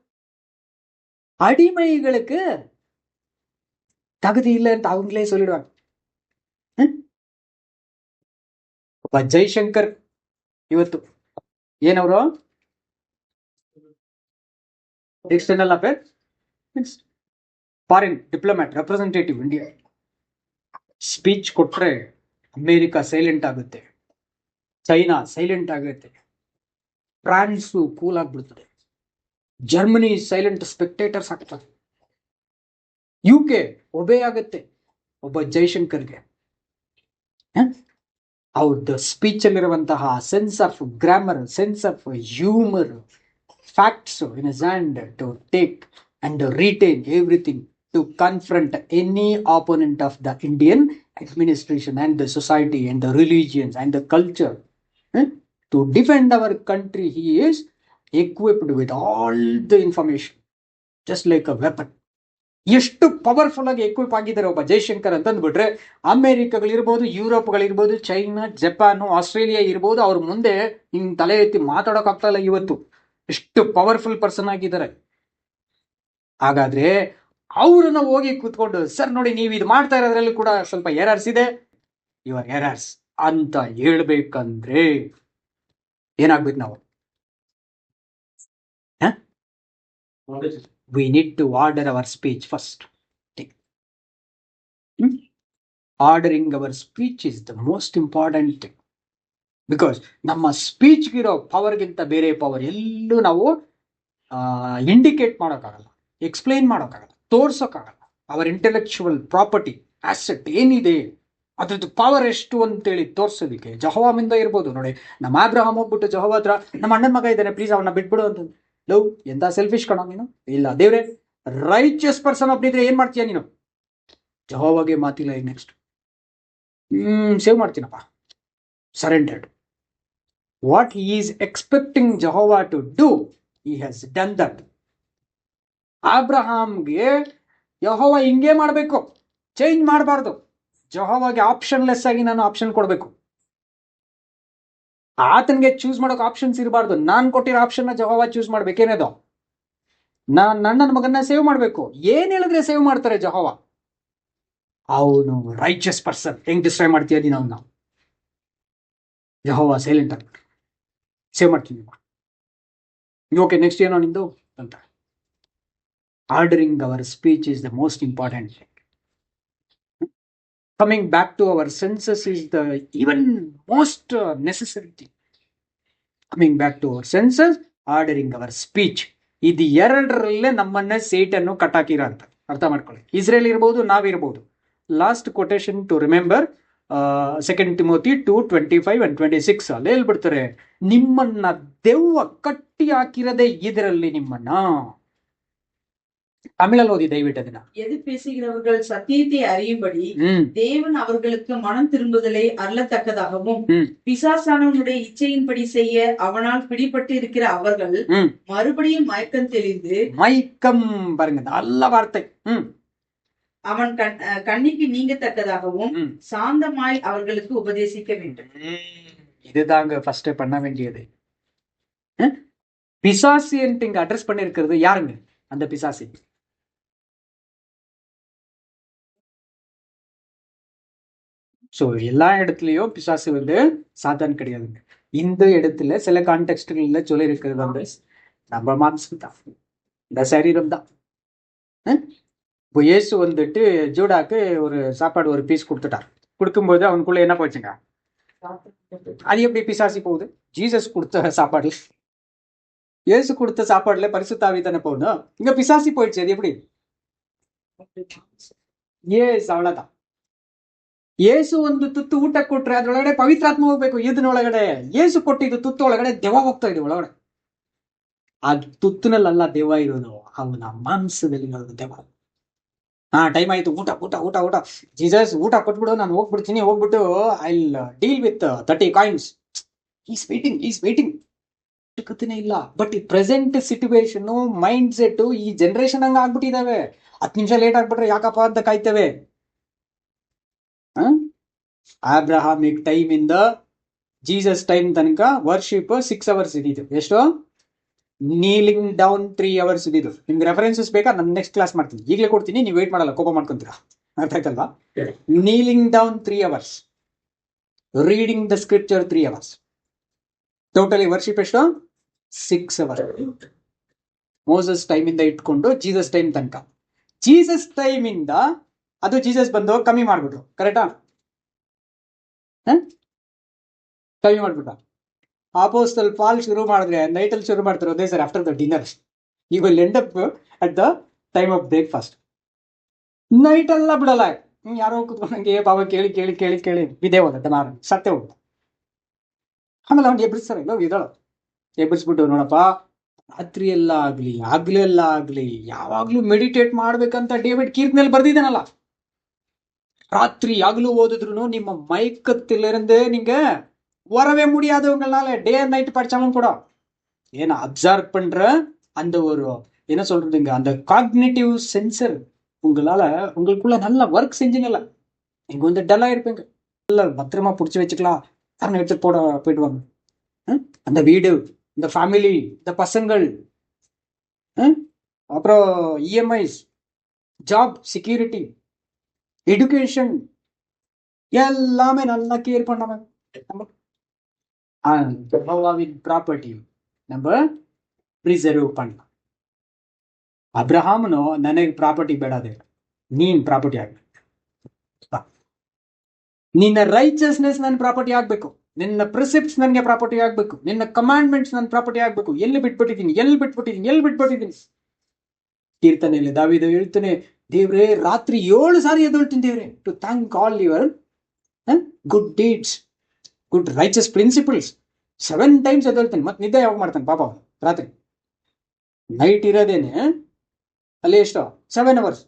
Speaker 1: அடிமைகளுக்கு தகுதி இல்லை ಅಂತ அவங்களே சொல்லிடுவாங்க. ಒಬ್ಬ ಜೈಶಂಕರ್ ಇವತ್ತು ಏನವರು external affair foreign diplomat representative India speech ಕೊಟ್ರೆ ಅಮೇರಿಕಾ ಸೈಲೆಂಟ್ ಆಗುತ್ತೆ, ಚೈನಾ ಸೈಲೆಂಟ್ ಆಗುತ್ತೆ, ಫ್ರಾನ್ಸು ಕೂಲ್ ಆಗ್ಬಿಡ್ತದೆ, ಜರ್ಮನಿ ಸೈಲೆಂಟ್ ಸ್ಪೆಕ್ಟೇಟರ್ಸ್ ಆಗ್ತಾರೆ, UK ಒಬೇ ಆಗುತ್ತೆ ಒಬ್ಬ ಜೈಶಂಕರ್ಗೆ. ಅವ್ರದ್ದು ಸ್ಪೀಚ್ ಅಲ್ಲಿರುವಂತಹ sense of grammar, sense of humour, facts in his hand to take and retain everything to confront any opponent of the Indian administration and the society and the religions and the culture. To defend our country, he is equipped with all the information, just like a weapon. ಎಷ್ಟು powerful ಆಗಿ equip ಆಗಿದ್ದಾರೆ ಒಬ್ಬ Jaishankar ಅಂತಂದ್ಬಿಟ್ರೆ, ಅಮೆರಿಕಗಳಿರ್ಬೋದು, ಯುರೋಪ್ಗಳಿರ್ಬೋದು, China, Japan, Australia ಇರ್ಬೋದು, ಅವ್ರ ಮುಂದೆ ಹಿಂಗ್ ತಲೆ ಎತ್ತಿ ಮಾತಾಡೋಕ್ ಆಗ್ತಾ ಇಲ್ಲ ಇವತ್ತು. ಎಷ್ಟು ಪವರ್ಫುಲ್ ಪರ್ಸನ್ ಆಗಿದ್ದಾರೆ. ಹಾಗಾದ್ರೆ ಅವ್ರನ್ನ ಹೋಗಿ ಕೂತ್ಕೊಂಡು, ಸರ್ ನೋಡಿ ನೀವು ಇದು ಮಾಡ್ತಾ ಇರೋದ್ರಲ್ಲಿ ಕೂಡ ಸ್ವಲ್ಪ ಎರರ್ಸ್ ಇದೆ, ಯುವರ್ ಎರರ್ಸ್ ಅಂತ ಹೇಳ್ಬೇಕಂದ್ರೆ ಏನಾಗ್ಬೇಕು ನಾವು? We need to order our speech first. Ordering our speech is the most important thing. Because ನಮ್ಮ ಸ್ಪೀಚ್ಗಿರೋ ಪವರ್ಗಿಂತ ಬೇರೆ ಪವರ್ ಎಲ್ಲೂ ನಾವು ಇಂಡಿಕೇಟ್ ಮಾಡೋಕ್ಕಾಗಲ್ಲ, ಎಕ್ಸ್ಪ್ಲೈನ್ ಮಾಡೋಕ್ಕಾಗಲ್ಲ, ತೋರ್ಸೋಕ್ಕಾಗಲ್ಲ. ಅವರ್ ಇಂಟೆಲೆಕ್ಚುವಲ್ ಪ್ರಾಪರ್ಟಿ ಆಸೆಟ್ ಏನಿದೆ ಅದ್ರದ್ದು ಪವರ್ ಎಷ್ಟು ಅಂತೇಳಿ ತೋರ್ಸೋದಕ್ಕೆ ಜಹೋವಾಮಿಂದ ಇರ್ಬೋದು. ನೋಡಿ, ನಮ್ಮ ಅಬ್ರಹಾಮ್ ಹೋಗ್ಬಿಟ್ಟು ಜಹೋವಾ ಹತ್ರ, ನಮ್ಮ ಅಣ್ಣನ ಮಗ ಇದ್ದಾನೆ, ಪ್ಲೀಸ್ ಅವನ್ನ ಬಿಟ್ಬಿಡು ಅಂತ. ಲವ್, ಎಂತ ಸೆಲ್ಫಿಶ್ ಕಣೋ ನೀನು. ಇಲ್ಲ ದೇವ್ರೆ, ರೈಚಿಯಸ್ ಪರ್ಸನ್ ಒಬ್ಬನಿದ್ರೆ ಏನ್ ಮಾಡ್ತೀಯ ನೀನು? ಜಹೋವಾಗೆ ಮಾತಿಲ್ಲ. ಈಗ ನೆಕ್ಸ್ಟ್ ಸೇವ್ ಮಾಡ್ತೀನಪ್ಪ, surrendered. What he is expecting Jehovah to do, he has done that. ಅಬ್ರಹಾಮ್ಗೆ ಯೆಹೋವ ಹಿಂಗೆ ಮಾಡಬೇಕು, ಚೇಂಜ್ ಮಾಡಬಾರ್ದು. ಜಹೋವಾಗೆ ಆಪ್ಷನ್ಲೆಸ್ ಆಗಿ ನಾನು ಆಪ್ಷನ್ ಕೊಡಬೇಕು. ಆತನಿಗೆ ಚೂಸ್ ಮಾಡೋಕೆ ಆಪ್ಷನ್ಸ್ ಇರಬಾರ್ದು. ನಾನು ಕೊಟ್ಟಿರೋ ಆಪ್ಷನ್ ಜಹೋವ ಚೂಸ್ ಮಾಡ್ಬೇಕೇನದು? ನನ್ನ ಮಗನ್ನ ಸೇವ್ ಮಾಡಬೇಕು. ಏನ್ ಹೇಳಿದ್ರೆ ಸೇವ್ ಮಾಡ್ತಾರೆ ಜಹೋವ? ಅವನು ರೈಚಿಯಸ್ ಪರ್ಸನ್. ಹೆಂಗ್ ಡಿಸ್ಟ್ರೈ ಮಾಡ್ತೀಯ ನೀನು ಅವನ್ನ? ಜಹೋವ ಸೈಲೆಂಟ್ ಆಗ್ಬಿಟ್ಟು ಸೇವ್ ಮಾಡ್ತೀನಿ. ಓಕೆ, ನೆಕ್ಸ್ಟ್ ಏನೋ ನಿಂದು ಅಂತ. Ordering our speech is the most important thing. Coming back to our senses is the even most necessary thing. Coming back to our senses, ordering our speech. ಇದು ಎರಡರಲ್ಲೇ ನಮ್ಮನ್ನ ಸೇಟನ್ನು ಕಟ್ಟಾಕಿರ ಅಂತ ಅರ್ಥ ಮಾಡ್ಕೊಳ್ಳಿ. ಇಸ್ರೇಲ್ ಇರ್ಬೋದು, ನಾವಿರ್ಬೋದು. Last quotation to remember, 2 Timothy 2:25 and 26 ಅಲ್ಲಿ ಹೇಳ್ಬಿಡ್ತಾರೆ, ನಿಮ್ಮನ್ನ ದೆವ್ವ ಕಟ್ಟಿ ಹಾಕಿರದೆ ಇದರಲ್ಲಿ ನಿಮ್ಮನ್ನ. தமிழல் ஓதி தயவிட்டு அதுனா.
Speaker 3: எது பேசுகிறவர்கள் சத்தியத்தை அறியும்படி தேவன் அவர்களுக்கு மனம் திரும்புதலை அருளத்தக்கதாகவும், பிசாசானவனுடைய இச்சையின்படி செய்ய அவனால் பிடிபட்டு இருக்கிற அவர்கள் மறுபடியும் மயக்கம் தெளிந்து,
Speaker 1: மயக்கம் பாருங்க நல்ல வார்த்தை,
Speaker 3: அவன் கண்ணிக்கு நீங்கத்தக்கதாகவும் சாந்தமாய் அவர்களுக்கு உபதேசிக்க வேண்டும்.
Speaker 1: இதுதாங்க ஃபர்ஸ்ட் பண்ண வேண்டியது. பிசாசு இங்க அட்ரஸ் பண்ணி இருக்கிறது யாருங்க? அந்த பிசாசி. ஸோ எல்லா இடத்துலையும் பிசாசு வந்து சாத்தான் கிடையாதுங்க. இந்த இடத்துல சில கான்டெக்ஸ்ட்கள்ல சொல்லி இருக்கிறது வந்து நம்ம மாம்சம் தான், இந்த சரீரம் தான். இப்போ இயேசு வந்துட்டு ஜூடாக்கு ஒரு சாப்பாடு ஒரு பீஸ் கொடுத்துட்டார். கொடுக்கும்போது அவனுக்குள்ள என்ன போச்சுங்க? அது எப்படி பிசாசி போகுது? ஜீசஸ் கொடுத்த சாப்பாடு இயேசு கொடுத்த சாப்பாடுல பரிசுத்தாவி தானே போகணும். இங்க பிசாசி போயிடுச்சு. அது எப்படி? ಏಸ್ ಅವಳದ ಏಸು ಒಂದು ತುತ್ತು ಊಟ ಕೊಟ್ರೆ ಅದ್ರೊಳಗಡೆ ಪವಿತ್ರಾತ್ಮ ಹೋಗ್ಬೇಕು. ಇದನ್ನೊಳಗಡೆ ಏಸು ಕೊಟ್ಟಿದ್ದು ತುತ್ತು ಒಳಗಡೆ ದೆವ್ವ ಹೋಗ್ತಾ ಇದೆ ಒಳಗಡೆ. ಆ ತುತ್ತಿನಲ್ಲ ದೆವ್ವ ಇರೋದು, ಅವನ ಮಾಂಸದಲ್ಲಿ ಇರೋದು ದೆವ್ವ. ಟೈಮ್ ಆಯ್ತು, ಊಟ ಊಟ ಊಟ ಊಟ. ಜೀಸಸ್ ಊಟ ಕೊಟ್ಬಿಡು, ನಾನು ಹೋಗ್ಬಿಡ್ತೀನಿ, ಹೋಗ್ಬಿಟ್ಟು I deal with 30 coins. Is waiting ಕಥೆನೇ ಇಲ್ಲ. ಬಟ್ ಈ ಪ್ರೆಸೆಂಟ್ ಸಿಚುವೇಶನ್ ಮೈಂಡ್ ಸೆಟ್ ಈ ಜನರೇಷನ್ ಹಂಗ ಆಗ್ಬಿಟ್ಟಿದಾವೆ. 10 ನಿಮಿಷ ಲೇಟ್ ಆಗ್ಬಿಟ್ರೆ ಯಾಕಪ್ಪ ಅಂತ ಕಾಯ್ತೇವೆ. ಅಬ್ರಹಾಮಿಕ್ ಟೈಮ್ ಇಂದ ಜೀಸಸ್ ಟೈಮ್ ತನಕ ವರ್ಷಿಪ್ 6 ಅವರ್ಸ್ ಇದ್ದಿದ್ದು. ಎಷ್ಟು? ನೀಲಿಂಗ್ ಡೌನ್ 3 ಅವರ್ಸ್ ಇದ್ದಿದ್ದು. ನಿಮ್ಗೆ ರೆಫರೆನ್ಸಸ್ ಬೇಕಾ? ನಾನು ನೆಕ್ಸ್ಟ್ ಕ್ಲಾಸ್ ಮಾಡ್ತೀನಿ, ಈಗಲೇ ಕೊಡ್ತೀನಿ, ನೀವು ವೇಟ್ ಮಾಡಲ್ಲ, ಕೋಪ ಮಾಡ್ಕೊಂತೀರಾ. ಅರ್ಥ ಆಯ್ತಲ್ವಾ? Kneeling down 3 hours, reading the scripture 3 hours, totally worship ಎಷ್ಟು? 6 ಅವರ್ಸ್. ಮೋಸಸ್ ಟೈಮ್ ಇಂದ ಇಟ್ಕೊಂಡು ಜೀಸಸ್ ಟೈಮ್ ತನಕ. ಜೀಸಸ್ ಟೈಮ್ ಇಂದ ಅದು ಜೀಸಸ್ ಬಂದು ಕಮ್ಮಿ ಮಾಡ್ಬಿಟ್ರು. ಕರೆಕ್ಟಾ? ಕಮ್ಮಿ ಮಾಡ್ಬಿಟ್ಟ. ಅಪೋಸ್ತಲ್ ಪಾಲ್ ಶುರು ಮಾಡಿದ್ರೆ ನೈಟ್ ಅಲ್ಲಿ ಶುರು ಮಾಡ್ತಾರೆ ಒಂದೇ ಸರಿ after the dinner. You will end up at the time of breakfast. Night ಎಲ್ಲ ಬಿಡಲ್ಲ. ಯಾರೋ ಕುತ್ಕೊಂಡಂಗೆ ಬಾಬಾ ಕೇಳಿ ಕೇಳಿ ಕೇಳಿ ಕೇಳಿ ಬಿದ್ದೆ ಹೋಗುತ್ತೆ, ನಾನು ಸತ್ತೇ ಹೋಗ್ತ. ಆಮೇಲೆ ಅವ್ನು ಎಬ್ಬಿಸ್ತಾರೆ, ಇಲ್ಲ ಇದ್ದಾಳು, ಎಬ್ಬಿಸ್ಬಿಟ್ಟು ನೋಡಪ್ಪ, ರಾತ್ರಿ ಎಲ್ಲ ಆಗ್ಲಿ ಆಗ್ಲೆಲ್ಲ ಆಗ್ಲಿ ಯಾವಾಗ್ಲೂ ಮೆಡಿಟೇಟ್ ಮಾಡ್ಬೇಕಂತ ಡೇವಿಡ್ ಕೀರ್ತನೆಯಲ್ಲಿ ಬರ್ದಿದ್ದಾನಲ್ಲ. ராத்திரி அகலு ஓதுதுன்னு ನಿಮ್ಮ மயக்கத்திலிருந்து நீங்க வரவே முடியாது. உங்களால டே அண்ட் நைட் படிச்சாலும் கூட ஏன்னா அப்சர்வ் பண்ற அந்த ஒரு என்ன சொல்றதுங்க, அந்த காக்னிட்டிவ் சென்சர் உங்களுக்குள்ள நல்ல ஒர்க் செஞ்சீங்கல்ல, நீங்க வந்து டல்லா இருப்பீங்க. நல்ல பத்திரமா பிடிச்சி வச்சுக்கலாம், யாரும் எடுத்து போயிடுவாங்க. அந்த வீடு, இந்த ஃபேமிலி, இந்த பசங்கள், அப்புறம் இஎம்ஐஸ், ஜாப் செக்யூரிட்டி, எஜுகேஷன் எல்லாமே நல்லா கேர் பண்ணாம ப்ராப்பர்ட்டி நம்ம ಪ್ರಿಸರ್ವ್ பண்ணலாம். ಅಬ್ರಹಾಮನು ನನಗೆ ಪ್ರಾಪರ್ಟಿ ಬೇಡದೆ, ನೀನ್ ಪ್ರಾಪರ್ಟಿ ಆಗ್ಬೇಕು, ನಿನ್ನ ರೈಚಸ್ನೆಸ್ ನನ್ನ ಪ್ರಾಪರ್ಟಿ ಆಗ್ಬೇಕು, ನಿನ್ನ ಪ್ರಿಸಿಪ್ಟ್ಸ್ ನನಗೆ ಪ್ರಾಪರ್ಟಿ ಆಗ್ಬೇಕು, ನಿನ್ನ ಕಮಾಂಡ್ಮೆಂಟ್ಸ್ ನನ್ನ ಪ್ರಾಪರ್ಟಿ ಆಗ್ಬೇಕು. ಎಲ್ಲಿ ಬಿಟ್ಬಿಟ್ಟಿದ್ದೀನಿ. ಕೀರ್ತನೆಯಲ್ಲಿ ದಾವೀದ ಹೇಳ್ತಾನೆ, ದೇವ್ರೆ ರಾತ್ರಿ 7 ಸಾರಿ ಎದ್ದೇಳ್ತೀನಿ ದೇವ್ರೆ, to thank all your good deeds, good righteous principles. 7 times ಎದ್ದೇಳ್ತೀನಿ. ಮತ್ತೆ ನಿದ್ದೆ ಯಾವಾಗ ಮಾಡ್ತಾನೆ ಪಾಪ ರಾತ್ರಿ? ನೈಟ್ ಇರೋದೇನೆ ಅಲ್ಲಿ ಎಷ್ಟು 7 ಅವರ್ಸ್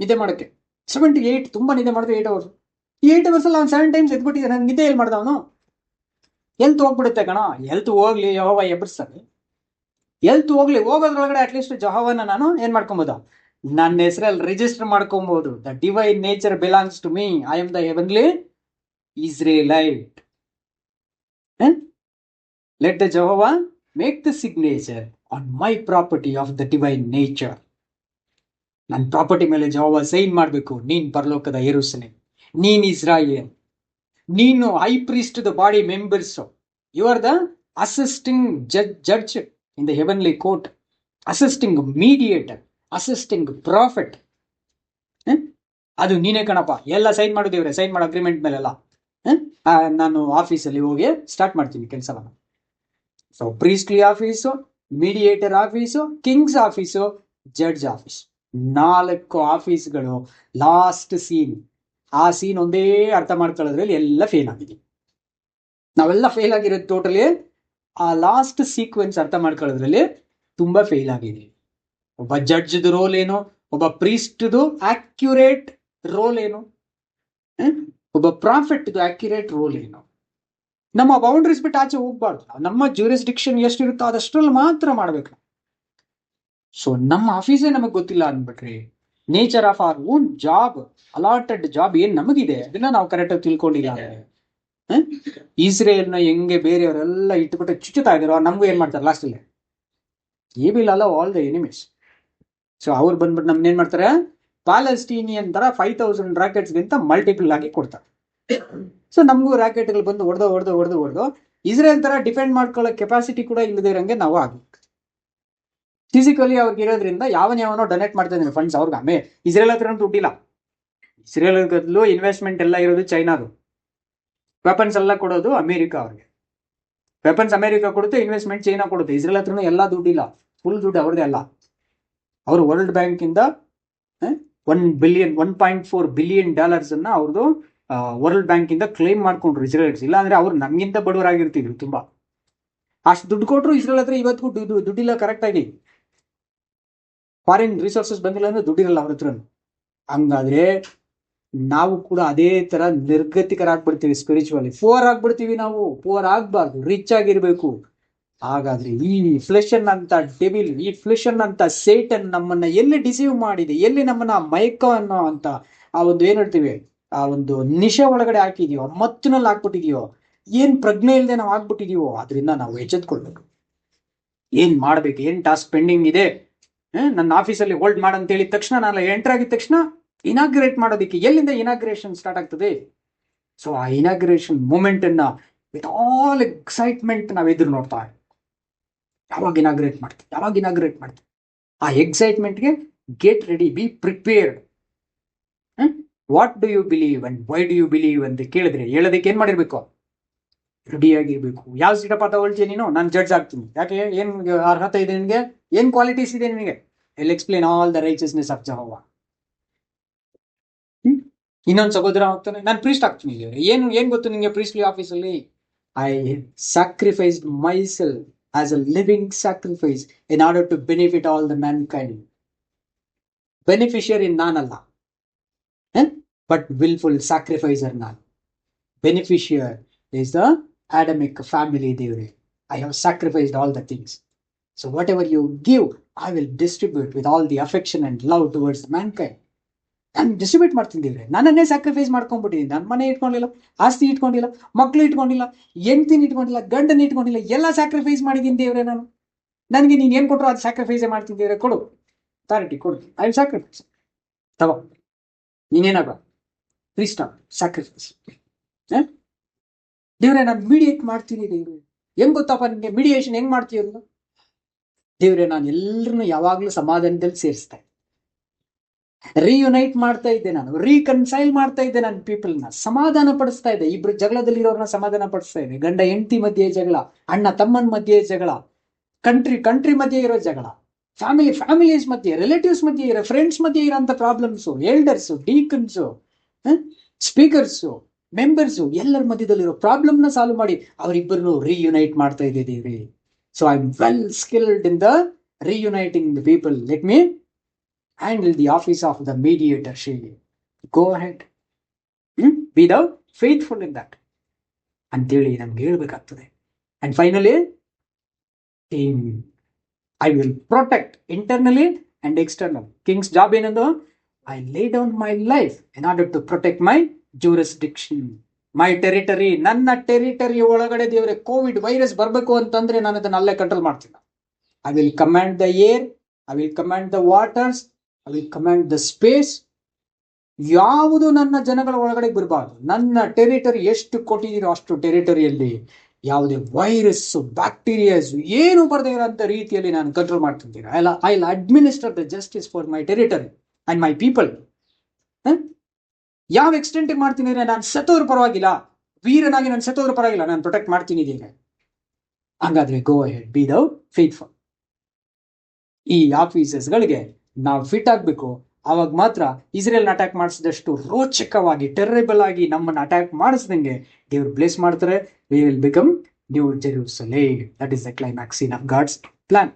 Speaker 1: ನಿದ್ದೆ ಮಾಡೋಕ್ಕೆ. 7 to 8 ತುಂಬಾ ನಿದ್ದೆ ಮಾಡಿದ್ರೆ 8 ಅವರ್ಸ್. 8 ಅವರ್ಸ್ ಅಲ್ಲಿ ಅವ್ನು 7 ಟೈಮ್ಸ್ ಎದ್ಬಿಟ್ಟಿದ್ದಾನೆ. ನಾನು ನಿದ್ದೆ ಎಲ್ಲಿ ಮಾಡ್ದ ಅವನು? ಎಲ್ತ್ ಹೋಗ್ಬಿಡುತ್ತೆ ಕಣ. ಎಲ್ತ್ ಹೋಗ್ಲಿ, ಯೆಹೋವ ಎಬ್ಬರಿಸ್ತಾನೆ. ಎಲ್ತ್ ಹೋಗೋದ್ರೊಳಗಡೆ ಅಟ್ಲೀಸ್ಟ್ ಜೆಹೋವನ ನಾನು ಏನ್ ಮಾಡ್ಕೊಬೋದು, ನನ್ನ ಹೆಸರಲ್ಲಿ ರಿಜಿಸ್ಟರ್ ಮಾಡ್ಕೊಬಹುದು. The divine nature belongs to me, I am the heavenly Israelite. Let the Jehovah make the signature on my property of the divine nature. ನನ್ನ ಪ್ರಾಪರ್ಟಿ ಮೇಲೆ ಜೆಹೋವಾ ಸೈನ್ ಮಾಡಬೇಕು. ನೀನ್ ಪರಲೋಕದ ಯೆರೂಸಲೇಮ್, ನೀನ್ ಇಸ್ರಾಯೇಲ್, ನೀನು high priest the body members, you are the assisting judge in the heavenly court, assisting mediator, assisting prophet. ಅದು ನೀನೇ ಕಣಪ್ಪ. ಎಲ್ಲ ಸೈನ್ ಮಾಡಿದೇವ್ರೆ, ಸೈನ್ ಮಾಡೋ ಅಗ್ರಿಮೆಂಟ್ ಮೇಲೆಲ್ಲ ನಾನು ಆಫೀಸಲ್ಲಿ ಹೋಗಿ ಸ್ಟಾರ್ಟ್ ಮಾಡ್ತೀನಿ ಕೆಲಸವನ್ನು. So priestly office, mediator office, kings office, judge office, 4 ಆಫೀಸ್ಗಳು. ಲಾಸ್ಟ್ ಸೀನ್, ಆ ಸೀನ್ ಒಂದೇ ಅರ್ಥ ಮಾಡ್ಕೊಳ್ಳೋದ್ರಲ್ಲಿ ಎಲ್ಲ ಫೇಲ್ ಆಗಿದ್ದೀವಿ ನಾವೆಲ್ಲ. ಫೇಲ್ ಆಗಿರೋದು ಟೋಟಲಿ ಆ ಲಾಸ್ಟ್ ಸೀಕ್ವೆನ್ಸ್ ಅರ್ಥ ಮಾಡ್ಕೊಳ್ಳೋದ್ರಲ್ಲಿ ತುಂಬಾ ಫೇಲ್ ಆಗಿದ್ದೀವಿ. ಒಬ್ಬ ಜಡ್ಜ್ದು ರೋಲ್ ಏನು, ಒಬ್ಬ ಪ್ರೀಸ್ಟ್ದು ಆಕ್ಯುರೇಟ್ ರೋಲ್ ಏನು, ಒಬ್ಬ ಪ್ರಾಫಿಟ್ದು ಆಕ್ಯುರೇಟ್ ರೋಲ್ ಏನು. ನಮ್ಮ ಬೌಂಡ್ರೀಸ್ ಬಿಟ್ಟು ಆಚೆ ಹೋಗ್ಬಾರ್ದು. ನಮ್ಮ ಜ್ಯೂರಿಸ್ಡಿಕ್ಷನ್ ಎಷ್ಟಿರುತ್ತೋ ಅದಷ್ಟರಲ್ಲಿ ಮಾತ್ರ ಮಾಡ್ಬೇಕು. ಸೊ ನಮ್ಮ ಆಫೀಸೇ ನಮಗೆ ಗೊತ್ತಿಲ್ಲ ಅಂದ್ಬಿಟ್ರಿ, nature of our own job, allotted job ಏನ್ ನಮಗಿದೆ ಅದನ್ನ ನಾವು ಕರೆಕ್ಟಾಗಿ ತಿಳ್ಕೊಂಡಿಲ್ಲ. ಇಸ್ರೇಲ್ನ ಹೆಂಗೆ ಬೇರೆಯವರೆಲ್ಲ ಇಟ್ಬಿಟ್ಟು ಚುಚ್ಚುತ್ತಾ ಇದಾರೋ, ನಮಗೂ ಏನ್ ಮಾಡ್ತಾರೆ ಲಾಸ್ಟಲ್ಲಿ ಏಬಿಲ್ಲ ಆಲ್ ದ ಎನಿಮೀಸ್. ಸೊ ಅವ್ರು ಬಂದ್ಬಿಟ್ಟು ನಮ್ನ ಏನ್ ಮಾಡ್ತಾರೆ, ಪ್ಯಾಲೆಸ್ಟೀನಿಯನ್ ತರ 5000 ರಾಕೆಟ್ಸ್ಗಿಂತ ಮಲ್ಟಿಪಲ್ ಆಗಿ ಕೊಡ್ತಾರೆ. ಸೊ ನಮಗೂ ರಾಕೆಟ್ಗಳು ಬಂದು ಹೊಡೆದು ಇಸ್ರೇಲ್ ತರ ಡಿಫೆಂಡ್ ಮಾಡ್ಕೊಳ್ಳೋ ಕೆಪಾಸಿಟಿ ಕೂಡ ಇಲ್ಲದೆ ಇರಂಗೆ ನಾವು ಆಗ್ಬೇಕು. ಫಿಸಿಕಲಿ ಅವ್ರಿಗೆ ಇರೋದ್ರಿಂದ ಯಾವನೋ ಡೊನೇಟ್ ಮಾಡ್ತಾ ಇದ್ದಾನೆ ಫಂಡ್ಸ್ ಅವ್ರಿಗೆ. ಆಮೇಲೆ ಇಸ್ರೇಲ್ ಹತ್ರ ದುಡ್ಡಿಲ್ಲ. ಇಸ್ರೇಲ್ ಇನ್ವೆಸ್ಟ್ಮೆಂಟ್ ಎಲ್ಲ ಇರೋದು ಚೈನಾದು, ವೆಪನ್ಸ್ ಎಲ್ಲ ಕೊಡೋದು ಅಮೇರಿಕಾ ಅವ್ರಿಗೆ. ವೆಪನ್ಸ್ ಅಮೆರಿಕ ಕೊಡುತ್ತೆ, ಇನ್ವೆಸ್ಟ್ಮೆಂಟ್ ಚೈನಾ ಕೊಡುತ್ತೆ. ಇಸ್ರೇಲ್ ಹತ್ರನೂ ಎಲ್ಲ ದುಡ್ಡಿಲ್ಲ, ಫುಲ್ ದುಡ್ಡು ಅವ್ರದ್ದೇ ಅಲ್ಲ. ಅವರು ವರ್ಲ್ಡ್ ಬ್ಯಾಂಕ್ ಇಂದ $1.4 ಬಿಲಿಯನ್ ಅನ್ನ ಅವ್ರದ್ದು ವರ್ಲ್ಡ್ ಬ್ಯಾಂಕ್ ಇಂದ ಕ್ಲೈಮ್ ಮಾಡ್ಕೊಂಡ್ರು ಇಸ್ರೇಲ್ಸ್. ಇಲ್ಲ ಅಂದ್ರೆ ಅವ್ರು ನಮ್ಗಿಂತ ಬಡವರಾಗಿರ್ತಿದ್ರು ತುಂಬಾ. ಅಷ್ಟು ದುಡ್ಡು ಕೊಟ್ರು ಇಸ್ರೇಲ್ ಹತ್ರ ಇವತ್ತಿಗೂ ದುಡ್ಡಿಲ್ಲ ಕರೆಕ್ಟ್ ಆಗಿ. ಫಾರಿನ್ ರಿಸೋರ್ಸಸ್ ಬಂದಿಲ್ಲ ಅಂದ್ರೆ ದುಡ್ಡಿರಲ್ಲ ಅವ್ರ ಹತ್ರ. ಹಂಗಾದ್ರೆ ನಾವು ಕೂಡ ಅದೇ ತರ ನಿರ್ಗತಿಕರಾಗ್ಬಿಡ್ತೀವಿ, ಸ್ಪಿರಿಚುವಲಿ ಪುವರ್ ಆಗ್ಬಿಡ್ತೀವಿ. ನಾವು ಪುವರ್ ಆಗ್ಬಾರ್ದು, ರಿಚ್ ಆಗಿರ್ಬೇಕು. ಹಾಗಾದ್ರೆ ಈ ಫ್ಲೆಶ್ ಅಂತ ಡೆವಿಲ್, ಈ ಫ್ಲೆಶ್ ಅಂತ ಸೇಟನ್ ನಮ್ಮನ್ನ ಎಲ್ಲಿ ಡಿಸೀವ್ ಮಾಡಿದೆ, ಎಲ್ಲಿ ನಮ್ಮನ್ನ ಮಯಕ ಅನ್ನೋ ಅಂತ ಆ ಒಂದು ಏನ್ ಹೇಳ್ತೀವಿ, ಆ ಒಂದು ನಿಶೆ ಒಳಗಡೆ ಹಾಕಿದೀವೋ, ಮತ್ತಿನಲ್ಲಿ ಹಾಕ್ಬಿಟ್ಟಿದೀವೋ, ಏನ್ ಪ್ರಜ್ಞೆ ಇಲ್ಲದೆ ನಾವು ಆಗ್ಬಿಟ್ಟಿದೀವೋ, ಅದರಿಂದ ನಾವು ಎಚ್ಚೆತ್ಕೊಳ್ಬೇಕು. ಏನ್ ಮಾಡ್ಬೇಕು, ಏನ್ ಟಾಸ್ಕ್ ಪೆಂಡಿಂಗ್ ಇದೆ, ನನ್ನ ಆಫೀಸಲ್ಲಿ ಹೋಲ್ಡ್ ಮಾಡಂತ ಹೇಳಿದ ತಕ್ಷಣ, ನಾನು ಎಂಟರ್ ಆಗಿದ ತಕ್ಷಣ ಇನಾಗ್ರೇಟ್ ಮಾಡೋದಕ್ಕೆ ಎಲ್ಲಿಂದ ಇನಾಗ್ರೇಷನ್ ಸ್ಟಾರ್ಟ್ ಆಗ್ತದೆ. ಸೊ ಆ ಇನಾಗ್ರೇಷನ್ ಮೂಮೆಂಟ್ ಅನ್ನ ವಿತ್ ಆಲ್ ಎಕ್ಸೈಟ್ಮೆಂಟ್ ನಾವು ಎದುರು ನೋಡ್ತಾ ಯಾವಾಗ ಇನಾಗ್ರೇಟ್ ಮಾಡ್ತೀವಿ, ಆ ಎಕ್ಸೈಟ್ಮೆಂಟ್ಗೆ get ready, be prepared. What do you believe and why do you believe ಅಂತ ಕೇಳಿದ್ರೆ ಹೇಳೋದಕ್ಕೆ ಏನ್ ಮಾಡಿರ್ಬೇಕು, ರೆಡಿ ಆಗಿರ್ಬೇಕು. ಯಾವ ಸೀಟಪ್ಪ ತಗೊಳ್ತೀನಿ ನೀನು, ನಾನು ಜಡ್ಜ್ ಆಗ್ತೀನಿ. ಯಾಕೆ, ಏನ್ ಅರ್ಹತೆ ಇದೆ ನಿನಗೆ, ಏನ್ ಕ್ವಾಲಿಟೀಸ್ ಇದೆ ನಿನಗೆ, I explain all the righteousness of Jehovah. ಇನ್ನೊಂದು ಸಹೋದರ ಹೋಗ್ತಾನೆ, ನಾನು ಪ್ರೀಸ್ಟ್ ಆಗ್ತೀನಿ. ಏನ್ ಗೊತ್ತು ನಿಮಗೆ ಪ್ರೀಸ್ಟ್ಲಿ ಆಫೀಸಲ್ಲಿ, I sacrificed myself as a living sacrifice in order to benefit all the mankind. Beneficiary ನಾನಲ್ಲ, ಬಟ್ ವಿಲ್ಫುಲ್ ಸ್ಯಾಕ್ರಿಫೈಸರ್ ನಾನು. Beneficiary is the Adamic family ದೇವ್ರೆ. I have sacrificed all the things. So whatever you give, I will distribute with all the affection and love towards mankind. ನಾನು distribute ಮಾಡ್ತೀನಿ ದೇವ್ರೆ. ನನ್ನನ್ನೇ sacrifice ಮಾಡ್ಕೊಂಡ್ಬಿಟ್ಟಿದ್ದೀನಿ. ನನ್ನ ಮನೆ ಇಟ್ಕೊಂಡಿಲ್ಲ, ಆಸ್ತಿ ಇಟ್ಕೊಂಡಿಲ್ಲ, ಮಕ್ಳು ಇಟ್ಕೊಂಡಿಲ್ಲ, ಹೆಂಡ್ತಿನ ಇಟ್ಕೊಂಡಿಲ್ಲ, ಗಂಡನ ಇಟ್ಕೊಂಡಿಲ್ಲ, ಎಲ್ಲ ಸ್ಯಾಕ್ರಿಫೈಸ್ ಮಾಡಿದ್ದೀನಿ ದೇವ್ರೆ ನಾನು. ನನಗೆ ನೀನು ಏನು ಕೊಟ್ಟರು ಅದು ಸ್ಯಾಕ್ರಿಫೈಸೇ ಮಾಡ್ತೀನಿ ದೇವ್ರೆ. ಕೊಡು, ಅಥಾರಿಟಿ ಕೊಡು, ಐ ವಿಲ್ ಸ್ಯಾಕ್ರಿಫೈಸ್. ತಗೋ, ನೀನೇನಾಗ ಪ್ರೀಸ್ಟ್ ಸ್ಯಾಕ್ರಿಫೈಸ್. ದೇವ್ರೆ ನಾನು ಮೀಡಿಯೇಟ್ ಮಾಡ್ತೀನಿ ದೇವ್ರೆ. ಹೆಂಗ್ ಗೊತ್ತಪ್ಪ ನಿಮಗೆ ಮೀಡಿಯೇಷನ್ ಹೆಂಗ್ ಮಾಡ್ತೀವಿ? ದೇವ್ರೆ ನಾನು ಎಲ್ಲರನ್ನು ಯಾವಾಗ್ಲೂ ಸಮಾಧಾನದಲ್ಲಿ ಸೇರಿಸ್ತಾ ಇದ್ದೆ, ರೀಯುನೈಟ್ ಮಾಡ್ತಾ ಇದ್ದೆ, ನಾನು ರೀಕನ್ಸೈಲ್ ಮಾಡ್ತಾ ಇದ್ದೆ, ನನ್ನ ಪೀಪಲ್ನ ಸಮಾಧಾನ ಪಡಿಸ್ತಾ ಇದ್ದೆ. ಇಬ್ರು ಜಗಳದಲ್ಲಿರೋರ್ನ ಸಮಾಧಾನ ಪಡಿಸ್ತಾ ಇದ್ದೆ. ಗಂಡ ಹೆಂಡತಿ ಮಧ್ಯೆ ಜಗಳ, ಅಣ್ಣ ತಮ್ಮನ ಮಧ್ಯೆ ಜಗಳ, ಕಂಟ್ರಿ ಮಧ್ಯೆ ಇರೋ ಜಗಳ, ಫ್ಯಾಮಿಲೀಸ್ ಮಧ್ಯೆ, ರಿಲೇಟಿವ್ಸ್ ಮಧ್ಯೆ ಇರೋ, ಫ್ರೆಂಡ್ಸ್ ಮಧ್ಯೆ ಇರೋಂಥ problems, elders, deacons, speakers, members, ಎಲ್ಲರ ಮಧ್ಯದಲ್ಲಿರೋ ಪ್ರಾಬ್ಲಮ್ನ ಸಾಲ್ವ್ ಮಾಡಿ ಅವರಿಬ್ಬರನ್ನು ರೀಯುನೈಟ್ ಮಾಡ್ತಾ ಇದ್ದೀವಿ. So I am well skilled in the reuniting the people. Let me handle the office of the mediator. Go ahead, be the faithful in that ಅಂತೇಳಿ ನಮ್ಗೆ ಹೇಳ್ಬೇಕಾಗ್ತದೆ. And finally I will protect internally and external. Kings job ಏನಂದು, I lay down my life in order to protect my jurisdiction, my territory. ನನ್ನ territory ಒಳಗಡೆ ದೇವ್ರೆ Covid virus ಬರಬೇಕು ಅಂತಂದ್ರೆ ನಾನು ಅದನ್ನ ಅಲ್ಲೇ ಕಂಟ್ರೋಲ್ ಮಾಡ್ತೀನಿ. I will command the air, I will command the waters, I will command the space. ಯಾವುದು ನನ್ನ ಜನಗಳ ಒಳಗಡೆ ಬರಬಾರ್ದು. ನನ್ನ ಟೆರಿಟರಿ ಎಷ್ಟು ಕೊಟ್ಟಿದ್ದೀರೋ ಅಷ್ಟು ಟೆರಿಟರಿಯಲ್ಲಿ ಯಾವುದೇ ವೈರಸ್, ಬ್ಯಾಕ್ಟೀರಿಯಾಸ್ ಏನು ಬರದೇ ಇರೋಂಥ ರೀತಿಯಲ್ಲಿ ನಾನು ಕಂಟ್ರೋಲ್ ಮಾಡ್ತಿದ್ದೀನಿ. I will administer the justice for my territory and my people. ಯಾವ ಎಕ್ಸ್ಟೆಂಟ್ ಮಾಡ್ತೀನಿ ಅಂದ್ರೆ, ನಾನು ಸತ್ತೋದ್ರ ಪರವಾಗಿಲ್ಲ, ವೀರನಾಗಿ ನಾನು ಸತ್ತೋದ್ರ ಪರವಾಗಿಲ್ಲ, ನಾನು ಪ್ರೊಟೆಕ್ಟ್ ಮಾಡ್ತೀನಿ ಇದೀಗ. ಹಂಗಾದ್ರೆ ಗೋ ಅಹೆಡ್, ಬಿ ದ ಫೇತ್ಫುಲ್. ಈ ಆಫೀಸಸ್ಗಳಿಗೆ ನಾವು ಫಿಟ್ ಆಗ್ಬೇಕು. ಅವಾಗ ಮಾತ್ರ ಇಸ್ರೇಲ್ನ ಅಟ್ಯಾಕ್ ಮಾಡಿಸಿದಷ್ಟು ರೋಚಕವಾಗಿ, ಟೆರಬಲ್ ಆಗಿ ನಮ್ಮನ್ನ ಅಟ್ಯಾಕ್ ಮಾಡಿಸ್ದಂಗೆ ದೇವ್ರು ಬ್ಲೆಸ್ ಮಾಡ್ತಾರೆ. We will become New Jerusalem. That is the climax scene of God's plan.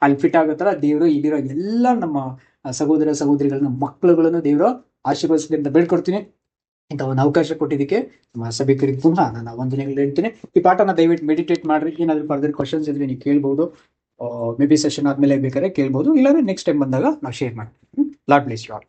Speaker 1: ಅಲ್ಲಿ ಫಿಟ್ ಆಗೋ ತರ ದೇವರು ಇಲ್ಲಿರೋ ಎಲ್ಲ ನಮ್ಮ ಸಹೋದರ ಸಹೋದರಿಗಳನ್ನ, ಮಕ್ಕಳುಗಳನ್ನು ದೇವರು ಆಶೀರ್ವದಿಸಲಿ ಅಂತ ಬೇಡ್ಕೊಡ್ತೀನಿ. ಇಂಥ ಒಂದು ಅವಕಾಶ ಕೊಟ್ಟಿದ್ದಕ್ಕೆ ನಮ್ಮ ಸಭಿಕರಿಗೆ ಪುನಃ ನನ್ನ ವಂದನೆಗಳು ಹೇಳ್ತೀನಿ. ಈ ಪಾಠನ ದಯವಿಟ್ಟು ಮೆಡಿಟೇಟ್ ಮಾಡ್ರಿ. ಏನಾದ್ರು ಫರ್ದರ್ ಕ್ವಶನ್ಸ್ ಇದ್ರೆ ನೀವು ಕೇಳ್ಬೋದು. ಮೇ ಬಿ ಸೆಷನ್ ಆದ್ಮೇಲೆ ಬೇಕಾದ್ರೆ ಕೇಳ್ಬೋದು, ಇಲ್ಲಾಂದ್ರೆ ನೆಕ್ಸ್ಟ್ ಟೈಮ್ ಬಂದಾಗ ನಾವು ಶೇರ್ ಮಾಡ್ತೀವಿ. Lord bless you all.